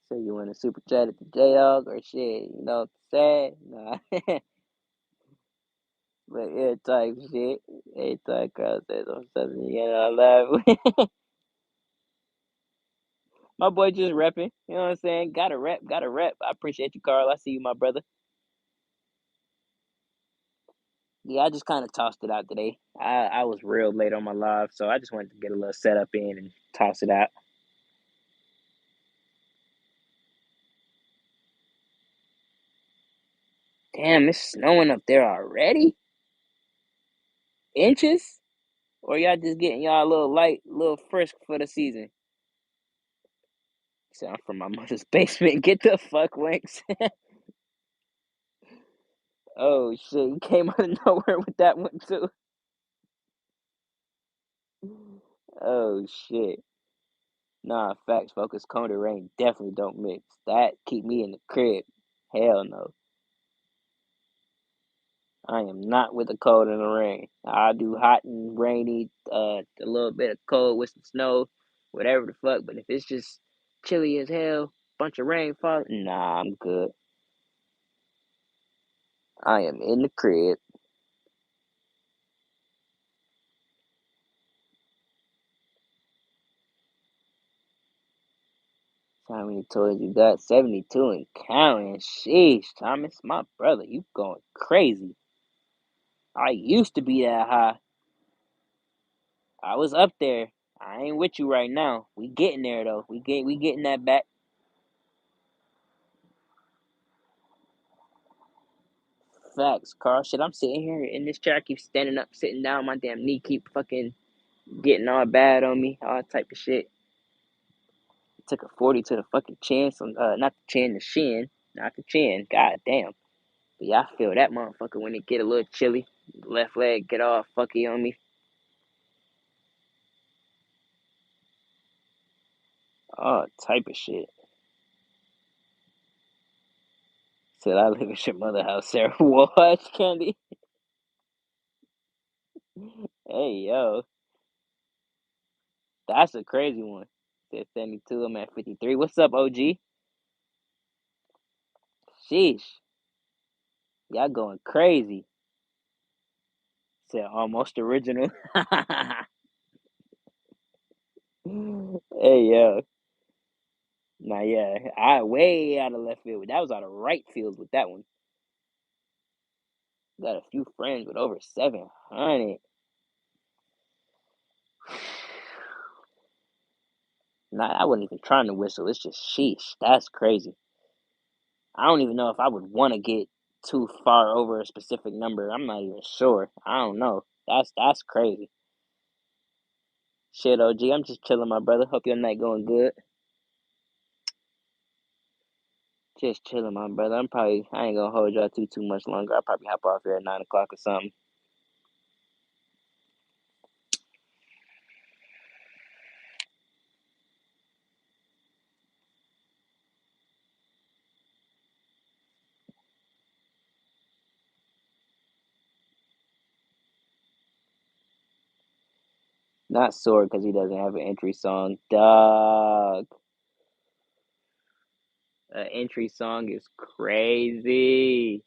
So you want to super chat at the J Dog or shit? You know what I'm saying? Nah. But yeah, type shit. Every time Carl says I'm something, I laugh. My boy just repping. You know what I'm saying? Gotta rep, gotta rep. I appreciate you, Carl. I see you, my brother. Yeah, I just kind of tossed it out today. I was real late on my live, so I just wanted to get a little setup in and toss it out. Damn, it's snowing up there already? Inches? Or y'all just getting y'all a little light, little frisk for the season? So I'm from my mother's basement. Get the fuck, Winks. Oh shit, you came out of nowhere with that one too. Oh shit. Nah, facts, focus, cone and rain definitely don't mix. That keep me in the crib. Hell no. I am not with the cold and the rain. I do hot and rainy, a little bit of cold with some snow, whatever the fuck. But if it's just chilly as hell, bunch of rain falling, nah, I'm good. I am in the crib. How many toys you got? 72 and counting. Sheesh, Thomas, my brother, you going crazy. I used to be that high. I was up there. I ain't with you right now. We getting there though. We getting that back. Facts, Carl. Shit, I'm sitting here in this chair. I keep standing up, sitting down. My damn knee keep fucking getting all bad on me. All type of shit. Took a 40 to the fucking chin. Some not the chin, the shin. Not the chin. God damn. But yeah, I feel that motherfucker when it get a little chilly. Left leg get all fucky on me. All type of shit. Said I live at your mother house, Sarah. What, Candy? Hey, yo. That's a crazy one. Said 72, I'm at 53. What's up, OG? Sheesh. Y'all going crazy. Said almost original. Hey, yo. Nah, yeah. I way out of left field. That was out of right field with that one. Got a few friends with over 700. Nah, I wasn't even trying to whistle. It's just sheesh. That's crazy. I don't even know if I would want to get too far over a specific number. I'm not even sure. I don't know. That's crazy. Shit, OG. I'm just chilling, my brother. Hope your night going good. Just chilling, my brother. I ain't gonna hold y'all too much longer. I'll probably hop off here at 9 o'clock or something. Not Sword because he doesn't have an entry song. Dog. An entry song is crazy.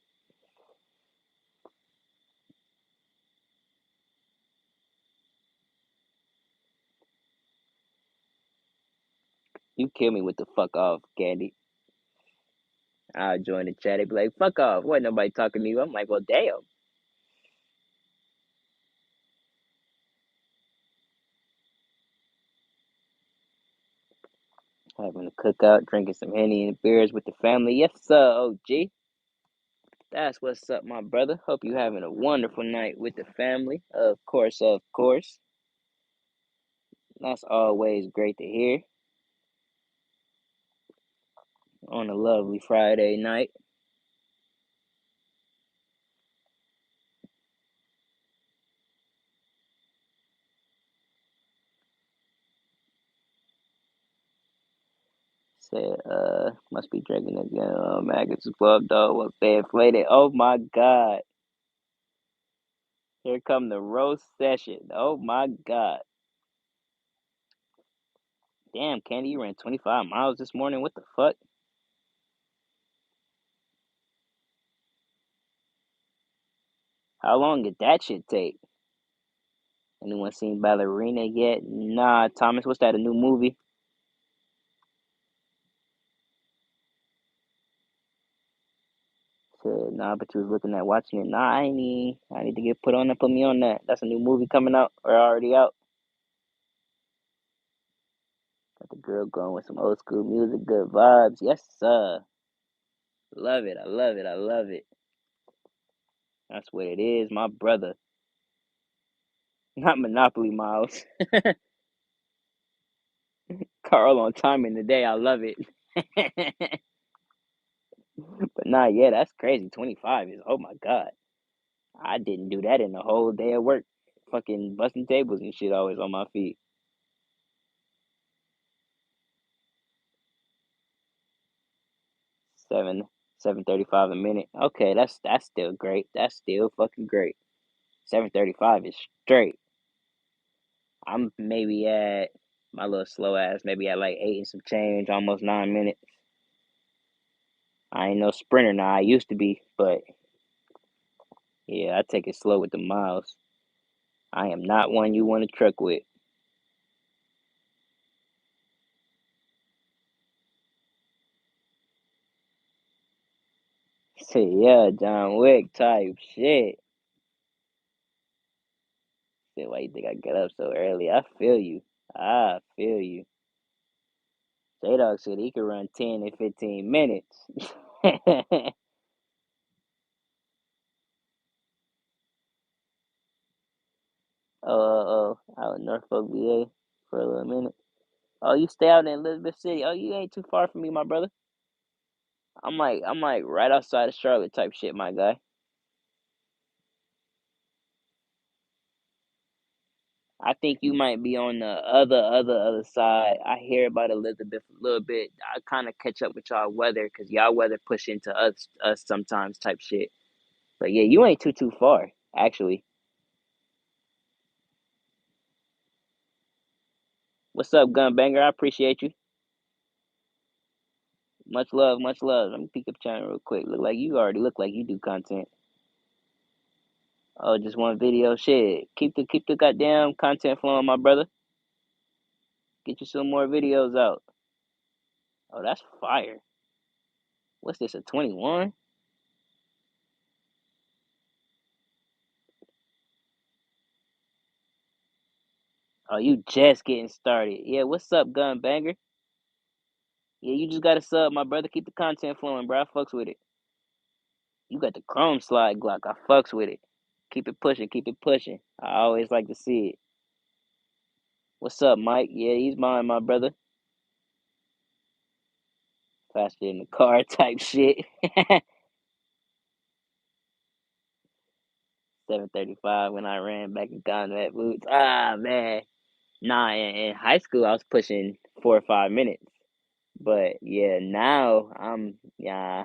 You kill me with the fuck off, Candy. I'll join the chat. They be like, fuck off. Wasn't nobody talking to you. I'm like, well, damn. Having a cookout, drinking some Henny and beers with the family. Yes, sir, OG. That's what's up, my brother. Hope you having a wonderful night with the family. Of course, of course. That's always great to hear on a lovely Friday night. Said, must be drinking again. Maggots Club dog once they inflated. Oh my god. Here come the roast session. Oh my god. Damn, Candy, you ran 25 miles this morning. What the fuck? How long did that shit take? Anyone seen Ballerina yet? Nah, Thomas, what's that, a new movie? Said, nah, but you was looking at watching it. Nah, I need to get put me on that. That's a new movie coming out or already out. Got the girl going with some old school music, good vibes. Yes, sir. Love it. I love it. I love it. That's what it is, my brother. Not Monopoly Miles. Carl on time in the day. I love it. But nah, yeah, that's crazy. 25 is, oh my God. I didn't do that in a whole day of work. Fucking busting tables and shit always on my feet. 7 7:35 a minute. Okay, that's still great. That's still fucking great. 7:35 is straight. I'm maybe at my little slow ass, maybe at like 8 and some change, almost 9 minutes. I ain't no sprinter now. I used to be, but yeah, I take it slow with the miles. I am not one you want to truck with. Say yeah, John Wick type shit. Say why you think I get up so early? I feel you. I feel you. J Dog said he could run 10 in 15 minutes. Out in Norfolk, VA for a little minute. Oh, you stay out in Elizabeth City. Oh, you ain't too far from me, my brother. I'm like right outside of Charlotte type shit, my guy. I think you might be on the other side. I hear about Elizabeth a little bit. I kind of catch up with y'all weather because y'all weather push into us sometimes type shit. But yeah, you ain't too far actually. What's up, Gunbanger? I appreciate you. Much love, much love. Let me peek up channel real quick. Look like you already look like you do content. Oh, just one video. Shit. Keep the goddamn content flowing, my brother. Get you some more videos out. Oh, that's fire. What's this? A 21? Oh, you just getting started. Yeah, what's up, Gunbanger? Yeah, you just got a sub, my brother. Keep the content flowing, bro. I fucks with it. You got the Chrome slide Glock. I fucks with it. Keep it pushing. Keep it pushing. I always like to see it. What's up, Mike? Yeah, he's mine, my brother. Faster in the car type shit. 7:35 when I ran back in combat boots. Ah, man. Nah, in high school I was pushing 4 or 5 minutes. But yeah, now yeah,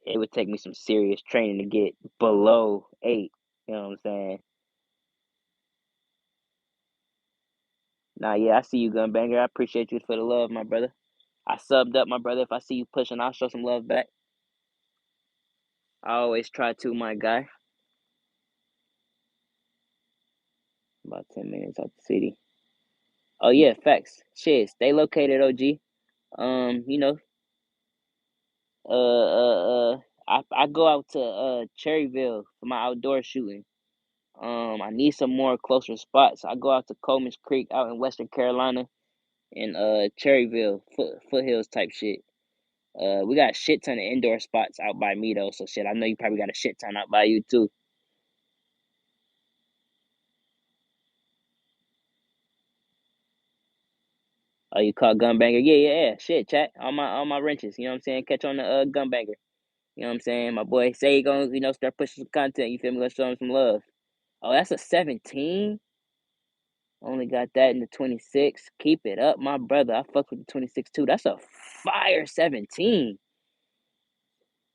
it would take me some serious training to get below 8. You know what I'm saying? Nah, yeah, I see you, Gunbanger. I appreciate you for the love, my brother. I subbed up, my brother. If I see you pushing, I'll show some love back. I always try to, my guy. About 10 minutes out the city. Oh yeah, facts. Shit, stay located, OG. You know, I go out to Cherryville for my outdoor shooting. I need some more closer spots. I go out to Coleman's Creek out in Western Carolina and Cherryville, foothills type shit. We got a shit ton of indoor spots out by me though, so shit. I know you probably got a shit ton out by you too. Oh, you call Gunbanger? Yeah, yeah, yeah. Shit, chat. All my wrenches. You know what I'm saying? Catch on the Gunbanger. You know what I'm saying? My boy say he gonna start pushing some content. You feel me? Let's show him some love. Oh, that's a 17. Only got that in the 26. Keep it up, my brother. I fuck with the 26 too. That's a fire 17.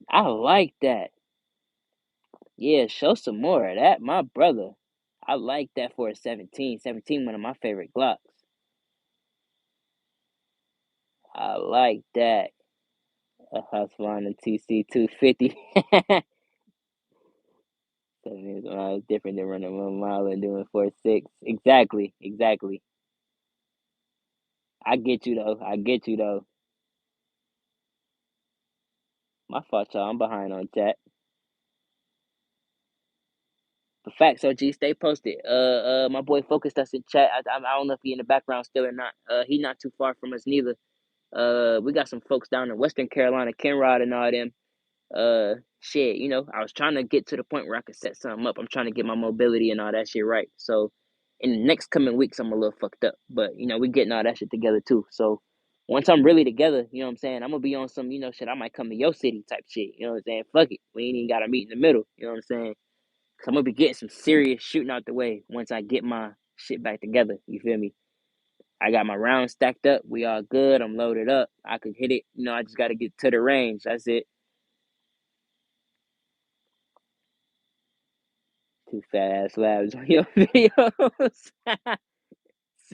I like that. Yeah, show some more of that, my brother. I like that for a 17. 17, one of my favorite Glocks. I like that. A Husqvarna TC 250. 7 is different than running 1 mile and doing 4.6. Exactly, exactly. I get you though. I get you though. My fault, y'all. I'm behind on chat. But facts, OG, stay posted. My boy focused us in chat. I don't know if he in the background still or not. He not too far from us neither. We got some folks down in Western Carolina, Kenrod and all them. Shit, I was trying to get to the point where I could set something up. I'm trying to get my mobility and all that shit right. So, in the next coming weeks, I'm a little fucked up, but we getting all that shit together too. So, Once I'm really together, you know what I'm saying? I'm gonna be on some, shit. I might come to your city type shit. You know what I'm saying? Fuck it. We ain't even gotta meet in the middle. You know what I'm saying? Cause I'm gonna be getting some serious shooting out the way once I get my shit back together. You feel me? I got my rounds stacked up. We all good. I'm loaded up. I could hit it. I just gotta get to the range. That's it. Two fat ass labs on your videos.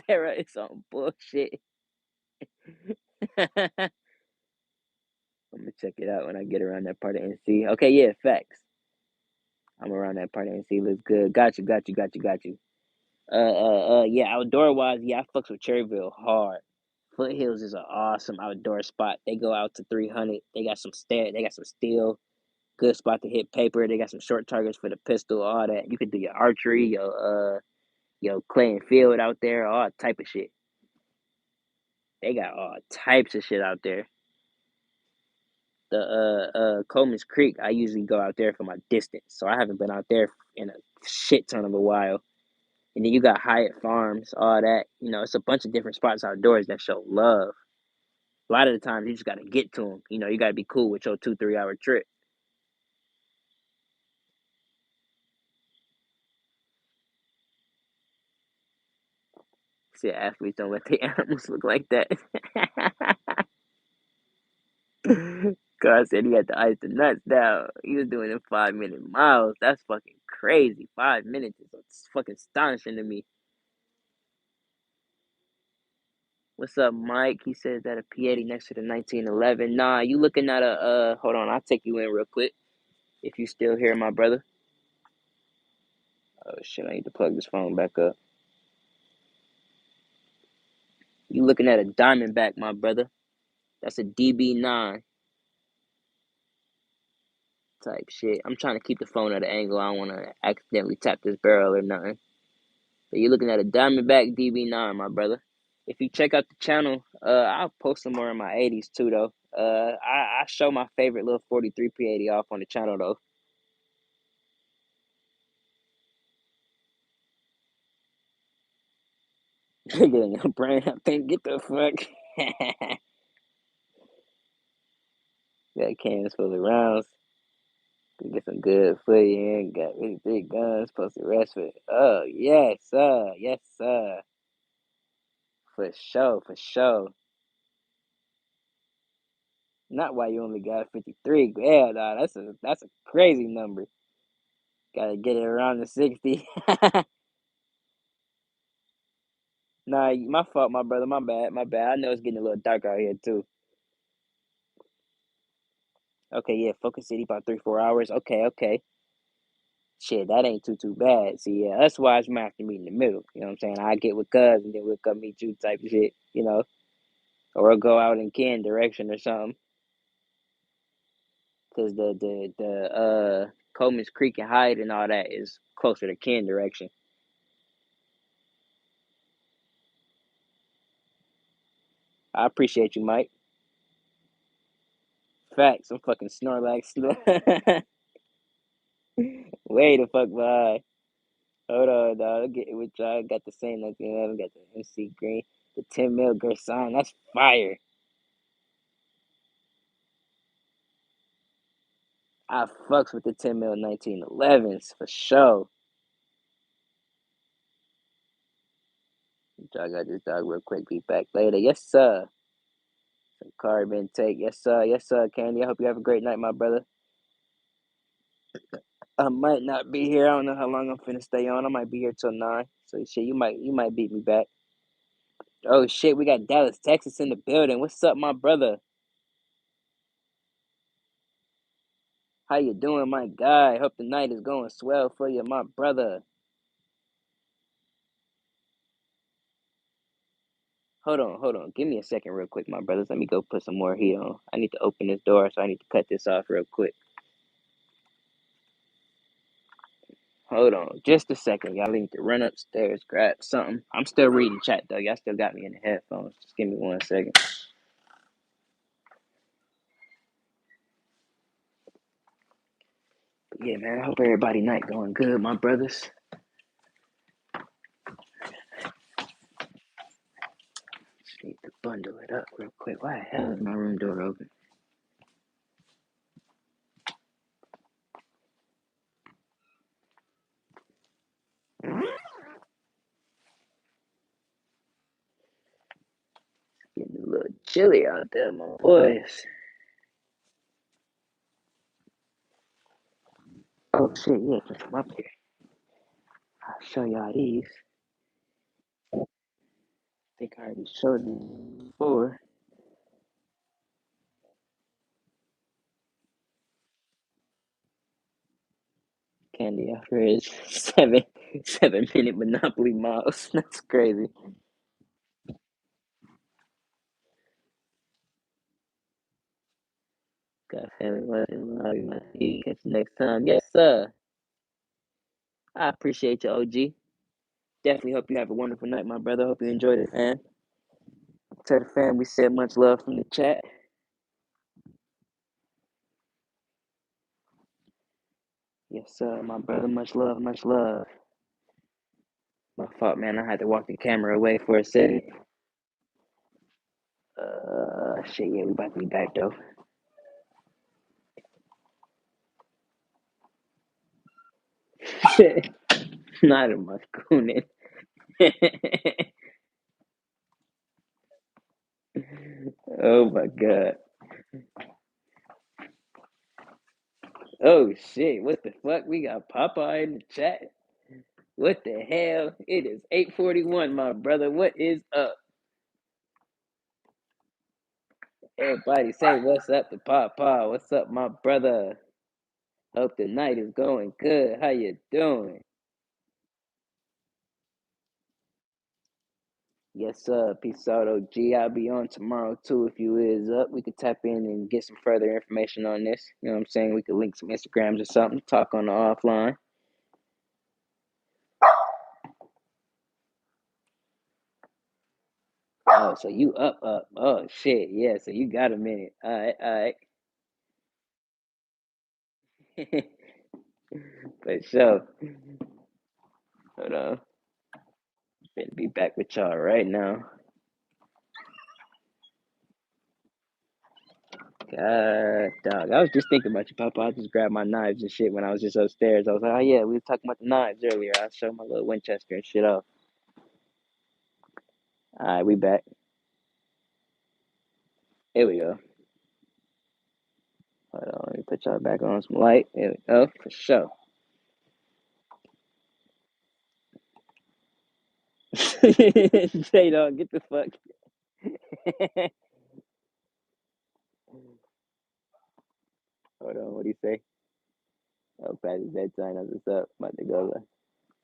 Sarah is on bullshit. I'm gonna check it out when I get around that part of NC. Okay, yeah, facts. I'm around that part of NC. Looks good. Got you. Yeah, outdoor wise, yeah, I fucks with Cherryville hard. Foothills is an awesome outdoor spot. They go out to 300. They got some steel. Good spot to hit paper. They got some short targets for the pistol, all that. You could do your archery, your clay and field out there, all type of shit. They got all types of shit out there. The Coleman's Creek, I usually go out there for my distance, so I haven't been out there in a shit ton of a while. And then you got Hyatt Farms, all that. It's a bunch of different spots outdoors that show love. A lot of the times you just gotta get to them. You gotta be cool with your 2-3 hour trip. See, athletes don't let the animals look like that. God said he had to ice the nuts down. He was doing it 5 minute miles. That's fucking crazy. 5 minutes is fucking astonishing to me. What's up, Mike? He said that a P80 next to the 1911. Nah, you looking at a hold on, I'll take you in real quick. If you still here, my brother. Oh shit, I need to plug this phone back up. You looking at a Diamondback, my brother. That's a DB9 type shit. I'm trying to keep the phone at an angle. I don't want to accidentally tap this barrel or nothing. But you're looking at a Diamondback DB9, my brother. If you check out the channel, I'll post some more in my 80s too, though. I show my favorite little 43 P80 off on the channel, though. Getting your brain, I think, get the fuck. Got cans full of rounds. Could get some good footy in. Got really big guns. Supposed to rest with. Oh, yes, sir. Yes, sir. For sure, for sure. Not why you only got 53. Yeah, nah, that's a crazy number. Gotta get it around the 60. Nah, my fault, my brother. My bad. My bad. I know it's getting a little dark out here too. Okay, yeah, Focus City about 3-4 hours. Okay. Shit, that ain't too bad. See, yeah, that's why it's have to meet in the middle. You know what I'm saying? I get with Cuz and then we'll come meet you type of shit. Or go out in Ken direction or something. Cause the Coleman's Creek and Hyde and all that is closer to Ken direction. I appreciate you, Mike. Facts. I'm fucking Snorlax. Way the fuck behind. Hold on, dog. I'll get it with y'all. Got the same 1911. Got the MC Green. The 10 mil Gerson. That's fire. I fucks with the 10 mil 1911s for sure. Y'all got this dog real quick. Be back later. Yes, sir. Some carb intake. Yes, sir. Yes, sir. Candy. I hope you have a great night, my brother. I might not be here. I don't know how long I'm finna stay on. I might be here till 9. So shit, you might beat me back. Oh shit, we got Dallas, Texas in the building. What's up, my brother? How you doing, my guy? Hope the night is going swell for you, my brother. Hold on. Give me a second real quick, my brothers. Let me go put some more heat on. I need to open this door, so I need to cut this off real quick. Hold on, just a second. Y'all need to run upstairs, grab something. I'm still reading chat, though. Y'all still got me in the headphones. Just give me 1 second. But yeah, man, I hope everybody night going good, my brothers. Need to bundle it up real quick. Why the hell is my room door open? Getting a little chilly out there, my boys. Oh shit, yeah, just come up here. I'll show y'all these. I think I already showed these before. Candy after his 7 minute Monopoly mouse. That's crazy. Got family watching. I'll be my see. Catch you next time. Yes, sir. I appreciate you, OG. Definitely hope you have a wonderful night, my brother. Hope you enjoyed it, fam. Tell the fam we said much love from the chat. Yes, sir, my brother. Much love, much love. My fault, man. I had to walk the camera away for a second. Shit, yeah, we about to be back though. Not in my schooling. Oh my god. Oh shit, what the fuck? We got Popeye in the chat. What the hell? It is 8:41, my brother. What is up? Everybody say what's up to Popeye. What's up, my brother? Hope the night is going good. How you doing? Yes, sir. Peace out, OG. I'll be on tomorrow too. If you is up, we could tap in and get some further information on this. You know what I'm saying? We could link some Instagrams or something. Talk on the offline. Oh, so you up. Oh shit. Yeah, so you got a minute. All right. For sure. Hold on. Better be back with y'all right now. God, dog. I was just thinking about you, Papa. I just grabbed my knives and shit when I was just upstairs. I was like, oh yeah, we were talking about the knives earlier. I showed my little Winchester and shit off. All right, we back. Here we go. Hold on, let me put y'all back on some light. There we go, for sure. J Dog, get the fuck. Hold on, what do you say? Oh, past his bedtime. That's what's up. About to go.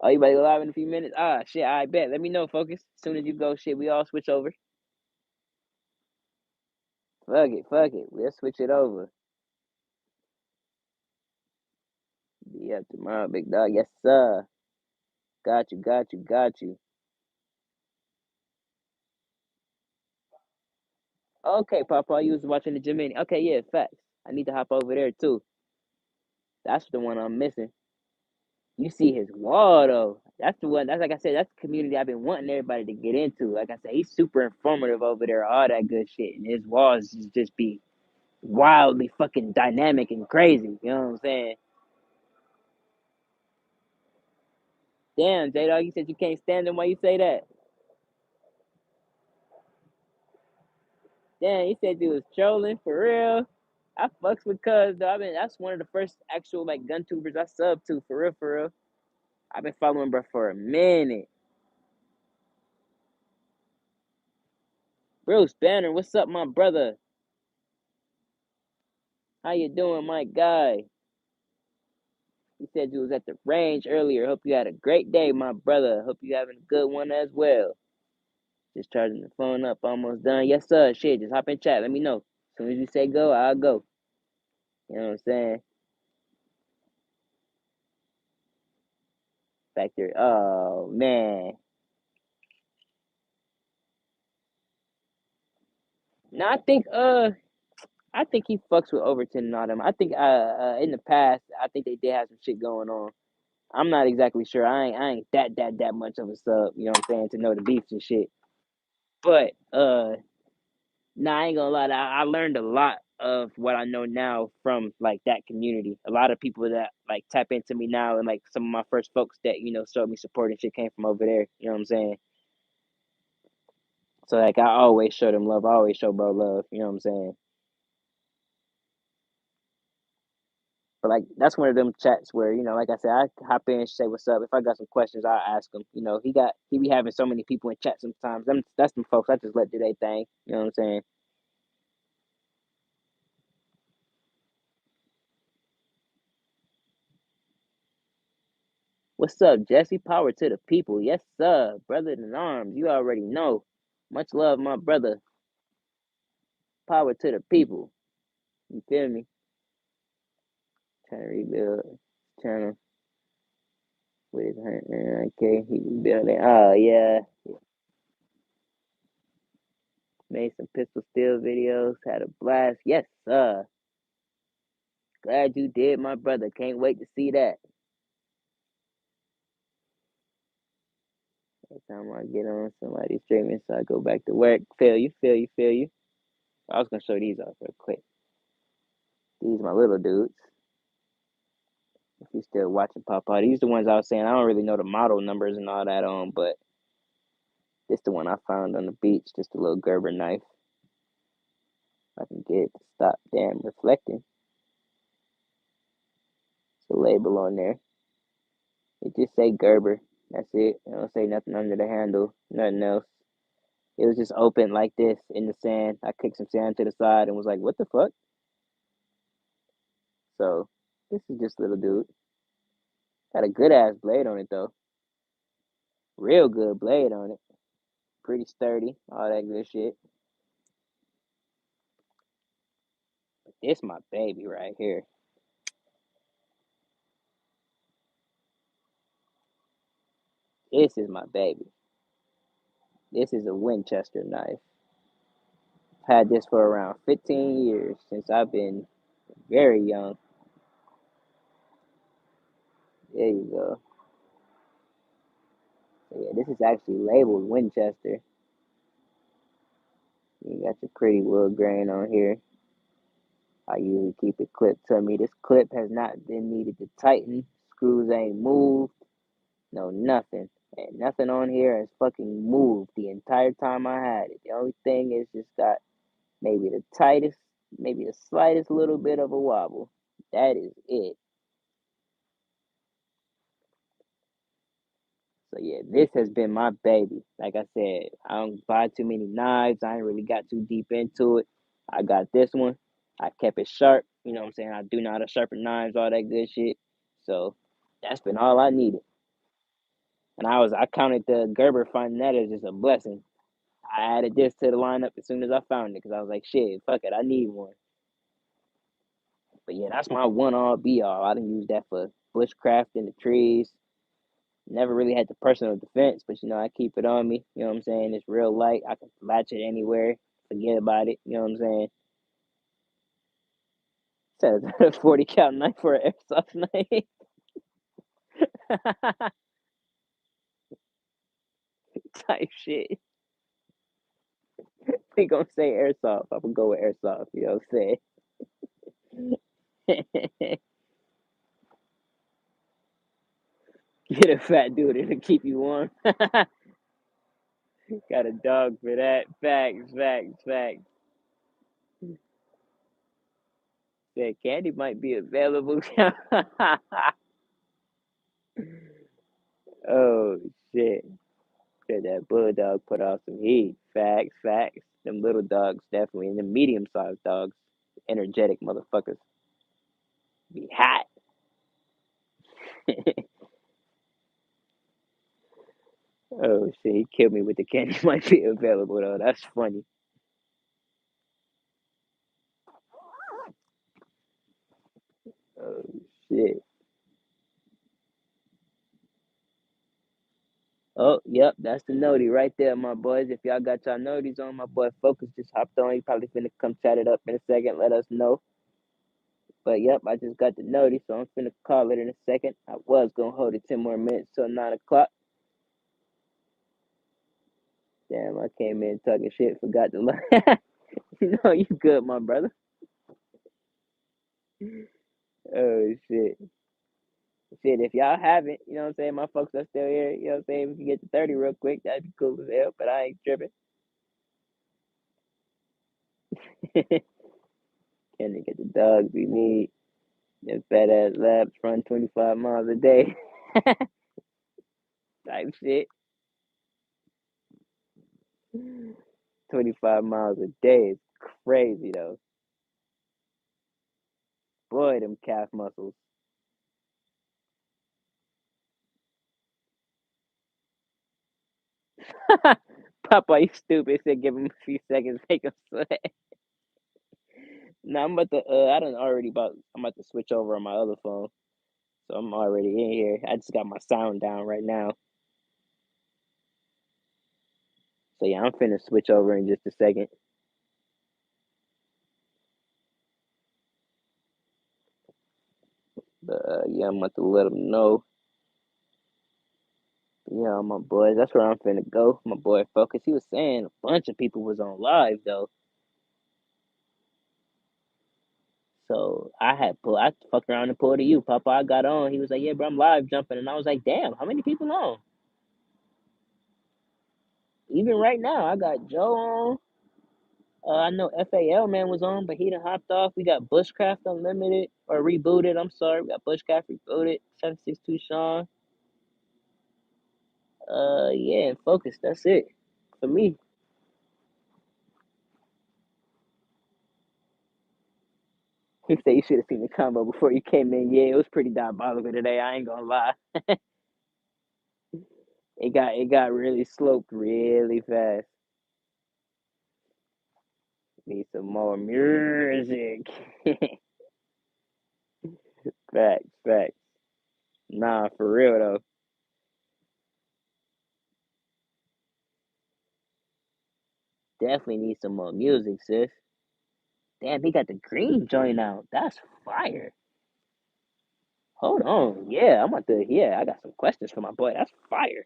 Oh, you about to go live in a few minutes? Ah, shit, I bet. Let me know, focus. As soon as you go, shit, we all switch over. Fuck it. We'll switch it over. Be up tomorrow, big dog. Yes, sir. Got you. Okay, Papa, you was watching the Jiminy. Okay, yeah, facts. I need to hop over there too. That's the one I'm missing. You see his wall though. That's the one. That's like I said. That's the community I've been wanting everybody to get into. Like I said, he's super informative over there. All that good shit, and his walls just be wildly fucking dynamic and crazy. You know what I'm saying? Damn, J Dog, you said you can't stand him. Why you say that? Damn, you said you was trolling for real. I fucks with Cuz though. I mean, that's one of the first actual like gun tubers I sub to for real, for real. I've been following bro for a minute. Bruce Banner, what's up, my brother? How you doing, my guy? You said you was at the range earlier. Hope you had a great day, my brother. Hope you having a good one as well. Just charging the phone up, almost done. Yes, sir. Shit, just hop in chat. Let me know. As soon as you say go, I'll go. You know what I'm saying? Factory. Oh man. No, I think he fucks with Overton and all them. I think in the past, I think they did have some shit going on. I'm not exactly sure. I ain't that much of a sub, you know what I'm saying, to know the beefs and shit. But nah, I ain't gonna lie. I learned a lot of what I know now from like that community. A lot of people that like tap into me now, and like some of my first folks that showed me support and shit came from over there. You know what I'm saying? So like I always show them love. I always show bro love. You know what I'm saying? But like that's one of them chats where like I said, I hop in, say what's up. If I got some questions, I'll ask him. He be having so many people in chat sometimes. That's them folks. I just let do their thing. You know what I'm saying? What's up, Jesse? Power to the people. Yes, sir. Brother in arms. You already know. Much love, my brother. Power to the people. You feel me? Trying to rebuild channel with his hand. Okay, he rebuilding. Oh yeah. Made some pistol steel videos. Had a blast. Yes, sir. Glad you did, my brother. Can't wait to see that. Every time I get on somebody streaming, so I go back to work. Feel you, feel you, feel you. I was gonna show these off real quick. These my little dudes. If you still watching Papa, these the ones I was saying. I don't really know the model numbers and all that on, but this the one I found on the beach. Just a little Gerber knife. If I can get it to stop damn reflecting. It's a label on there. It just say Gerber. That's it. It don't say nothing under the handle. Nothing else. It was just open like this in the sand. I kicked some sand to the side and was like, "What the fuck?" So this is just little dude. Got a good ass blade on it though. Real good blade on it. Pretty sturdy. All that good shit. But this my baby right here. This is my baby. This is a Winchester knife. I've had this for around 15 years since I've been very young. There you go. So yeah, this is actually labeled Winchester. You got your pretty wood grain on here. I usually keep it clipped to me. This clip has not been needed to tighten. Screws ain't moved. No, nothing. And nothing on here has fucking moved the entire time I had it. The only thing is just got maybe the tightest, maybe the slightest little bit of a wobble. That is it. So yeah, this has been my baby. Like I said, I don't buy too many knives. I ain't really got too deep into it. I got this one. I kept it sharp. You know what I'm saying? I do know how to sharpen knives, all that good shit. So that's been all I needed. And I counted the Gerber finding that as just a blessing. I added this to the lineup as soon as I found it because I was like, shit, fuck it, I need one. But yeah, that's my one all be all. I didn't use that for bushcraft in the trees. Never really had the personal defense, but I keep it on me. You know what I'm saying? It's real light. I can latch it anywhere. Forget about it. You know what I'm saying? Says a 40 cal knife for an airsoft knife. Type shit. They gonna say airsoft. I'm gonna go with airsoft. You know what I'm saying? Get a fat dude to keep you warm. Got a dog for that. Facts, facts, facts. Said candy might be available. Oh shit. Said that bulldog put out some heat. Facts, facts. Them little dogs definitely, and the medium sized dogs, energetic motherfuckers, be hot. Oh shit, he killed me with the candy might be available though. That's funny. Oh shit. Oh, yep, that's the noti right there, my boys. If y'all got y'all noties on, my boy Focus just hopped on. He probably finna come chat it up in a second, let us know. But yep, I just got the noti, so I'm finna call it in a second. I was gonna hold it 10 more minutes till 9 o'clock. Damn, I came in talking shit, forgot to look. No, you good, my brother. Oh shit. Shit, if y'all haven't, you know what I'm saying, my folks are still here, you know what I'm saying, we can get to 30 real quick, that'd be cool as hell, but I ain't tripping. Can they get the dogs we need? Them fat ass labs run 25 miles a day type shit. 25 miles a day is crazy though. Boy, them calf muscles. Papa, you stupid. Said give him a few seconds, make him sweat. Nah, I'm about to. I'm about to switch over on my other phone, so I'm already in here. I just got my sound down right now, so yeah, I'm finna switch over in just a second. But yeah, I'm about to let them know. Yeah, my boys, that's where I'm finna go. My boy Focus, he was saying a bunch of people was on live though. So I fucked around and pulled to you, Papa. I got on. He was like, "Yeah, bro, I'm live jumping," and I was like, "Damn, how many people on?" Even right now, I got Joe on. I know FAL man was on, but he done hopped off. We got Bushcraft Unlimited or rebooted. I'm sorry, we got Bushcraft rebooted. 762 Sean. Yeah, and Focus. That's it for me. He said you should have seen the combo before you came in. Yeah, it was pretty diabolical today. I ain't gonna lie. It got really sloped really fast. Need some more music. Facts, facts. Nah, for real though. Definitely need some more music, sis. Damn, he got the green joint out. That's fire. Hold on. Yeah, I'm about to. Yeah, I got some questions for my boy. That's fire.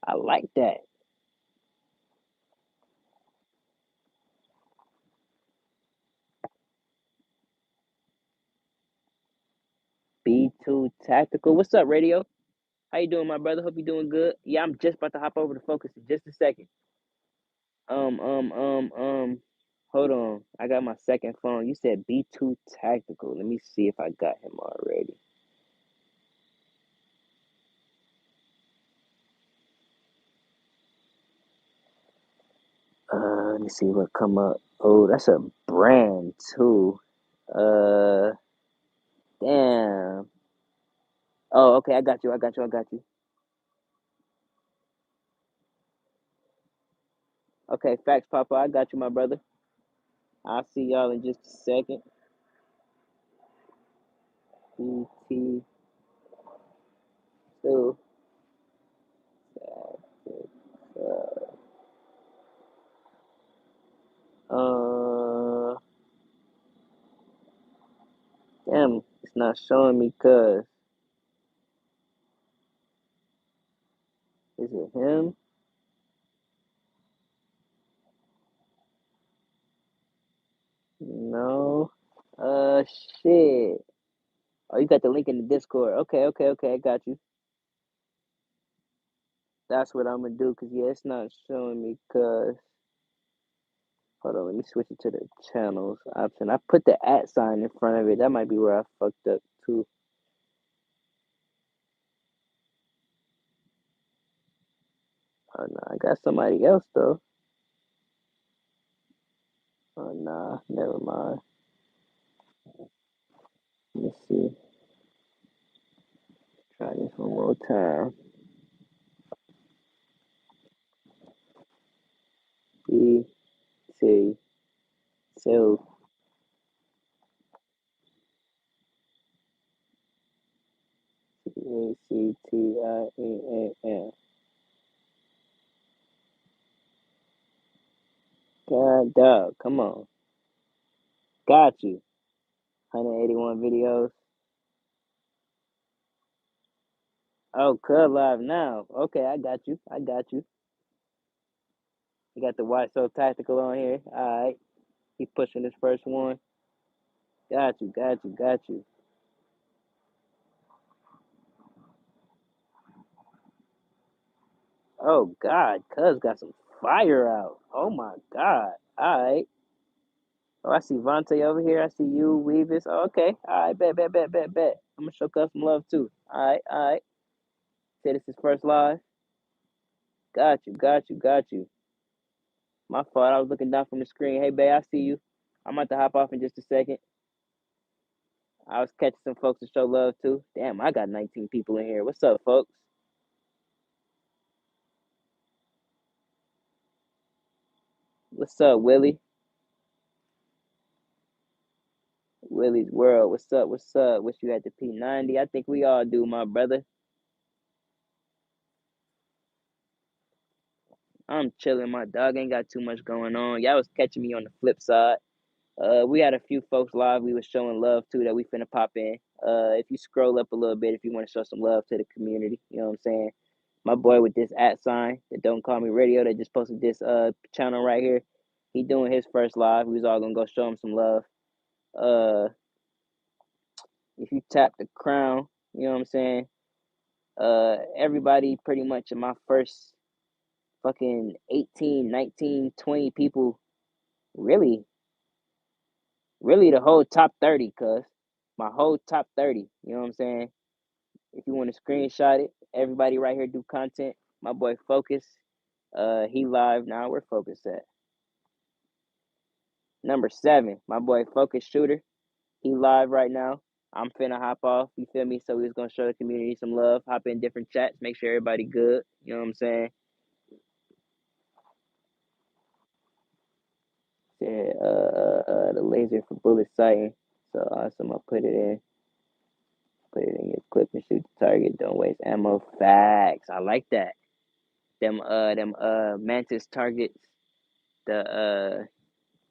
I like that. B2 Tactical. What's up, Radio? How you doing, my brother? Hope you doing good. Yeah, I'm just about to hop over to Focus in just a second. Um, um, um, um. Hold on. I got my second phone. You said B2 Tactical. Let me see if I got him already. Let me see what come up. Oh, that's a brand too. Uh, damn. Oh, okay. I got you. I got you. I got you. Okay, facts, Papa. I got you, my brother. I'll see y'all in just a second. BT two. Damn, it's not showing me. Cause is it him? No. Shit. Oh, you got the link in the Discord. Okay, okay, okay. I got you. That's what I'm gonna do. Cause yeah, it's not showing me. Cause hold on, let me switch it to the channels option. I put the at sign in front of it. That might be where I fucked up too. Oh no, I got somebody else though. Oh nah, never mind. Let me see. Try this one more time. B T two ACTIEAN. God dog, come on. Got you. 181 videos. Oh, Cub Live now. Okay, I got you. I got you. You got the Watch So Tactical on here. All right. He pushing his first one. Got you, got you, got you. Oh God, Cuz got some fire out. Oh my God. All right. Oh, I see Vontae over here. I see you, Weavis. Oh, okay. All right, bet, bet, bet, bet, bet. I'm gonna show Cuz some love too. All right, all right. Say this is first live. Got you, got you, got you. My fault. I was looking down from the screen. Hey, babe, I see you. I'm about to hop off in just a second. I was catching some folks to show love too. Damn, I got 19 people in here. What's up, folks? What's up, Willie? Willie's World. What's up? What's up? Wish you had the P90. I think we all do, my brother. I'm chilling. My dog ain't got too much going on. Y'all was catching me on the flip side. We had a few folks live. We was showing love too that we finna pop in. If you scroll up a little bit, if you want to show some love to the community, you know what I'm saying. My boy with this at sign, that Don't Call Me Radio, that just posted this channel right here. He doing his first live. We was all gonna go show him some love. Uh, if you tap the crown, you know what I'm saying. Everybody pretty much in my first fucking 18, 19, 20 people, really, really the whole top 30, cuz my whole top 30, you know what I'm saying? If you want to screenshot it, everybody right here do content. My boy Focus, he live now. Where Focus at? Number 7, my boy Focus Shooter, he live right now. I'm finna hop off, you feel me? So we was gonna show the community some love, hop in different chats, make sure everybody good, you know what I'm saying? Said the laser for bullet sighting. So awesome, I'll put it in your clip and shoot the target. Don't waste ammo. Facts. I like that. Them mantis targets. The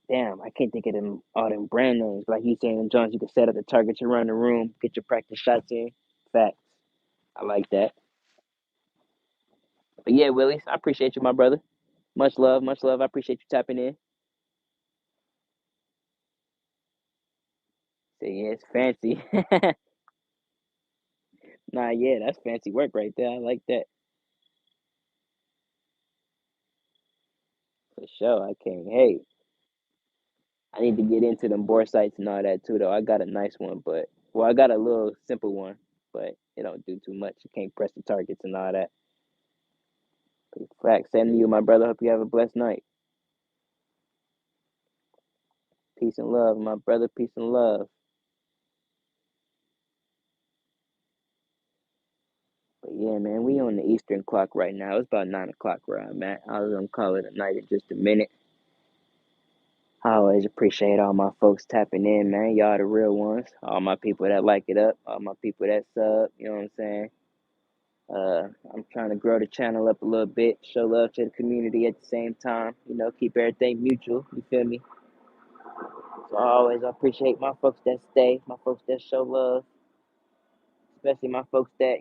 damn, I can't think of them all them brand names. Like you saying, Jones, you can set up the targets around the room, get your practice shots in. Facts. I like that. But yeah, Willis, I appreciate you, my brother. Much love, much love. I appreciate you tapping in. Say yeah, it's fancy. Nah, yeah, that's fancy work right there. I like that for sure. I can't hate. I need to get into them bore sights and all that too, though. I got a nice one, but well, I got a little simple one, but it don't do too much. You can't press the targets and all that. Facts. Same to you, my brother. Hope you have a blessed night. Peace and love, my brother. Peace and love. But yeah, man, we on the Eastern clock right now. It's about 9 o'clock where I'm at. I was gonna call it a night in just a minute. I always appreciate all my folks tapping in, man. Y'all the real ones. All my people that like it up. All my people that sub. You know what I'm saying? I'm trying to grow the channel up a little bit, show love to the community at the same time. You know, keep everything mutual. You feel me? So I always appreciate my folks that stay, my folks that show love, especially my folks that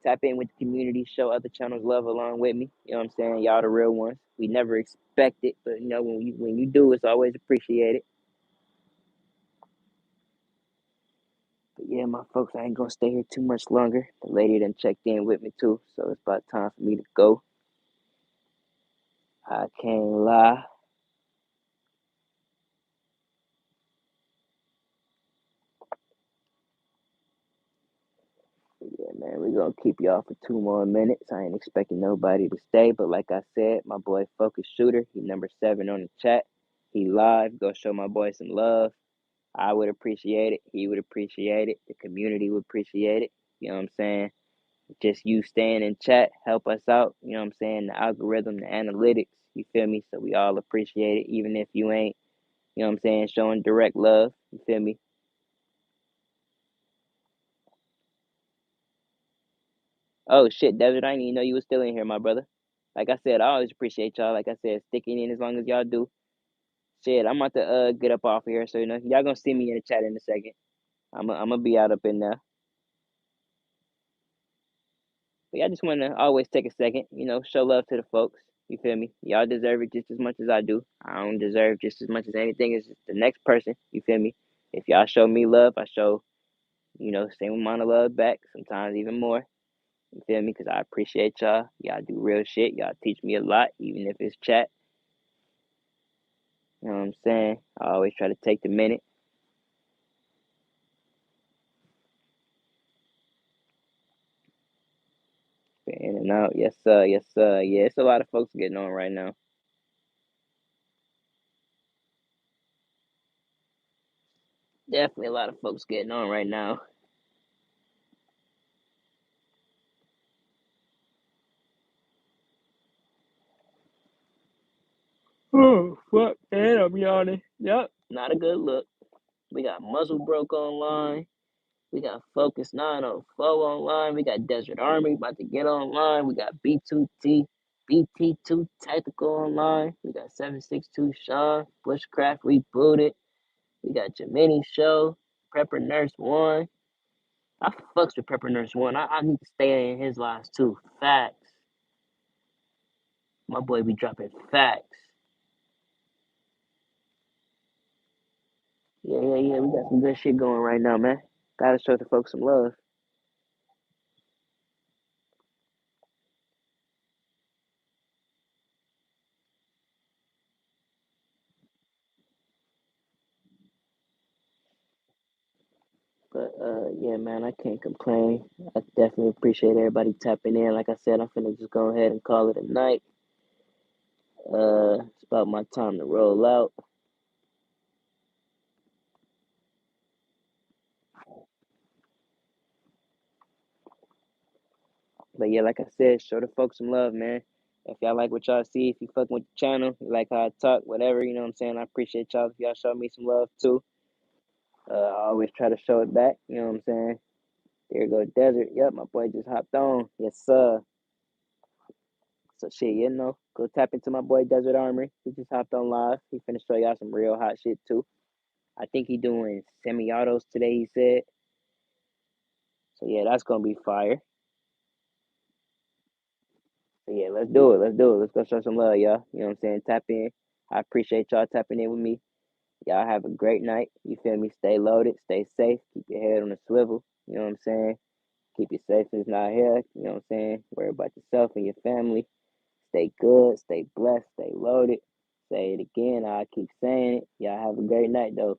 tap in with the community, show other channels love along with me. You know what I'm saying? Y'all the real ones. We never expect it, but when you do, it's always appreciated. But yeah, my folks, I ain't gonna stay here too much longer. The lady done checked in with me too, so it's about time for me to go. I can't lie. Yeah, man, we're gonna keep y'all for 2 more minutes. I ain't expecting nobody to stay, but like I said, my boy Focus Shooter, he number 7 on the chat. He live. Go show my boy some love. I would appreciate it. He would appreciate it. The community would appreciate it. You know what I'm saying? Just you staying in chat, help us out. You know what I'm saying? The algorithm, the analytics, you feel me? So we all appreciate it, even if you ain't, you know what I'm saying, showing direct love. You feel me? Oh shit, Desert, I didn't even know you was still in here, my brother. Like I said, I always appreciate y'all. Like I said, sticking in as long as y'all do. Shit, I'm about to get up off here, so y'all gonna see me in the chat in a second. I'm gonna be out up in there. But yeah, I just wanna always take a second, show love to the folks. You feel me? Y'all deserve it just as much as I do. I don't deserve just as much as anything as the next person. You feel me? If y'all show me love, I show, same amount of love back, sometimes even more. You feel me? Because I appreciate y'all. Y'all do real shit. Y'all teach me a lot, even if it's chat. You know what I'm saying? I always try to take the minute. In and out. Yes, sir. Yes, sir. Yeah, it's a lot of folks getting on right now. Definitely a lot of folks getting on right now. Oh, fuck, man, I'm yawning. Yep, not a good look. We got Muzzle Broke online. We got Focus 904 online. We got Desert Army about to get online. We got B2T, BT2 Tactical online. We got 762 Sean, Bushcraft Rebooted. We got Jiminy Show, Prepper Nurse 1. I fucks with Prepper Nurse 1. I need to stay in his lives too. Facts. My boy be dropping facts. Yeah, yeah, yeah. We got some good shit going right now, man. Gotta show the folks some love. But yeah, man, I can't complain. I definitely appreciate everybody tapping in. Like I said, I'm finna just go ahead and call it a night. It's about my time to roll out. But yeah, like I said, show the folks some love, man. If y'all like what y'all see, if you fucking with the channel, you like how I talk, whatever, you know what I'm saying? I appreciate y'all if y'all show me some love too. I always try to show it back, you know what I'm saying? There go Desert. Yep, my boy just hopped on. Yes, sir. So shit, go tap into my boy Desert Armory. He just hopped on live. He finna show y'all some real hot shit too. I think he doing semi-autos today, he said. So yeah, that's gonna be fire. So yeah, let's do it. Let's do it. Let's go show some love, y'all. You know what I'm saying? Tap in. I appreciate y'all tapping in with me. Y'all have a great night. You feel me? Stay loaded, stay safe, keep your head on a swivel. You know what I'm saying? Keep you safe if it's not here. You know what I'm saying? Worry about yourself and your family. Stay good, stay blessed, stay loaded. Say it again. I keep saying it. Y'all have a great night, though.